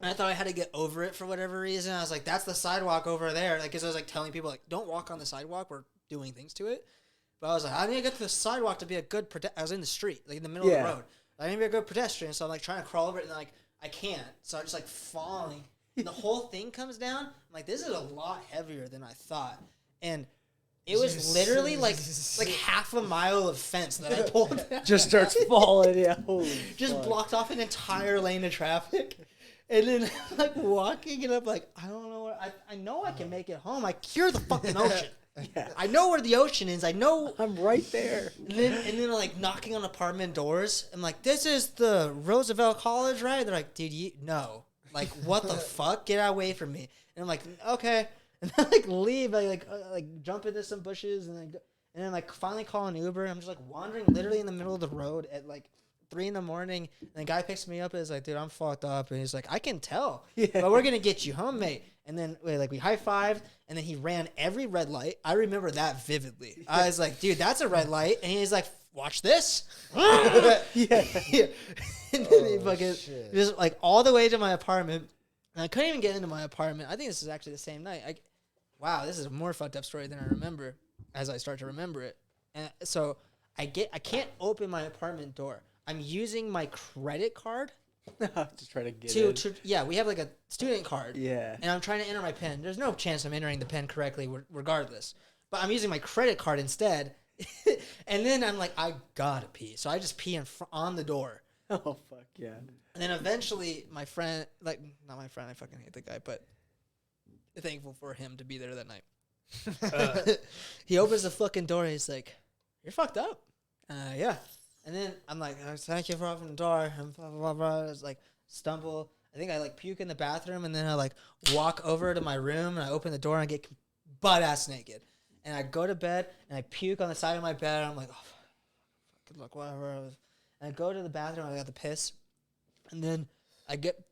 And I thought I had to get over it for whatever reason. I was like, that's the sidewalk over there. Like, cause I was like telling people like, don't walk on the sidewalk. We're doing things to it. But I was like, I need to get to the sidewalk to be a good I was in the street, like in the middle of the road. I need to be a good pedestrian. So I'm like trying to crawl over it, and like I can't. So I'm just like falling. And the whole thing comes down. I'm like, this is a lot heavier than I thought. And it was literally like half a mile of fence that I pulled down. Just starts falling. Yeah. Holy Just fuck. blocked off an entire lane of traffic. And then like walking, and I'm like, I don't know what I know I can make it home. I cure the fucking ocean. Yeah. I know where the ocean is. I know. I'm right there. And then like knocking on apartment doors. I'm like, this is the Roosevelt College, right? They're like, dude, no. Like, what the fuck? Get away from me. And I'm like, okay. And then like leave. I like jump into some bushes and then like finally call an Uber. I'm just like wandering literally in the middle of the road at like 3 a.m. And the guy picks me up and is like, dude, I'm fucked up. And he's like, I can tell. Yeah. But we're gonna get you home, mate. And then we high-fived, and then he ran every red light. I remember that vividly. I was like, dude, that's a red light. And he's like, watch this. Yeah. And then he fucking just like all the way to my apartment. And I couldn't even get into my apartment. I think this is actually the same night. Wow, this is a more fucked up story than I remember as I start to remember it. And so I can't open my apartment door. I'm using my credit card Just try to get in. yeah, we have like a student card. Yeah. And I'm trying to enter my PIN. There's no chance I'm entering the PIN correctly regardless. But I'm using my credit card instead. And then I'm like, I gotta pee. So I just pee on the door. Oh, fuck yeah. And then eventually my friend, like, not my friend, I fucking hate the guy, but thankful for him to be there that night. He opens the fucking door and he's like, you're fucked up. Yeah. And then I'm like, thank you for opening the door. And blah, blah, blah. I was like, stumble. I think I like puke in the bathroom, and then I like walk over to my room and I open the door and I get butt ass naked. And I go to bed and I puke on the side of my bed. And I'm like, oh, good luck, whatever. And I go to the bathroom. I got the piss. And then I get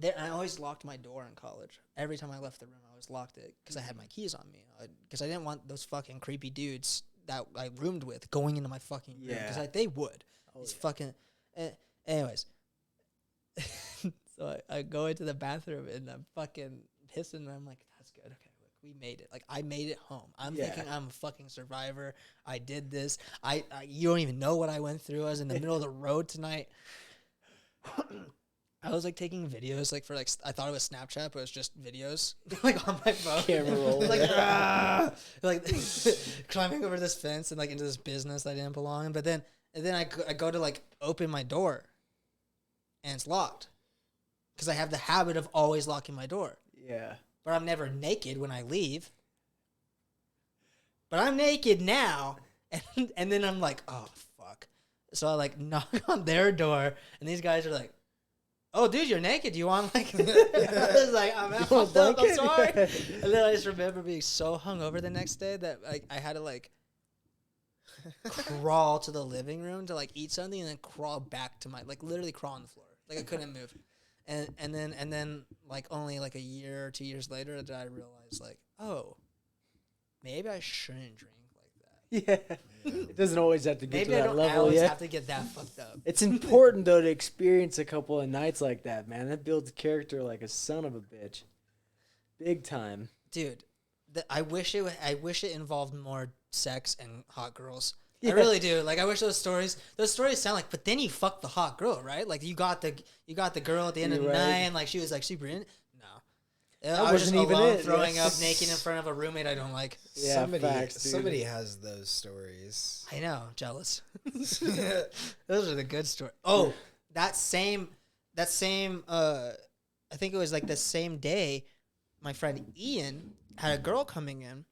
there. And I always locked my door in college. Every time I left the room, I always locked it because I had my keys on me. Because I didn't want those fucking creepy dudes that I roomed with going into my fucking room. Because like, they would. It's fucking... anyways. So I go into the bathroom and I'm fucking pissing. And I'm like, that's good. Okay, look, we made it. Like, I made it home. I'm thinking I'm a fucking survivor. I did this. You don't even know what I went through. I was in the middle of the road tonight. I was like taking videos like for like I thought it was Snapchat, but it was just videos like on my phone. Camera roll. like like climbing over this fence and like into this business that I didn't belong in. But then I go to like open my door, and it's locked because I have the habit of always locking my door. Yeah. But I'm never naked when I leave. But I'm naked now, and then I'm like, oh fuck. So I like knock on their door, and these guys are like, "Oh, dude, you're naked. Do you want like?" I was like, "I'm fucked up. I'm sorry." And then I just remember being so hungover the next day that like I had to like crawl to the living room to like eat something, and then crawl back to my like literally crawl on the floor. Like I couldn't move. And then like only like a year or 2 years later did I realize like, oh, maybe I shouldn't drink like that. Yeah. It doesn't always have to get Maybe to I that don't level always yet. have to get that fucked up. It's important though to experience a couple of nights like that, man. That builds character like a son of a bitch. Big time. Dude, I wish it involved more sex and hot girls. Yeah. I really do. Like I wish those stories sound like, but then you fucked the hot girl, right? Like you got the girl at the end of the You're right. night and like she was like super in. No. That I was just wasn't even alone it. throwing Yeah. up naked in front of a roommate I don't like. Yeah, somebody, dude. somebody has those stories. I know, jealous. Those are the good stories. Oh, that same I think it was like the same day my friend Ian had a girl coming in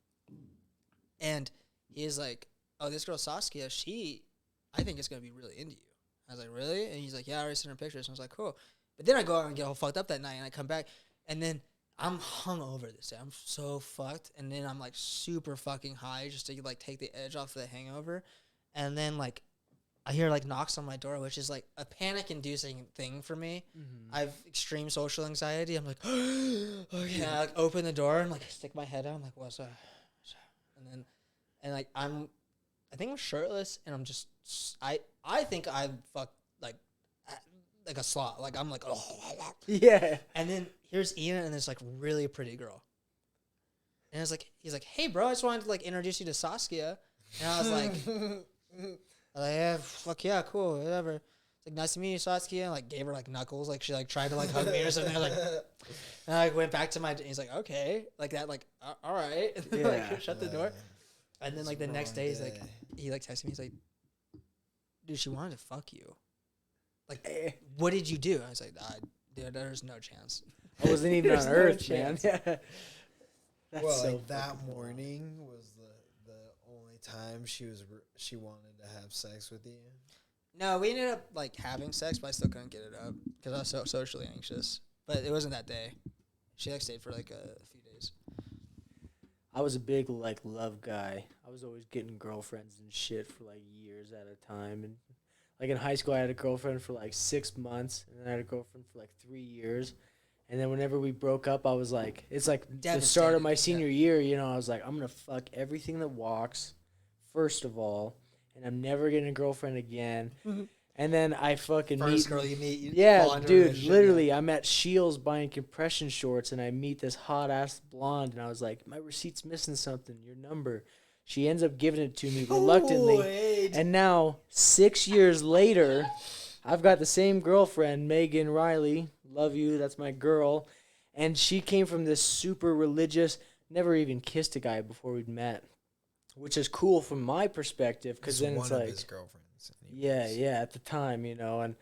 and he's like, "Oh, this girl Saskia, I think is going to be really into you." I was like, "Really?" And he's like, "Yeah, I already sent her pictures." And I was like, "Cool." But then I go out and get all fucked up that night and I come back and then I'm hungover this day. I'm so fucked. And then I'm like super fucking high just to like take the edge off the hangover. And then like I hear like knocks on my door, which is like a panic inducing thing for me. Mm-hmm. I have extreme social anxiety. I'm like, okay. I like open the door and like stick my head out. I'm like, what's up? And like I think I'm shirtless and I'm just I think I fucked like a slot. Like I'm like, oh. Yeah. And then here's Ian and this like really pretty girl. And I was like, he's like, "Hey bro, I just wanted to like introduce you to Saskia." And I was like, "Yeah, fuck yeah, cool, whatever." It's like, "Nice to meet you, Saskia." And like gave her like knuckles, like she like tried to like hug me or something. I was like, and I like, went back to my. He's like, "Okay," like that, like all right. And then, Yeah. like shut the door. And then like the next day, he's like, he like texted me. He's like, "Dude, she wanted to fuck you. Like, what did you do?" I was like, "Dude, there's no chance." I wasn't even on There's no Earth, man. chance. Yeah. That's Well, so like that fucking wild. morning was the only time she wanted to have sex with you. No, we ended up like having sex, but I still couldn't get it up because I was so socially anxious. But it wasn't that day. She like stayed for like a few days. I was a big like love guy. I was always getting girlfriends and shit for like years at a time. And like in high school, I had a girlfriend for like 6 months, and then I had a girlfriend for like 3 years. And then whenever we broke up, I was like, it's like the start of my senior year, you know, I was like, I'm going to fuck everything that walks, first of all, and I'm never getting a girlfriend again. And then I fucking First girl you meet, you fall yeah, into a dude, relationship, literally, I'm at Shields buying compression shorts, and I meet this hot-ass blonde, and I was like, my receipt's missing something, your number. She ends up giving it to me reluctantly. Wait. And now, 6 years later, I've got the same girlfriend, Megan Riley. Love you, that's my girl. And she came from this super religious, never even kissed a guy before we'd met, which is cool from my perspective, because then it's one like, of his girlfriends. yeah, at the time, you know, and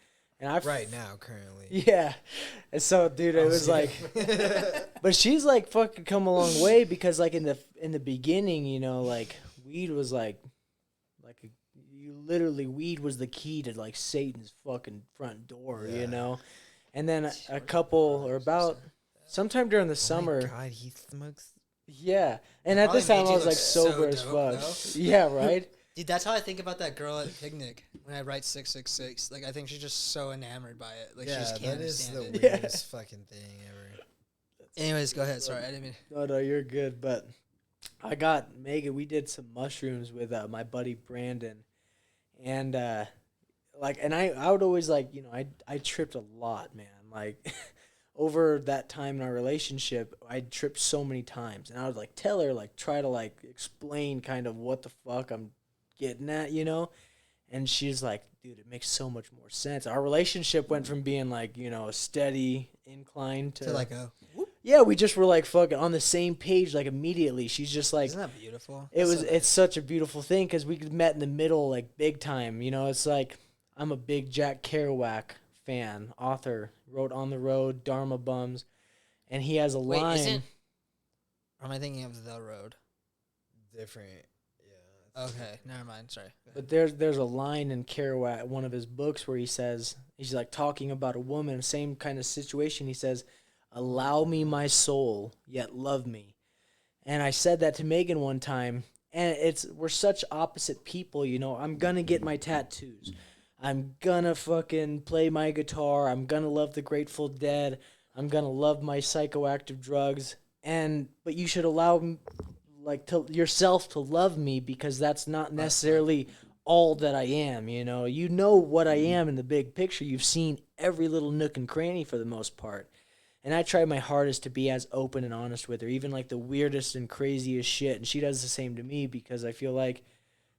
I Right now, currently. yeah. And so, dude, it was like, but she's like fucking come a long way, because like in the beginning, you know, like weed was like weed was the key to like Satan's fucking front door, you know. And then a couple or about sometime during the summer. Oh my God, he smokes. Yeah. And at this time Probably I made was you like look sober so as dope, fuck. though. Yeah, right? Dude, that's how I think about that girl at the picnic when I write 666. Like, I think she's just so enamored by it. Like, she Yeah, just can't that is understand the it. Yeah. weirdest fucking thing ever. Anyways, go ahead. Sorry, I didn't mean. No, you're good. But I got Megan. We did some mushrooms with my buddy Brandon, and and I would always like, you know, I tripped a lot, man. Like over that time in our relationship, I tripped so many times, and I would like tell her, like try to like explain kind of what the fuck I'm getting at, you know. And she's like, dude, it makes so much more sense. Our relationship went from being like, you know, a steady incline to like a whoop. yeah, we just were like fucking on the same page like immediately. She's just like, Isn't that beautiful? it's such a beautiful thing because we met in the middle like big time. You know, it's like I'm a big Jack Kerouac fan, author, wrote On the Road, Dharma Bums, and he has a Wait, line. isn't? Or am I thinking of The Road? Different. Yeah. Okay, never mind. Sorry. But there's a line in Kerouac, one of his books, where he says, he's like talking about a woman, same kind of situation. He says, "Allow me my soul, yet love me." And I said that to Megan one time, and we're such opposite people, you know. I'm gonna get my tattoos. I'm gonna fucking play my guitar. I'm gonna love the Grateful Dead. I'm gonna love my psychoactive drugs. But you should allow yourself to love me, because that's not necessarily all that I am, you know. You know what I am in the big picture. You've seen every little nook and cranny for the most part. And I try my hardest to be as open and honest with her, even like the weirdest and craziest shit. And she does the same to me, because I feel like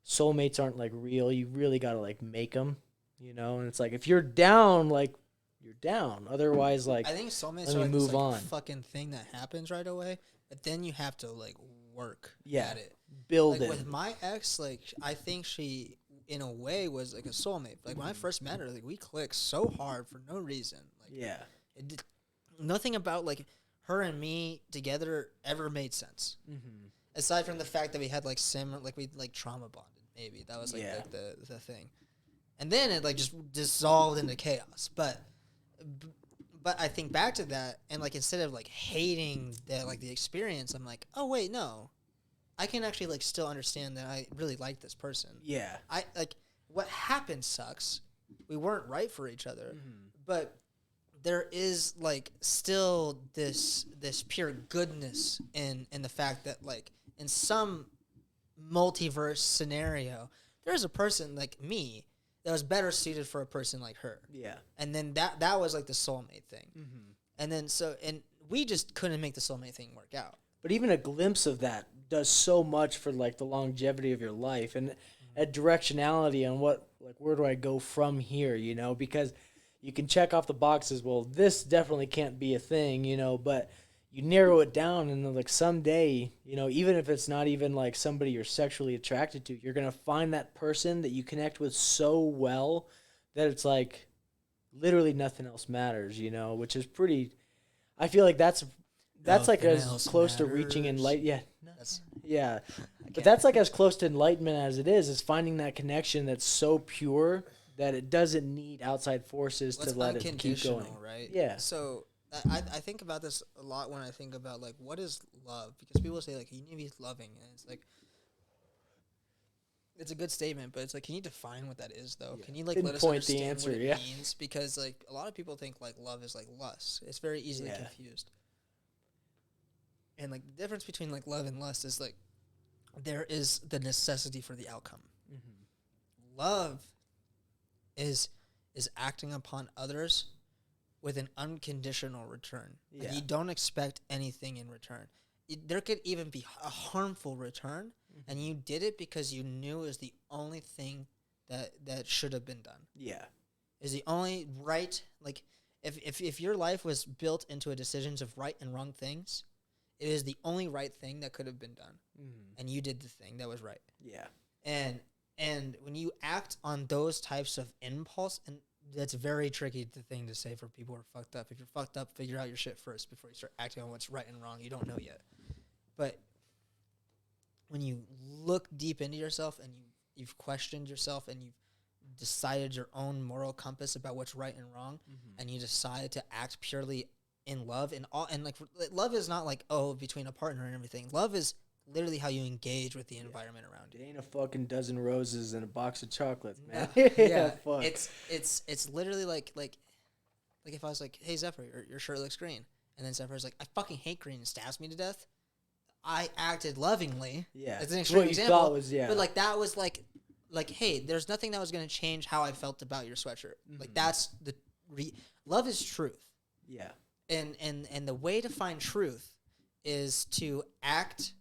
soulmates aren't like real. You really got to like make them, you know. And it's like, if you're down, like you're down. Otherwise, like, I think soulmates let are me like move this like on. fucking thing that happens right away, but then you have to like work Yeah. at it. Build Like it. with my ex, like I think she in a way was like a soulmate. Like when I first met her, like we clicked so hard for no reason. Like Yeah. it did, nothing about like her and me together ever made sense. Mm-hmm. Aside from the fact that we had like similar, like we like trauma bonded. Maybe that was like, Yeah. like the thing, and then it like just dissolved into chaos. But I think back to that, and like instead of like hating the experience, I'm like, oh wait, no, I can actually like still understand that I really like this person. Yeah. I like what happened sucks. We weren't right for each other, but there is like still this pure goodness in the fact that like in some multiverse scenario, there's a person like me that was better suited for a person like her. Yeah. And then that was like the soulmate thing. Mm-hmm. And then and we just couldn't make the soulmate thing work out. But even a glimpse of that does so much for like the longevity of your life and a directionality on where do I go from here, you know, because you can check off the boxes. Well, this definitely can't be a thing, you know, but you narrow it down, and then like someday, you know, even if it's not even like somebody you're sexually attracted to, you're going to find that person that you connect with so well that it's like literally nothing else matters, you know, which is pretty, I feel like that's like Nothing as else close to reaching matters. enlightenment. That's Yeah. But that's like as close to enlightenment as it is finding that connection that's so pure that it doesn't need outside forces to let it keep unconditional, going. right? Yeah. So I think about this a lot when I think about like what is love, because people say like you need to be loving, and it's like it's a good statement, but it's like, can you define what that is though? Yeah. Can you like Didn't let us point the understand answer, what it yeah. means? Because like a lot of people think like love is like lust. It's very easily Yeah. confused. And like the difference between like love and lust is like there is the necessity for the outcome. Mm-hmm. Love is acting upon others with an unconditional return. Like, Yeah. you don't expect anything in return. There could even be a harmful return, and you did it because you knew it was the only thing that should have been done. Yeah. Is the only right, like if your life was built into a decisions of right and wrong things, it is the only right thing that could have been done, and you did the thing that was right. Yeah. And when you act on those types of impulse, and that's very tricky thing to say for people who are fucked up. If you're fucked up, figure out your shit first before you start acting on what's right and wrong. You don't know yet. But when you look deep into yourself and you've questioned yourself and you've decided your own moral compass about what's right and wrong, and you decide to act purely in love and like love is not like between a partner and everything. Love is literally how you engage with the environment around you. It ain't a fucking dozen roses and a box of chocolates, man. Yeah, Fuck. it's literally like if I was like, hey Zephyr, your shirt looks green, and then Zephyr's like, I fucking hate green, and stabs me to death. I acted lovingly. Yeah. It's an extreme What you example. thought was, yeah. But like that was like hey, there's nothing that was gonna change how I felt about your sweatshirt. Like that's the love is truth. Yeah. And the way to find truth is to act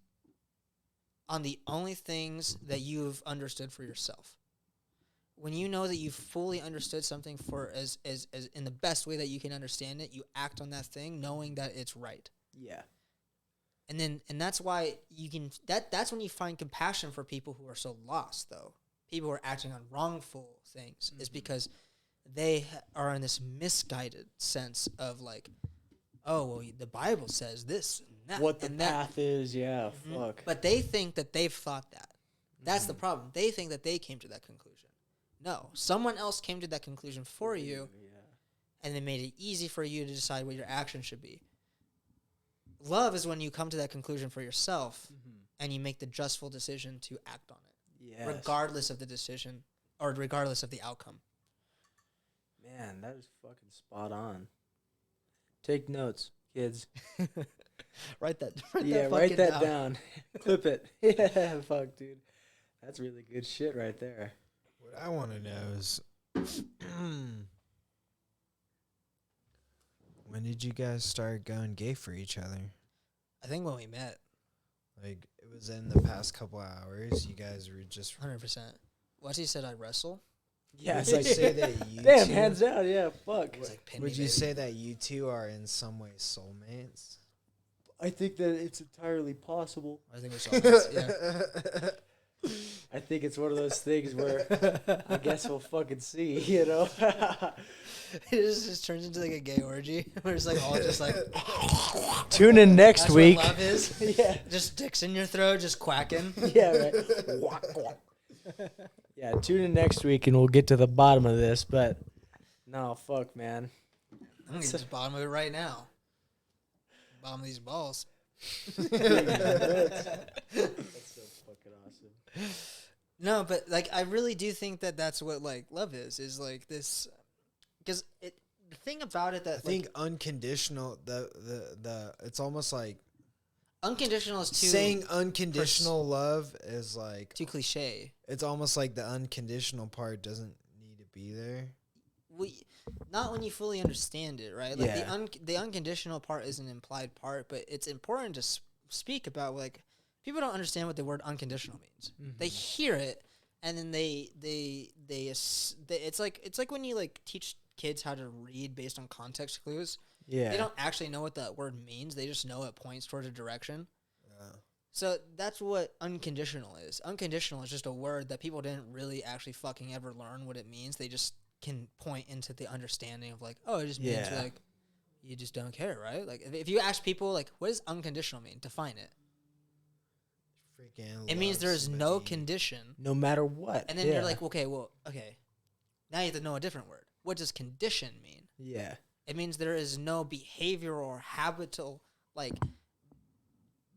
on the only things that you've understood for yourself. when you know that you've fully understood something for as in the best way that you can understand it, you act on that thing knowing that it's right. Yeah. And that's why you can that's when you find compassion for people who are so lost, though. People who are acting on wrongful things is because they are in this misguided sense of like, oh, well, the Bible says this and that. What the and path is, yeah, fuck. But they think that they've thought that. That's the problem. They think that they came to that conclusion. No, someone else came to that conclusion for you, and they made it easy for you to decide what your action should be. Love is when you come to that conclusion for yourself, and you make the justful decision to act on it, regardless of the decision or regardless of the outcome. Man, that is fucking spot on. Take notes, kids. Write that down. Clip it. Yeah, fuck, dude. That's really good shit right there. What I want to know is, when did you guys start going gay for each other? I think when we met. Like, it was in the past couple hours. You guys were just 100%. Once he said I wrestle. Yeah, would it's you like, say that you damn, two, hands down, yeah, fuck. It's like, pin would me, you baby. say that you two are in some way soulmates? I think that it's entirely possible. I think we're soulmates, yeah. I think it's one of those things where I guess we'll fucking see, you know? It just turns into like a gay orgy. Where it's like all just like. Tune in next That's week. what love is. Yeah. Just dicks in your throat, just quacking. Yeah, right. Yeah, tune in next week and we'll get to the bottom of this, but no, fuck, man. I'm gonna get to the bottom of it right now. Bottom of these balls. That's so fucking awesome. No, but like I really do think that that's what like love is like this, because the thing about it that I think unconditional, the it's almost like unconditional is too saying unconditional love is like too cliche. it's almost like the unconditional part doesn't need to be there. Not when you fully understand it, right? Like Yeah. the unconditional part is an implied part, but it's important to speak about like people don't understand what the word unconditional means. Mm-hmm. They hear it and then they it's like when you like teach kids how to read based on context clues. Yeah. They don't actually know what that word means. They just know it points towards a direction. So that's what unconditional is. Unconditional is just a word that people didn't really actually fucking ever learn what it means. They just can point into the understanding of like, oh, it just means like you just don't care, right? Like if you ask people like, what does unconditional mean? Define it. Freaking It means there is no condition. No matter what. And then you're like, okay. Now you have to know a different word. What does condition mean? Yeah. It means there is no behavior or habitual like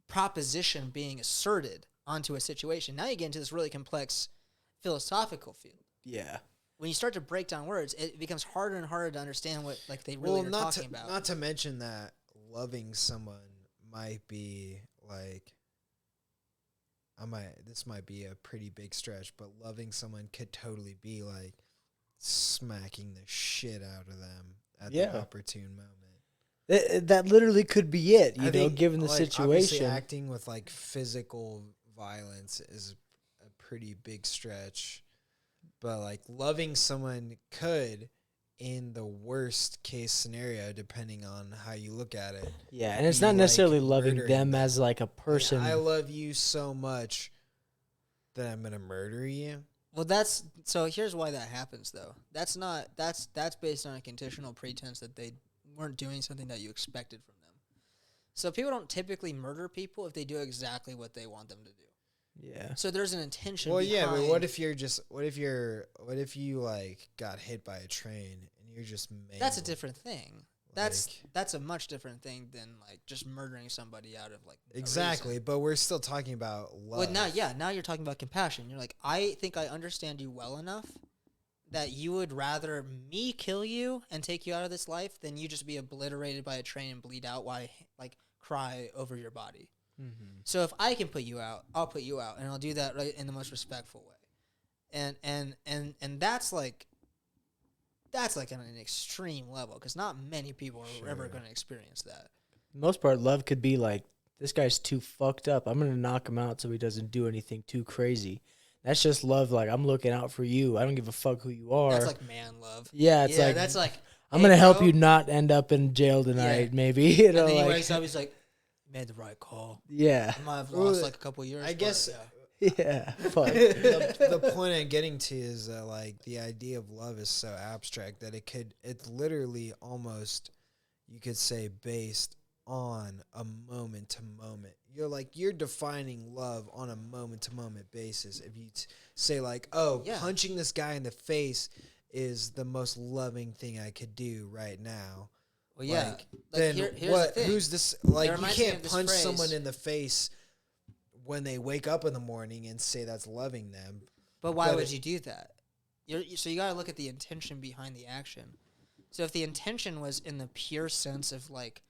proposition being asserted onto a situation. Now you get into this really complex philosophical field. Yeah. When you start to break down words, it becomes harder and harder to understand what like they really are talking about. Not to mention that loving someone might be like this might be a pretty big stretch, but loving someone could totally be like smacking the shit out of them at the opportune moment. That literally could be it, you I know, think, given the like, situation. Obviously acting with like physical violence is a pretty big stretch, but like loving someone could, in the worst case scenario, depending on how you look at it. Yeah, and it's be, not necessarily like, loving murdering them them. as like a person. I love you so much that I'm gonna murder you. Well, here's why that happens though. That's based on a conditional pretense that they weren't doing something that you expected from them. So people don't typically murder people if they do exactly what they want them to do. Yeah. So there's an intention. Well, yeah, but behind- what if you like got hit by a train and you're just made? That's a different thing. That's like- a much different thing than like just murdering somebody out of like a exactly. reason. But we're still talking about love. Well, now you're talking about compassion. You're like, I think I understand you well enough that you would rather me kill you and take you out of this life than you just be obliterated by a train and bleed out while I like cry over your body. Mm-hmm. So if I can put you out, I'll put you out, and I'll do that right in the most respectful way. And that's like on an extreme level because not many people are ever going to experience that. Most part, love could be like, this guy's too fucked up. I'm gonna knock him out so he doesn't do anything too crazy. That's just love. Like, I'm looking out for you. I don't give a fuck who you are. That's like man love. Yeah, it's like, that's like, I'm hey, going to help bro. you not end up in jail tonight, maybe. You know, And then he like, wakes up, he's like, made the right call. yeah. I might have lost like a couple years. I guess Yeah. Fuck. the point I'm getting to is that like the idea of love is so abstract that it's literally almost, you could say, based on a moment to moment. You're defining love on a moment to moment basis. If you say like, oh, punching this guy in the face is the most loving thing I could do right now. Well, yeah. Like, Then here's the thing. Who's this? Like, you reminds me can't of this punch phrase. someone in the face when they wake up in the morning and say that's loving them. But why would you do that? So you got to look at the intention behind the action. So if the intention was in the pure sense of like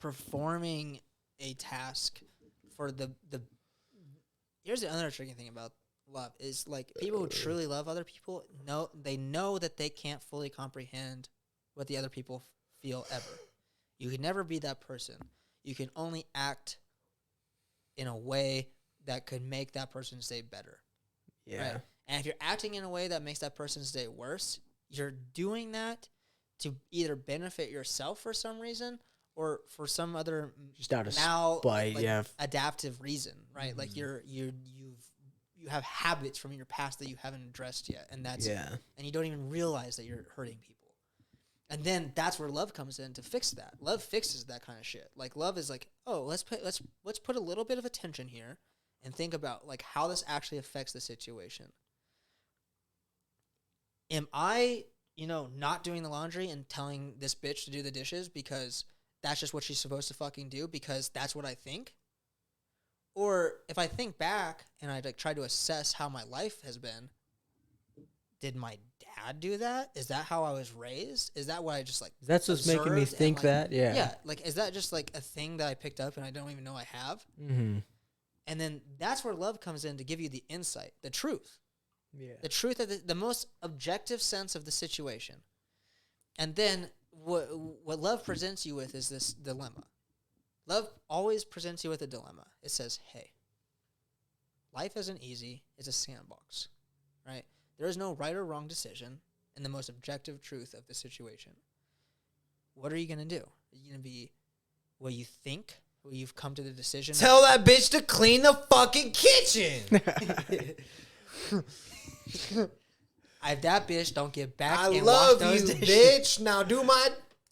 performing a task for the here's the other tricky thing about love is like people who truly love other people know that they can't fully comprehend what the other people feel ever. You can never be that person. You can only act in a way that could make that person's day better. Yeah. Right? And if you're acting in a way that makes that person's day worse, you're doing that to either benefit yourself for some reason or for some other Just out of spite, adaptive reason, right? Like you have habits from your past that you haven't addressed yet, and and you don't even realize that you're hurting people. And then that's where love comes in to fix that. Love fixes that kind of shit. Like love is like, oh, let's put a little bit of attention here and think about like how this actually affects the situation. Am I, not doing the laundry and telling this bitch to do the dishes because that's just what she's supposed to fucking do because that's what I think? Or if I think back and I like try to assess how my life has been, did my dad do that? Is that how I was raised? Is that what I just like? That's what's making me think like, that. Yeah. Yeah. Like, is that just like a thing that I picked up and I don't even know I have? Mm-hmm. And then that's where love comes in to give you the insight, the truth. Yeah. The truth of the most objective sense of the situation. And then what love presents you with is this dilemma. Love always presents you with a dilemma. It says, hey, life isn't easy. It's a sandbox, right? There is no right or wrong decision in the most objective truth of the situation. What are you going to do? Are you going to be what you think? What you've come to the decision? Tell that bitch to clean the fucking kitchen. If that bitch don't get back I and love wash you, those dishes. bitch. Now do my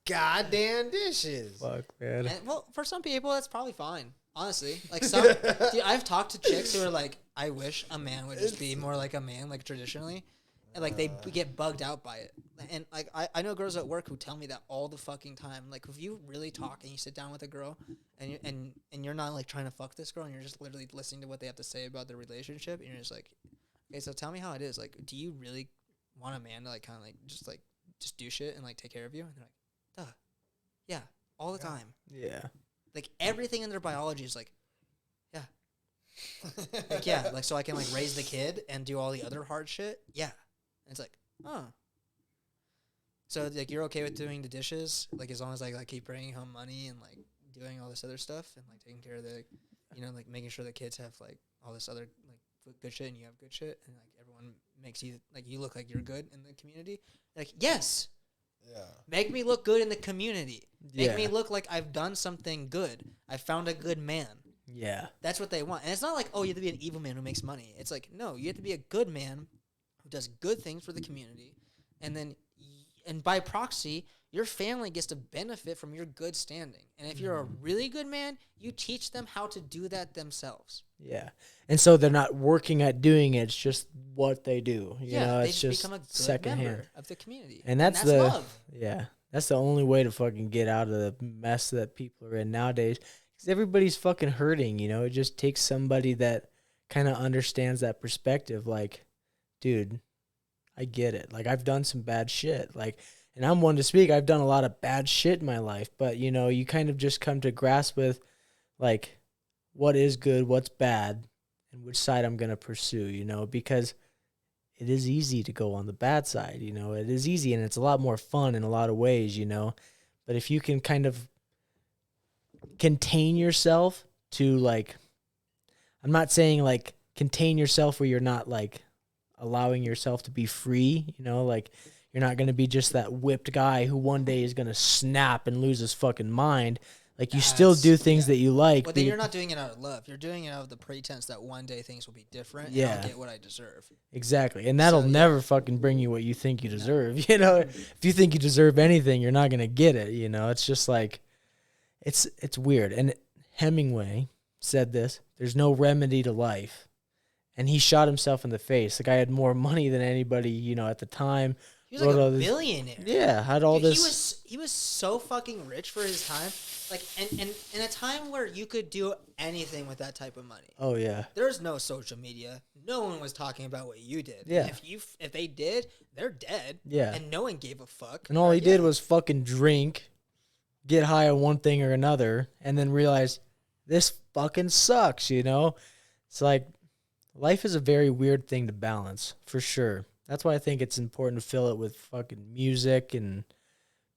goddamn dishes. Fuck, man. And, well, for some people, that's probably fine. Honestly, like dude, I've talked to chicks who are like, I wish a man would just be more like a man, like traditionally, and like they get bugged out by it. And like I know girls at work who tell me that all the fucking time. Like if you really talk and you sit down with a girl and you're not like trying to fuck this girl and you're just literally listening to what they have to say about their relationship, and you're just like, okay, so tell me how it is. Like, do you really want a man to like kind of like just do shit and like take care of you? And they're like, duh, yeah, all the time. Yeah. Like everything in their biology is like, yeah, like yeah, like so I can like raise the kid and do all the other hard shit. Yeah, and it's like, oh, so like you're okay with doing the dishes, like as long as I like keep bringing home money and like doing all this other stuff and like taking care of the, like making sure the kids have like all this other like good shit and you have good shit and like everyone makes you like you look like you're good in the community. Like yes. Yeah. Make me look good in the community. Make Yeah. me look like I've done something good. I found a good man. Yeah. That's what they want. And it's not like, oh, you have to be an evil man who makes money. It's like, no, you have to be a good man who does good things for the community. And then, and by proxy, your family gets to benefit from your good standing. And if you're a really good man, you teach them how to do that themselves. Yeah. And so they're not working at doing it. It's just what they do. You know, they it's just just become a good secondhand. member of the community. And that's the love. Yeah. That's the only way to fucking get out of the mess that people are in nowadays. Because everybody's fucking hurting, It just takes somebody that kind of understands that perspective. Like, dude, I get it. Like, I've done some bad shit. Like, and I'm one to speak. I've done a lot of bad shit in my life. But, you kind of just come to grasp with, like, what is good, what's bad, and which side I'm going to pursue, because it is easy to go on the bad side, It is easy, and it's a lot more fun in a lot of ways, But if you can kind of contain yourself to, like, I'm not saying, like, contain yourself where you're not like allowing yourself to be free, you know, like you're not going to be just that whipped guy who one day is going to snap and lose his fucking mind. Like you still do things that you like. But then you're not doing it out of love. You're doing it out of the pretense that one day things will be different and I'll get what I deserve. Exactly. And that'll never fucking bring you what you think you deserve. You know, if you think you deserve anything, you're not going to get it. You know, it's just like, it's weird. And Hemingway said this, there's no remedy to life. And he shot himself in the face. The guy had more money than anybody, you know, at the time. He was like a billionaire. Yeah, had all Dude, this. He was so fucking rich for his time. Like, and in a time where you could do anything with that type of money. Oh yeah. There's no social media. No one was talking about what you did. Yeah. And if they did, they're dead. Yeah. And no one gave a fuck. And all he did was fucking drink, get high on one thing or another, and then realize this fucking sucks. You know, it's like life is a very weird thing to balance for sure. That's why I think it's important to fill it with fucking music and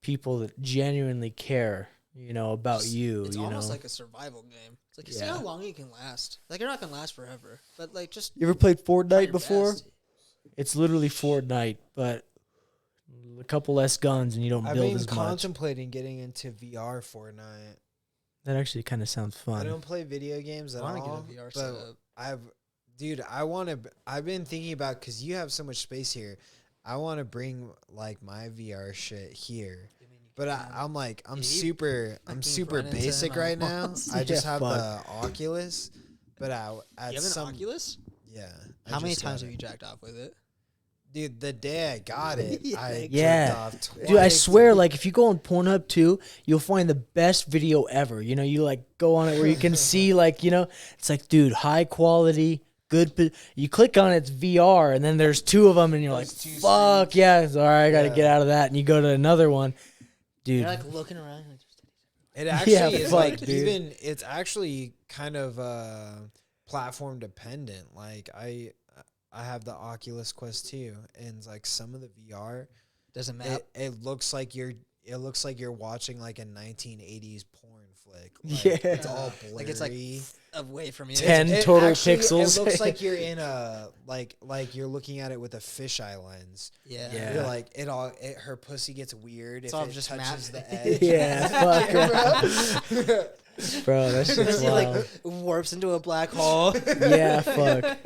people that genuinely care. You know, about you. It's you almost know? like a survival game. It's like, you see how long you can last. Like, you're not going to last forever. But, like, just... You ever played try Fortnite your before? best. It's literally Fortnite, but a couple less guns and you don't I've build been as much. contemplating getting into VR Fortnite. That actually kind of sounds I fun. don't play video games at I wanna all. get a VR but setup. I've been thinking about, because you have so much space here, I want to bring like my VR shit here. But I'm super run into basic my right now. walls. I just Yeah, have fuck. the Oculus. But You have an Oculus? Yeah. How many times have you jacked off with it? Dude, the day I got it, I Yeah. jerked off twice. Dude, I swear, like, if you go on Pornhub too, you'll find the best video ever. You know, you, like, go on it where you can see, like, you know, it's like, dude, high quality, good. You click on it's VR, and then there's two of them, and you're like, fuck, yeah. It's all right, I got to get out of that. And you go to another one. Dude. You're, like, looking around. Like, It actually is fuck, like dude. it's actually kind of platform dependent. Like I have the Oculus Quest 2, and like some of the VR doesn't matter. it looks like you're watching like a 1980s porn flick. Like, Yeah. it's all blurry. Like, it's like away from you. 10 It total actually- pixels. It looks like you're in a like you're looking at it with a fisheye lens. Yeah. You're like her pussy gets weird if all it just touches matte. the edge. Yeah, fuck. Bro, that shit's He, like, wild. warps into a black hole. Yeah, fuck.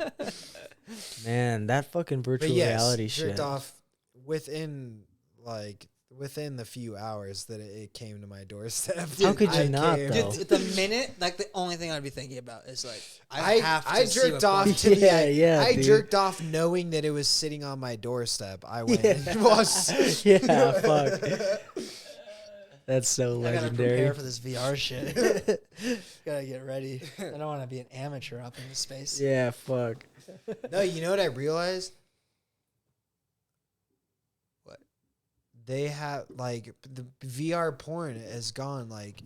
Man, that fucking But virtual yes, reality jerked shit. off within the few hours that it came to my doorstep. How could you I not, came. though? Dude, the minute, like, the only thing I'd be thinking about is, like, I have to I see jerked what off porn- to Yeah, the yeah, I dude. jerked off knowing that it was sitting on my doorstep. I went Yeah. and watched. Yeah, fuck. That's so I gotta legendary. prepare for this VR shit. Gotta get ready. I don't want to be an amateur up in this space. Yeah, fuck. No, you know what I realized? What? They have like the VR porn has gone like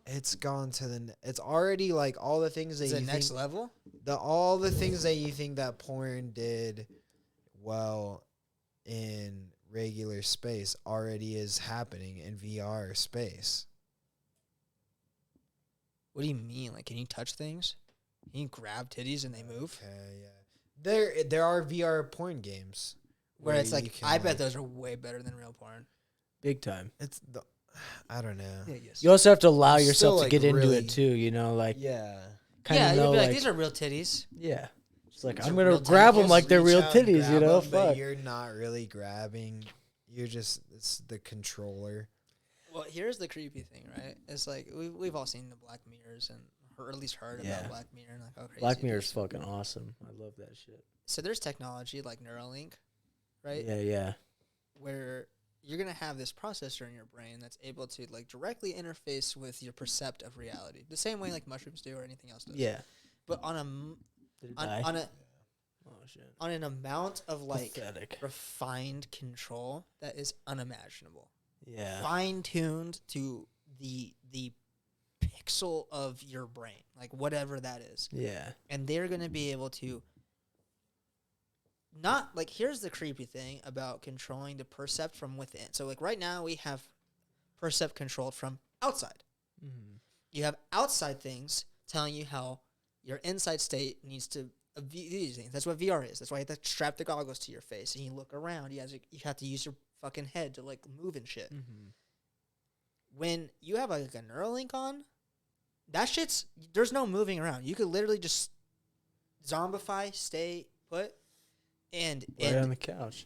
it's gone to the it's already like all the things that Is you it next think, level? all the things that you think that porn did well in regular space already is happening in VR space. What do you mean? Like, can you touch things? Can you grab titties and they move? Okay, yeah. There are VR porn games Where it's you like, can, I bet those are way better than real porn. Big time. it's the I don't know. Yes. You also have to allow Still, yourself to like, get into really- it too, you know, like Yeah. kind Yeah, of you'd know be like, like these are real titties. yeah. It's like These I'm are gonna real grab them titties. like they're Reach real out and titties, you grab know. 'em, but Fuck. you're not really grabbing. You're just it's the controller. Well, here's the creepy thing, right? It's like, we've all seen the Black Mirrors or at least heard Yeah. about Black Mirror and like how crazy Black it Mirror's is. fucking awesome. I love that shit. So there's technology like Neuralink, right? Yeah, yeah. Where you're gonna have this processor in your brain that's able to like directly interface with your percept of reality, the same way like mushrooms do or anything else does. Yeah. But on Did it a die? on a Oh shit. on an amount of like Pathetic. refined control that is unimaginable, Yeah. fine tuned to the pixel of your brain, like whatever that is, Yeah. and they're gonna be able to. Not like, here's the creepy thing about controlling the percept from within. So like right now we have percept controlled from outside. Mm-hmm. You have outside things telling you how your inside state needs to these things. That's what VR is. That's why you have to strap the goggles to your face and you look around. You have to use your fucking head to like move and shit. Mm-hmm. When you have like a Neuralink on, there's no moving around. You could literally just zombify, stay put, and On the couch.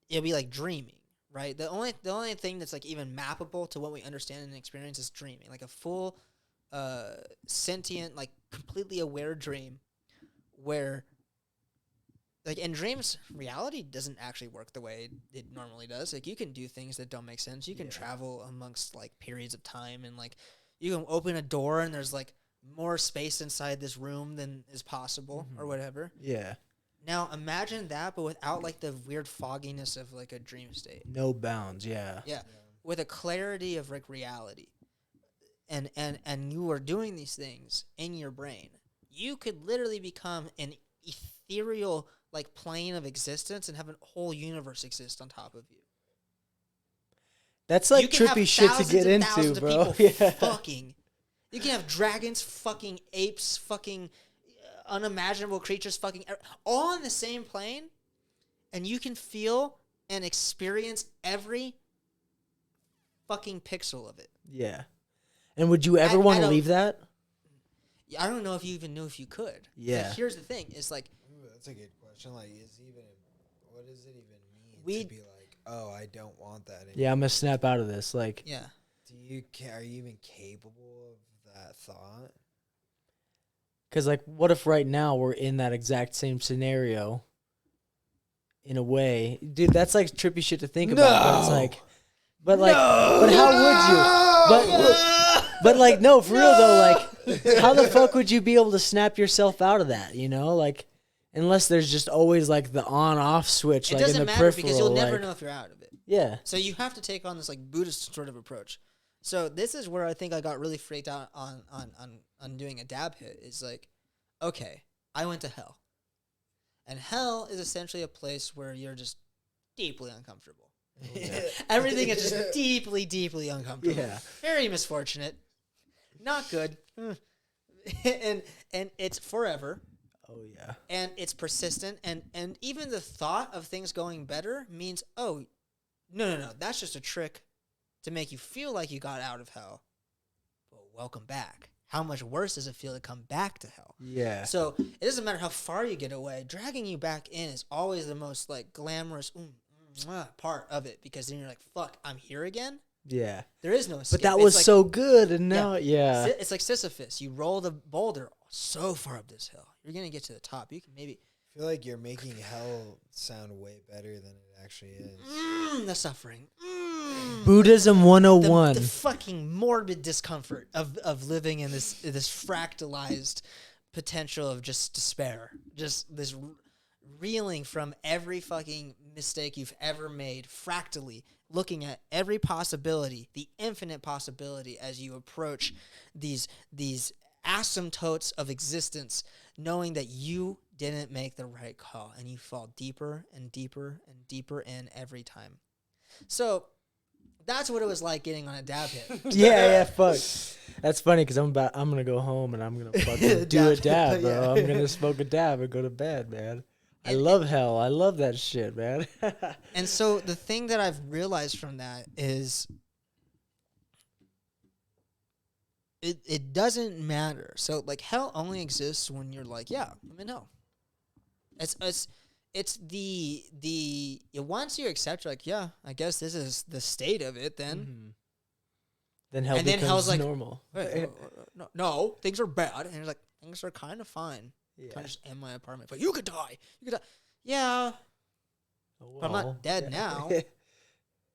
It'll be like dreaming, right? The only thing that's like even mappable to what we understand and experience is dreaming, like a full, sentient, like completely aware dream, where, like in dreams, reality doesn't actually work the way it normally does. Like you can do things that don't make sense. You can travel amongst like periods of time, and like you can open a door and there's like more space inside this room than is possible or whatever. Yeah. Now imagine that, but without like the weird fogginess of like a dream state. No bounds. Yeah. Yeah, with a clarity of like reality, and you are doing these things in your brain. You could literally become an ethereal like plane of existence and have a whole universe exist on top of you. That's like You can have trippy shit to thousands get and into, thousands of bro. people Yeah. fucking. You can have dragons, fucking apes, fucking unimaginable creatures, fucking all on the same plane, and you can feel and experience every fucking pixel of it. Yeah. And would you ever want to don't- leave that? I don't know if you even knew if you could. Yeah. Like, here's the thing: it's like Ooh, that's a good question. Like, what does it even mean We- to be like, oh, I don't want that anymore? Yeah, I'm gonna snap out of this. Like, yeah. Are you even capable of that thought? because like, what if right now we're in that exact same scenario? In a way, dude, that's like trippy shit to think about. But it's like, but how would you? But like, no, for real though, like, how the fuck would you be able to snap yourself out of that? You know, like, unless there's just always like the on-off switch, It like in doesn't the matter peripheral. because you'll never like, know if you're out of it. Yeah. So you have to take on this like Buddhist sort of approach. So this is where I think I got really freaked out on doing a dab hit. Is like, okay, I went to hell, and hell is essentially a place where you're just deeply uncomfortable. Everything is just deeply, deeply uncomfortable. Yeah. Very misfortunate. Not good. and it's forever. Oh yeah. And it's persistent, and even the thought of things going better means, oh, no, that's just a trick to make you feel like you got out of hell. But welcome back. How much worse does it feel to come back to hell? Yeah. So it doesn't matter how far you get away. Dragging you back in is always the most like glamorous part of it, because then you're like, fuck, I'm here again. Yeah. There is no escape. But that It's was like, so good, and now, yeah. It's like Sisyphus. You roll the boulder so far up this hill. You're gonna get to the top. You can maybe I feel like you're making hell sound way better than it actually is. the suffering. Buddhism 101. The fucking morbid discomfort of living in this fractalized potential of just despair. Just this reeling from every fucking mistake you've ever made, fractally looking at every possibility, the infinite possibility as you approach these asymptotes of existence, knowing that you didn't make the right call, and you fall deeper and deeper and deeper in every time. So that's what it was like getting on a dab hit. Yeah, fuck. That's funny because I'm gonna go home and I'm gonna fucking do a dab, bro. Yeah. I'm gonna smoke a dab and go to bed, man. I love hell. I love that shit, man. And so the thing that I've realized from that is it doesn't matter. So like hell only exists when you're like, yeah, I'm in hell. It's the once you accept, like, yeah, I guess this is the state of it then. Then hell And then becomes hell's like, normal. Wait, no, things are bad. And you're like, things are kind of fine. Yeah. Kind of just in my apartment. But you could die. Yeah, Oh, but I'm well. not dead now.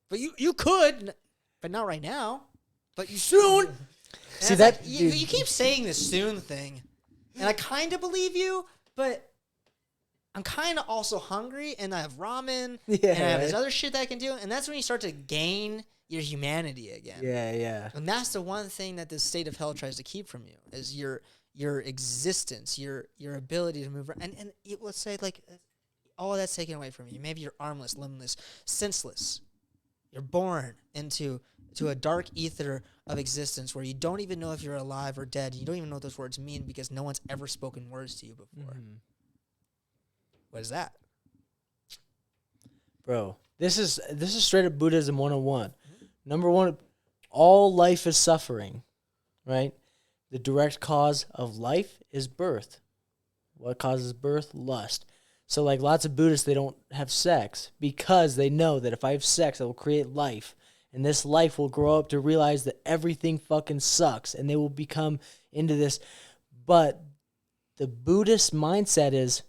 But you could, but not right now. But you soon. And See it's that? like, dude, you keep saying the soon thing, and I kind of believe you, but I'm kind of also hungry, and I have ramen, Yeah, and I have this right. other shit that I can do, and that's when you start to gain your humanity again. Yeah. And that's the one thing that this state of hell tries to keep from you, is your existence, your ability to move around. And let's say, like, all that's taken away from you. Maybe you're armless, limbless, senseless. You're born into to a dark ether of existence where you don't even know if you're alive or dead. You don't even know what those words mean because no one's ever spoken words to you before. Mm-hmm. What is that? Bro, this is straight up Buddhism 101. Number one, all life is suffering, right? The direct cause of life is birth. What causes birth? Lust. So like lots of Buddhists, they don't have sex because they know that if I have sex, I will create life. And this life will grow up to realize that everything fucking sucks. And they will become into this. But the Buddhist mindset is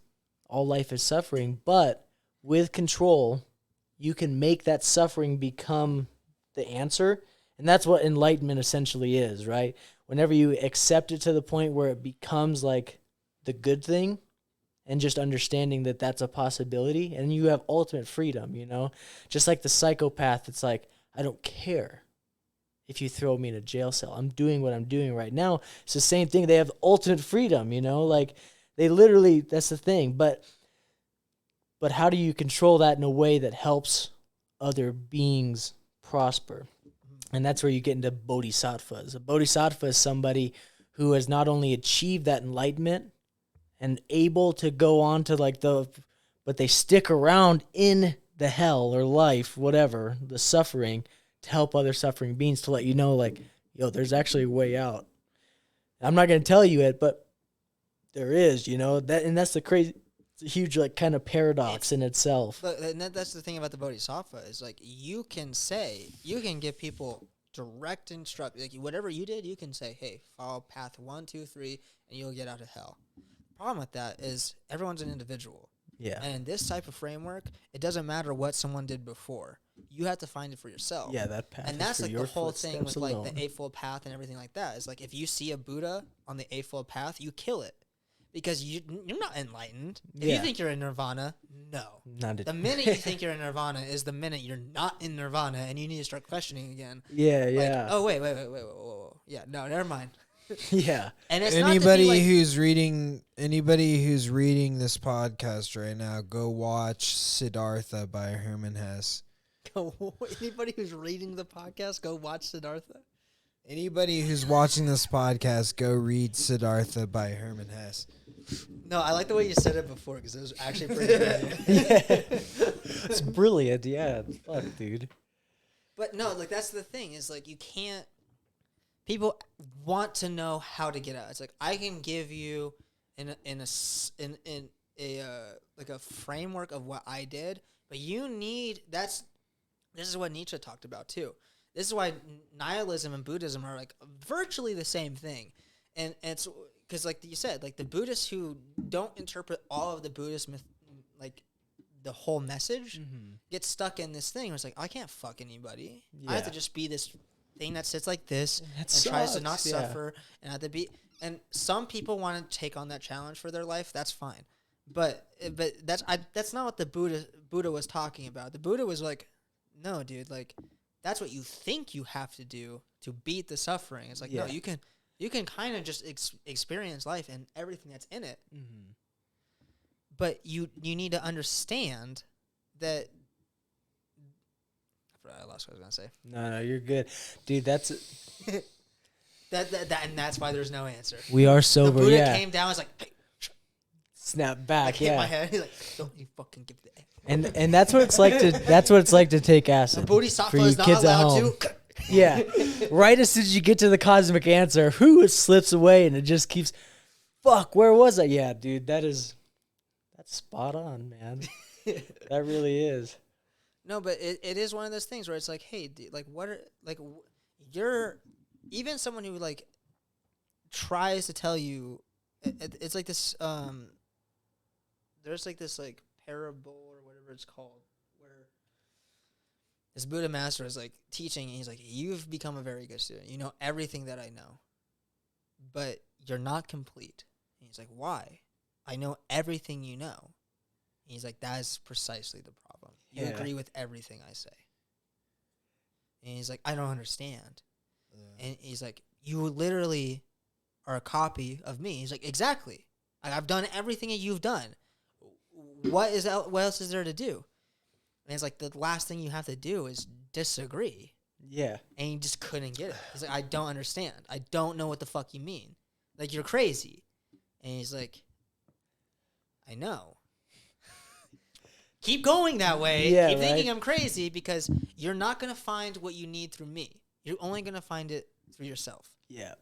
all life is suffering. But with control, you can make that suffering become the answer. And that's what enlightenment essentially is, right? Whenever you accept it to the point where it becomes like the good thing and just understanding that that's a possibility and you have ultimate freedom, you know? Just like the psychopath, it's like, I don't care if you throw me in a jail cell. I'm doing what I'm doing right now. It's the same thing. They have ultimate freedom, you know? Like, they literally, that's the thing. But how do you control that in a way that helps other beings prosper? And that's where you get into bodhisattvas. A bodhisattva is somebody who has not only achieved that enlightenment and able to go on to like but they stick around in the hell or life, whatever, the suffering, to help other suffering beings, to let you know, like, yo, there's actually a way out. I'm not going to tell you it, but there is, you know, and that's the crazy, it's a huge, like, kind of paradox in itself. But that's the thing about the bodhisattva is, like, you can give people direct instruction. Like, whatever you did, you can say, hey, follow path 1, 2, 3, and you'll get out of hell. The problem with that is everyone's an individual. Yeah. And in this type of framework, it doesn't matter what someone did before. You have to find it for yourself. Yeah, that path. And that's is for like your the whole thing with like alone. the Eightfold Path and everything like that. Is like if you see a Buddha on the Eightfold Path, you kill it because you're not enlightened. If you think you're in Nirvana, no. The minute you think you're in Nirvana is the minute you're not in Nirvana, and you need to start questioning again. Yeah, Like, yeah. oh wait, whoa. Yeah, no, never mind. Yeah. And it's Anybody not to be like, who's reading this podcast right now, go watch Siddhartha by Herman Hesse. anybody who's reading the podcast, go watch Siddhartha. Anybody who's watching this podcast, go read Siddhartha by Herman Hesse. No, I like the way you said it before because it was actually pretty good. It's brilliant. Yeah. Fuck, dude. But no, like that's the thing is like you can't. People want to know how to get out. It's like I can give you in a framework of what I did, but you need this is what Nietzsche talked about too. This is why nihilism and Buddhism are like virtually the same thing, and it's because like you said, like the Buddhists who don't interpret all of the Buddhist like the whole message get stuck in this thing where it's like I can't fuck anybody. Yeah. I have to just be this thing that sits like this That and tries to sucks, not yeah. suffer and have to be. And some people want to take on that challenge for their life. That's fine, but that's not what the Buddha was talking about. The Buddha was like, no, dude, like that's what you think you have to do to beat the suffering. It's like no, you can kind of just experience life and everything that's in it, but you need to understand that. I lost what I was gonna say. No, you're good, dude. That's and that's why there's no answer. we are The sober. Buddha Yeah. came down. Was like, hey, Snap back. like hit my Yeah. head. He's like, don't you fucking give the. And that's what it's like to take The acid. Bodhisattva for is you not kids at allowed home. to. Yeah. Right as soon as you get to the cosmic answer, it slips away and it just keeps. Fuck, where was I? Yeah, dude, that's spot on, man. That really is. No, but it is one of those things where it's like, hey, dude, like what are like you're even someone who like tries to tell you it's like this there's like this like parable or whatever it's called where this Buddha master is like teaching and he's like, you've become a very good student. You know everything that I know, but you're not complete. And he's like, why? I know everything you know. He's like, that is precisely the problem. You agree with everything I say. And he's like, I don't understand. Yeah. And he's like, you literally are a copy of me. He's like, exactly. I've done everything that you've done. What else is there to do? And it's like, the last thing you have to do is disagree. Yeah. And he just couldn't get it. He's like, I don't understand. I don't know what the fuck you mean. Like, you're crazy. And he's like, I know. Keep going that way. Yeah, Keep thinking right. I'm crazy because you're not going to find what you need through me. You're only going to find it through yourself. Yeah.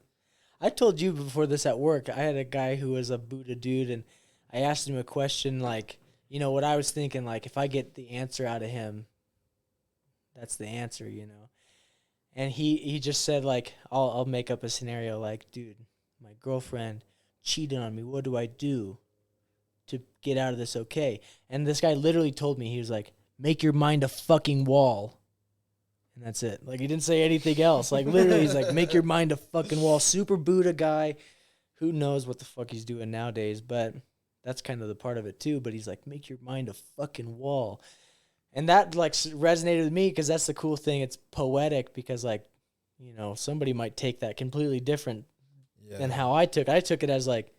I told you before this at work, I had a guy who was a Buddha dude, and I asked him a question like, you know, what I was thinking, like, if I get the answer out of him, that's the answer, you know. And he just said, like, I'll make up a scenario, like, dude, my girlfriend cheated on me. What do I do to get out of this okay? And this guy literally told me, he was like, make your mind a fucking wall. And that's it. Like, he didn't say anything else. Like, literally, he's like, make your mind a fucking wall. Super Buddha guy. Who knows what the fuck he's doing nowadays, but that's kind of the part of it, too. But he's like, make your mind a fucking wall. And that, like, resonated with me because that's the cool thing. It's poetic because, like, you know, somebody might take that completely different than how I took it. I took it as, like,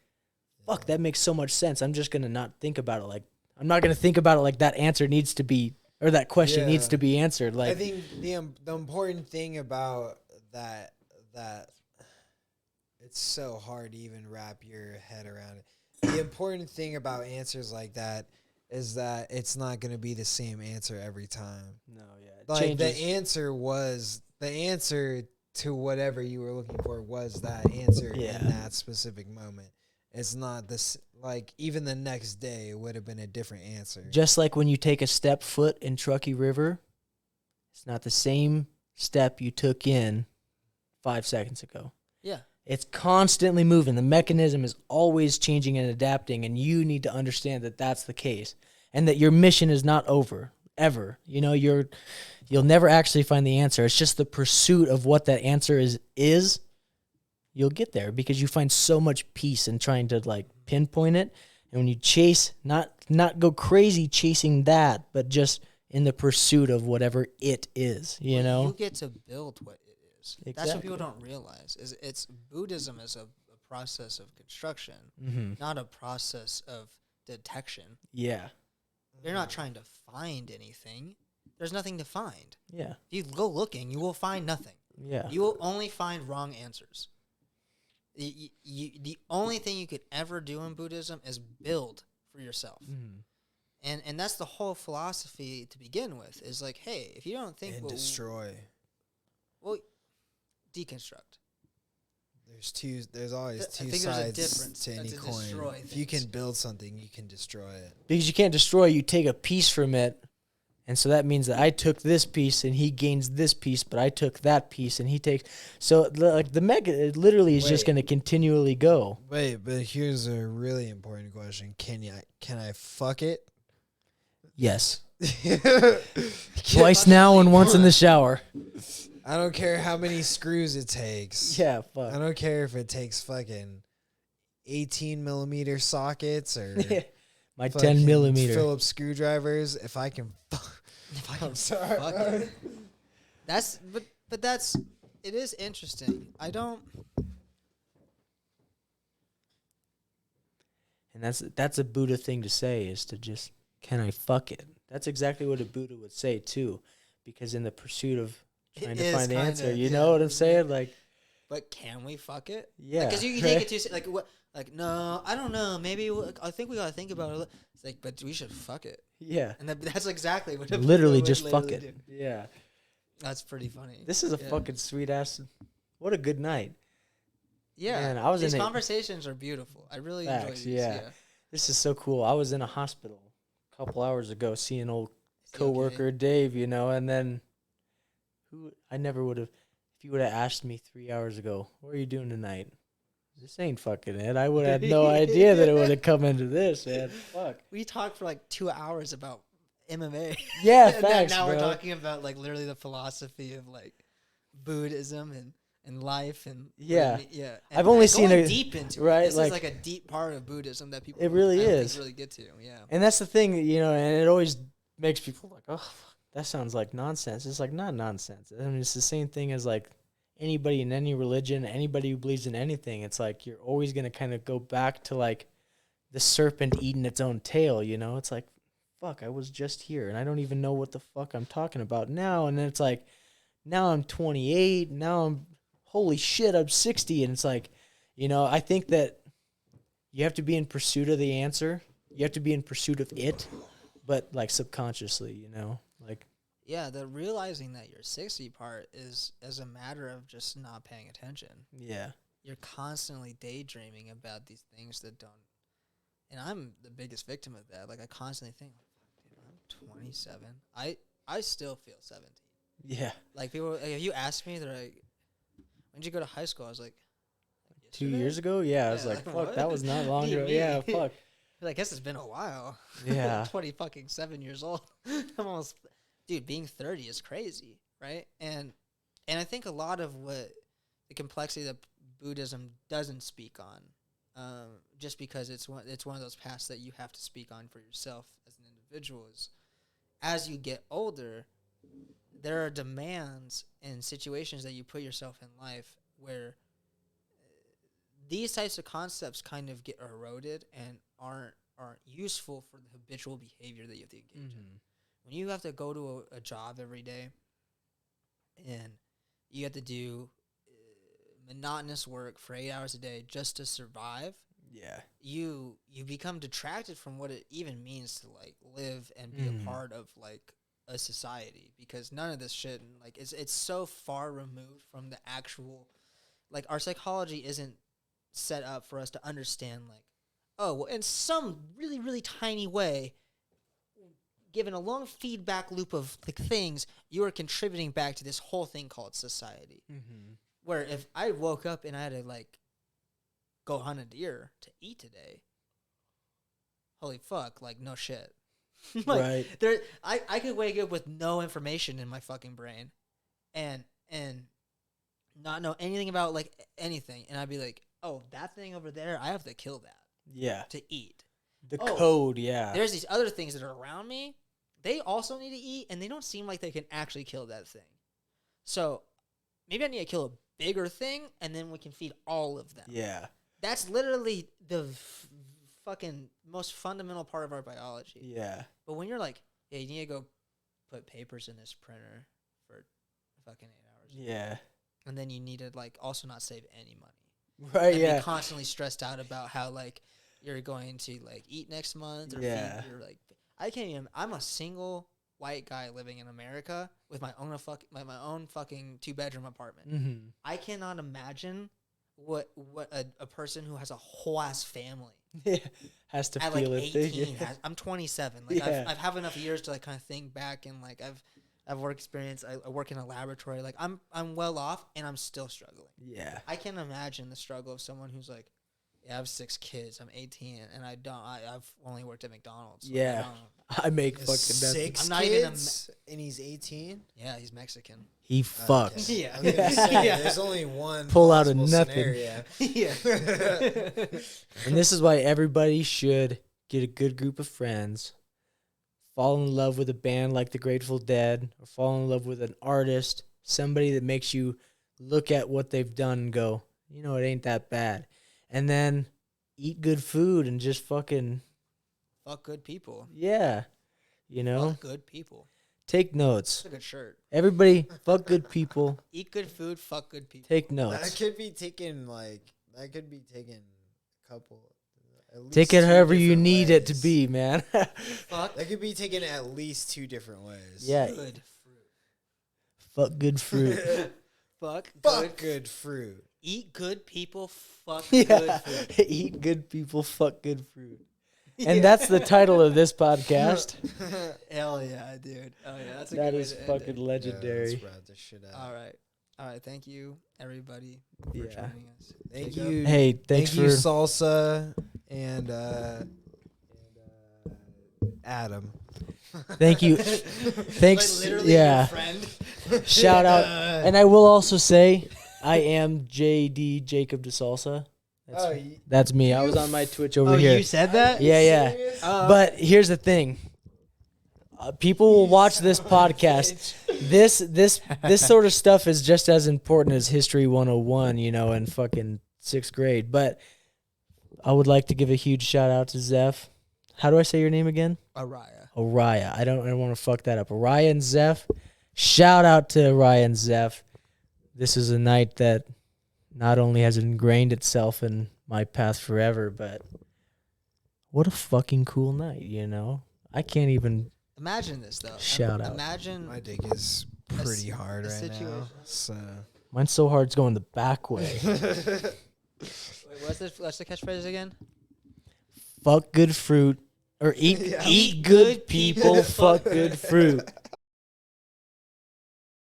fuck, that makes so much sense. I'm just going to not think about it. Like, I'm not going to think about it like that answer needs to be, or that question needs to be answered. Like, I think the important thing about that it's so hard to even wrap your head around it. The important thing about answers like that is that it's not going to be the same answer every time. no, yeah. It Like changes. the answer to whatever you were looking for was that answer in that specific moment. It's not this, like, even the next day it would have been a different answer. Just like when you take a step foot in Truckee River, it's not the same step you took in 5 seconds ago. Yeah. It's constantly moving. The mechanism is always changing and adapting, and you need to understand that that's the case and that your mission is not over, ever. You know, you'll never actually find the answer. It's just the pursuit of what that answer is. You'll get there because you find so much peace in trying to, like, pinpoint it. And when you chase, not go crazy chasing that, but just in the pursuit of whatever it is, you know? You get to build what it is. That's what Exactly. people don't realize. Is it's Buddhism is a process of construction, Mm-hmm. not a process of detection. Yeah. You're not trying to find anything. There's nothing to find. Yeah. If you go looking, you will find nothing. Yeah. You will only find wrong answers. The only thing you could ever do in Buddhism is build for yourself. Mm-hmm. And that's the whole philosophy to begin with. Is like, hey, if you don't think And destroy. well, deconstruct. There's always I two think there's a sides difference to any to coin. destroy If you things. can build something, you can destroy it. Because you can't destroy, you take a piece from it. And so that means that I took this piece and he gains this piece, but I took that piece and he takes. So, like, the mega, it literally is just Wait. going to continually go. Wait, but here's a really important question. Can I fuck it? Yes. Twice now and once in the shower. I don't care how many screws it takes. Yeah, I fuck. don't care if it takes fucking 18 millimeter sockets or My fucking 10 millimeter. Phillips screwdrivers. If I can If I can I'm sorry. fuck it. That's but that's it is interesting. I don't. And that's a Buddha thing to say, is to just, can I fuck it? That's exactly what a Buddha would say too, because in the pursuit of trying to is find the kinda, answer, you yeah. know what I'm saying? Like, But can we fuck it? yeah, Because you can take it too like what? Like no, I don't know. Maybe I think we gotta think about it. It's like, but we should fuck it, yeah, and that's exactly what. a literally Buddha would just fuck literally it. do. Yeah, That's pretty funny. this is a Yeah. fucking sweet ass. What a good night. Yeah, Man, I was these in a- conversations are beautiful. I really enjoy Facts, these. yeah. This is so cool. I was in a hospital a couple hours ago seeing old Is he coworker okay? Dave, you know, and then I never would have, if you would have asked me 3 hours ago, what are you doing tonight? This ain't fucking it. I would have had no idea that it would have come into this, man. Fuck. We talked for like 2 hours about MMA. Yeah, And then facts, now bro. we're talking about like literally the philosophy of like Buddhism and life and Yeah. yeah. I've only seen going a- deep into right, it. This like- is like a deep part of Buddhism that people It really I don't think is. really get to. Yeah. And that's the thing, you know, and it always makes people like, oh, fuck, that sounds like nonsense. It's like, not nonsense. I mean, it's the same thing as like anybody in any religion, anybody who believes in anything. It's like you're always going to kind of go back to like the serpent eating its own tail, you know? It's like, fuck, I was just here and I don't even know what the fuck I'm talking about now. And then it's like, Now I'm 28. Now I'm, holy shit, I'm 60. And it's like, you know, I think that you have to be in pursuit of the answer. You have to be in pursuit of it, but like subconsciously, you know, like. Yeah, the realizing that you're 60 part is as a matter of just not paying attention. Yeah. You're constantly daydreaming about these things that don't. And I'm the biggest victim of that. Like, I constantly think, dude, I'm 27. I still feel 17. Yeah. Like, people, like, if you ask me, they're like, when did you go to high school? I was like 2 yesterday? years ago? Yeah, I was Yeah, like, like, fuck, what? that was not long What do you ago. Yeah, mean? fuck. I guess it's been a while. Yeah. 27 years old. I'm almost, dude, being 30 is crazy, right? And I think a lot of what the complexity that Buddhism doesn't speak on, just because it's one of those paths that you have to speak on for yourself as an individual, is as you get older, there are demands and situations that you put yourself in life where these types of concepts kind of get eroded and aren't useful for the habitual behavior that you have to engage in. When you have to go to a job every day and you have to do monotonous work for 8 hours a day just to survive, Yeah. you become detracted from what it even means to like live and be a part of like a society, because none of this shit, like, it's so far removed from the actual, like, our psychology isn't set up for us to understand, like, oh, well, in some really, really tiny way, given a long feedback loop of like things, you are contributing back to this whole thing called society. Where if I woke up and I had to like go hunt a deer to eat today, holy fuck, like, no shit. Like, Right. I could wake up with no information in my fucking brain and not know anything about like anything, and I'd be like, oh, that thing over there, I have to kill that Yeah. to eat. The Oh, code, yeah. There's these other things that are around me. They also need to eat, and they don't seem like they can actually kill that thing. So maybe I need to kill a bigger thing, and then we can feed all of them. Yeah. That's literally the fucking most fundamental part of our biology. Yeah. But when you're like, yeah, you need to go put papers in this printer for fucking 8 hours. Yeah. And then you need to like also not save any money. Right, And yeah. be constantly stressed out about how like you're going to like eat next month or Yeah. feed your like. I can't even. I'm a single white guy living in America with my own my own fucking 2-bedroom apartment. I cannot imagine what a person who has a whole ass family Yeah. Has to at feel like it. 18 has. I'm 27. Like, Yeah. I've have enough years to like kind of think back, and like I've work experience. I work in a laboratory. Like, I'm well off, and I'm still struggling. Yeah. I can't imagine the struggle of someone who's like, yeah, I have 6 kids. I'm 18, and I've only worked at McDonald's. So Yeah. I make fucking nothing. 6 I'm not even kids, and he's 18. Yeah, he's Mexican. He fucks. Yeah. I was gonna say, Yeah. there's only one Pull out of possible nothing. scenario. Yeah. And this is why everybody should get a good group of friends, fall in love with a band like the Grateful Dead, or fall in love with an artist, somebody that makes you look at what they've done and go, you know, it ain't that bad. And then eat good food and just fucking, Fuck good people. yeah, you know, Fuck good people. take notes. It's a good shirt. Everybody, fuck good people, Eat good food. Fuck good people. take That notes. could be taken a couple. At least Take it 2 however you different need it to ways. be, man. Fuck That could be taken at least 2 different ways. Yeah, good fruit. fuck good fruit. Fuck Fuck good. good fruit. Eat good people. Fuck Yeah, good food. eat good people, fuck good fruit. And that's the title of this podcast. Hell yeah, dude. Oh yeah, that's a That good is way to fucking end it. legendary. let's wrap this shit out. All right. Thank you, everybody, for Yeah. joining us. Thank Jacob? you. Hey, thanks Thank you, for Salsa and Adam. thank you. Thanks. Like, literally Yeah. your friend. Shout out. And I will also say I am JD Jacob de Salsa. That's me. I was on my Twitch over here. You said that? Yeah, yeah. But here's the thing. People will watch this podcast. This sort of stuff is just as important as History 101, you know, in fucking 6th grade. But I would like to give a huge shout out to Zeph. How do I say your name again? Araya. Araya. I don't want to fuck that up. Araya and Zeph, Shout out to Ryan Zeff. This is a night that not only has ingrained itself in my path forever, but what a fucking cool night, you know? I can't even Imagine this though. Shout out. Imagine My dick is pretty hard right now. situation. So mine's so hard it's going the back way. Wait, what's the catchphrase again? Fuck good fruit or eat Yeah. eat good people, fuck good fruit.